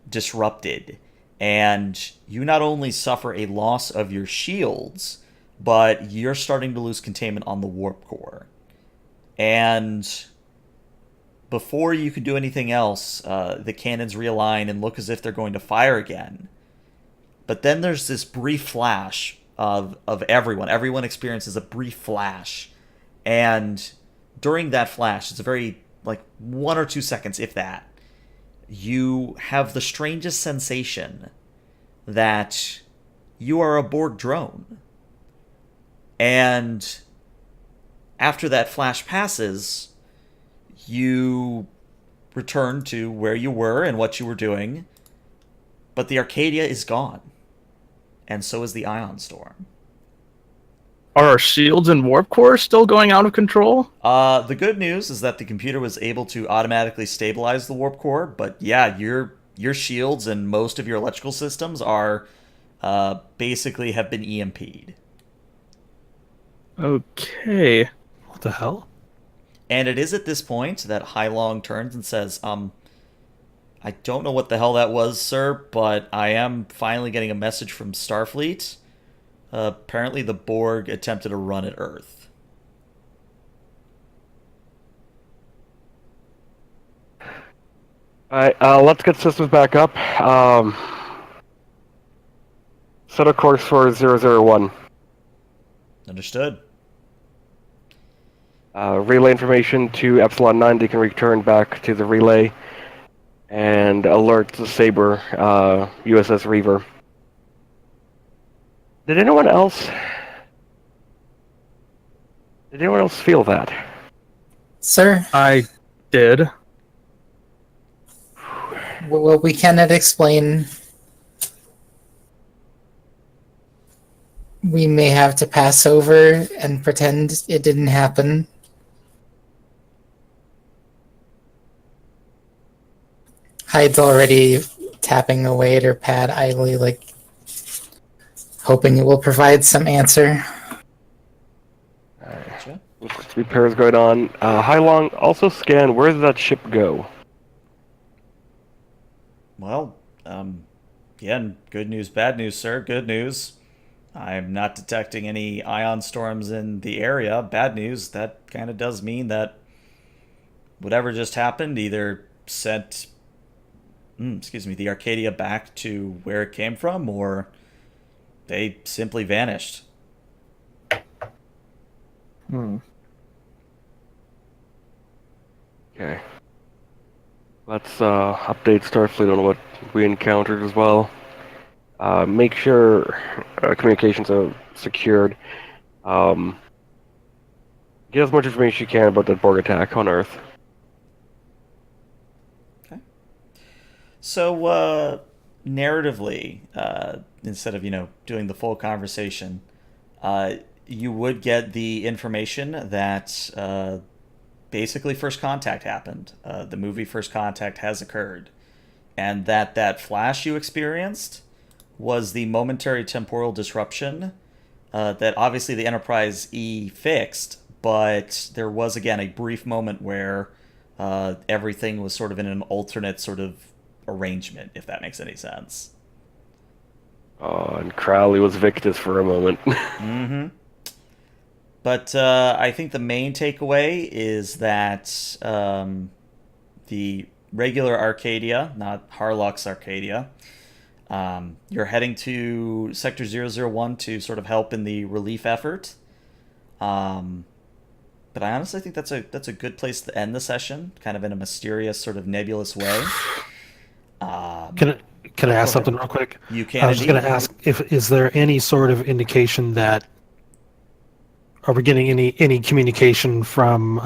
Speaker 1: disrupted. And you not only suffer a loss of your shields, but you're starting to lose containment on the warp core. And before you can do anything else, the cannons realign and look as if they're going to fire again. But then there's this brief flash of everyone. Everyone experiences a brief flash. And during that flash, it's a very, 1 or 2 seconds, if that, you have the strangest sensation that you are a Borg drone. And after that flash passes, you return to where you were and what you were doing, but the Arcadia is gone. And so is the ion storm.
Speaker 3: Are our shields and warp core still going out of control?
Speaker 1: The good news is that the computer was able to automatically stabilize the warp core, but yeah, your shields and most of your electrical systems are basically have been EMP'd.
Speaker 3: Okay.
Speaker 5: What the hell?
Speaker 1: And it is at this point that Hailong turns and says, I don't know what the hell that was, sir, but I am finally getting a message from Starfleet. Apparently the Borg attempted to run at Earth.
Speaker 2: Alright, let's get systems back up. Set a course for 001.
Speaker 1: Understood.
Speaker 2: Relay information to Epsilon 9. They can return back to the relay and alert the Saber, USS Reaver. Did anyone else feel that?
Speaker 4: Sir,
Speaker 3: I did.
Speaker 4: well, we cannot explain. We may have to pass over and pretend it didn't happen. Hyde's already tapping away at her pad idly, hoping it will provide some answer.
Speaker 1: Gotcha.
Speaker 2: Looks to be pairs going on. Hailong, also scan, where did that ship go?
Speaker 1: Well, again, good news, bad news, sir. Good news. I'm not detecting any ion storms in the area. Bad news, that kind of does mean that whatever just happened either sent the Arcadia back to where it came from, or they simply vanished.
Speaker 2: Okay. Let's update Starfleet on what we encountered as well. Make sure communications are secured. Get as much information as you can about that Borg attack on Earth.
Speaker 1: So, narratively, instead of, doing the full conversation, you would get the information that basically First Contact happened. The movie First Contact has occurred. And that flash you experienced was the momentary temporal disruption that obviously the Enterprise E fixed, but there was, again, a brief moment where everything was sort of in an alternate sort of arrangement, if that makes any sense.
Speaker 2: Oh, and Crowley was Victus for a moment.
Speaker 1: Mm-hmm. But I think the main takeaway is that the regular Arcadia, not Harlock's Arcadia, you're heading to Sector 001 to sort of help in the relief effort. But I honestly think that's a good place to end the session, kind of in a mysterious, sort of nebulous way.
Speaker 5: Can Can I ask
Speaker 1: Go ahead.
Speaker 5: something real quick?
Speaker 1: You can
Speaker 5: I was just going
Speaker 1: indeed.
Speaker 5: to ask is there any sort of indication that are we getting any communication from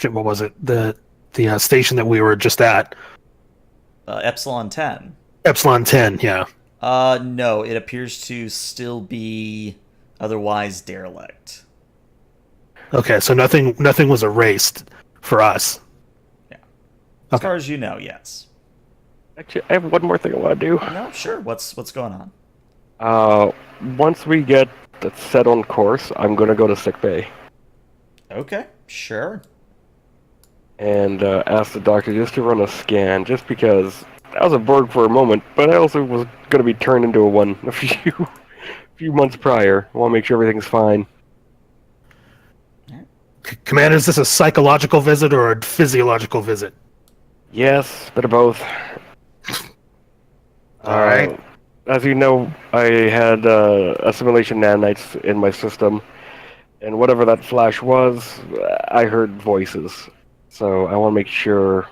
Speaker 5: what was it, the station that we were just at,
Speaker 1: Epsilon 10.
Speaker 5: Epsilon 10? Yeah.
Speaker 1: No, it appears to still be otherwise derelict.
Speaker 5: Okay, so nothing was erased for us.
Speaker 1: Yeah. As
Speaker 5: Okay.
Speaker 1: far as you know, yes.
Speaker 2: Actually, I have one more thing I want to do.
Speaker 1: No, sure. What's going on?
Speaker 2: Once we get set on course, I'm going to go to sickbay
Speaker 1: Okay, sure.
Speaker 2: and ask the doctor just to run a scan, just because I was a Borg for a moment, but I also was going to be turned into a one a few months prior. I want to make sure everything's fine.
Speaker 5: Commander, is this a psychological visit or a physiological visit?
Speaker 2: Yes, bit of both.
Speaker 5: All right.
Speaker 2: As you know, I had assimilation nanites in my system, and whatever that flash was, I heard voices. So I want to make sure.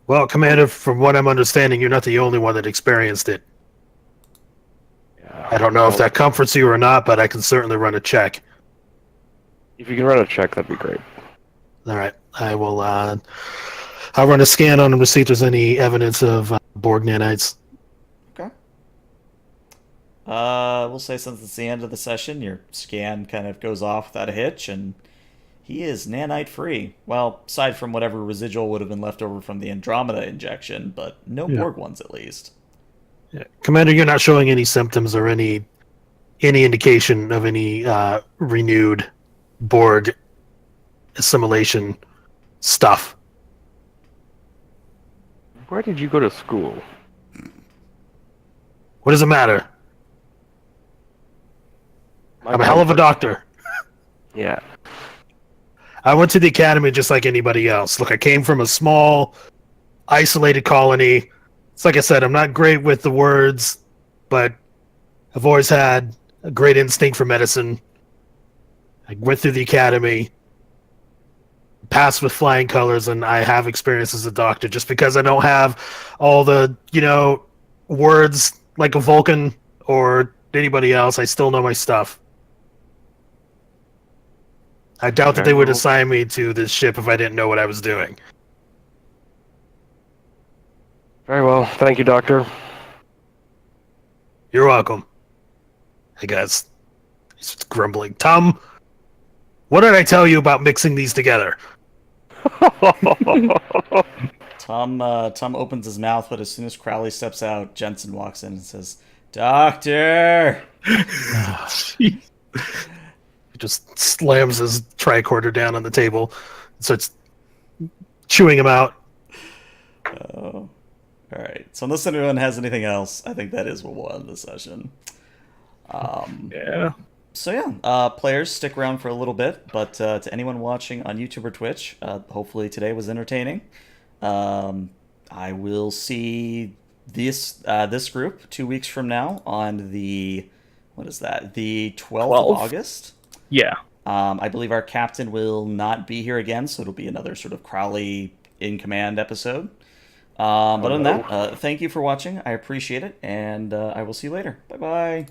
Speaker 5: Well, Commander, from what I'm understanding, you're not the only one that experienced it. I don't know if that comforts you or not, but I can certainly run a check.
Speaker 2: If you can run a check, that'd be great.
Speaker 5: All right, I will. I'll run a scan on them to see if there's any evidence of Borg nanites.
Speaker 1: Okay. We'll say since it's the end of the session, your scan kind of goes off without a hitch, and he is nanite free. Well, aside from whatever residual would have been left over from the Andromeda injection, but no Borg ones at least.
Speaker 5: Yeah. Commander, you're not showing any symptoms or any indication of any renewed Borg assimilation stuff.
Speaker 2: Where did you go to school?
Speaker 5: What does it matter? I'm a hell of a doctor.
Speaker 2: Yeah.
Speaker 5: I went to the academy just like anybody else. Look, I came from a small, isolated colony. It's like I said, I'm not great with the words, but I've always had a great instinct for medicine. I went through the academy, passed with flying colors, and I have experience as a doctor. Just because I don't have all the, words like a Vulcan or anybody else, I still know my stuff. I doubt that they would assign me to this ship if I didn't know what I was doing.
Speaker 2: Very well. Thank you, Doctor.
Speaker 5: You're welcome. Hey, guys. He's grumbling. Tom, what did I tell you about mixing these together?
Speaker 1: Tom opens his mouth, but as soon as Crowley steps out, Jensen walks in and says, "Doctor!"
Speaker 5: He just slams his tricorder down on the table and starts chewing him out.
Speaker 1: Oh. All right. So unless anyone has anything else, I think that is what we'll end the session.
Speaker 3: Yeah.
Speaker 1: So yeah, players, stick around for a little bit. But to anyone watching on YouTube or Twitch, hopefully today was entertaining. I will see this group 2 weeks from now on the the 12th of August.
Speaker 3: Yeah.
Speaker 1: I believe our captain will not be here again, so it'll be another sort of Crowley in command episode. But other than that, thank you for watching. I appreciate it, and I will see you later. Bye-bye.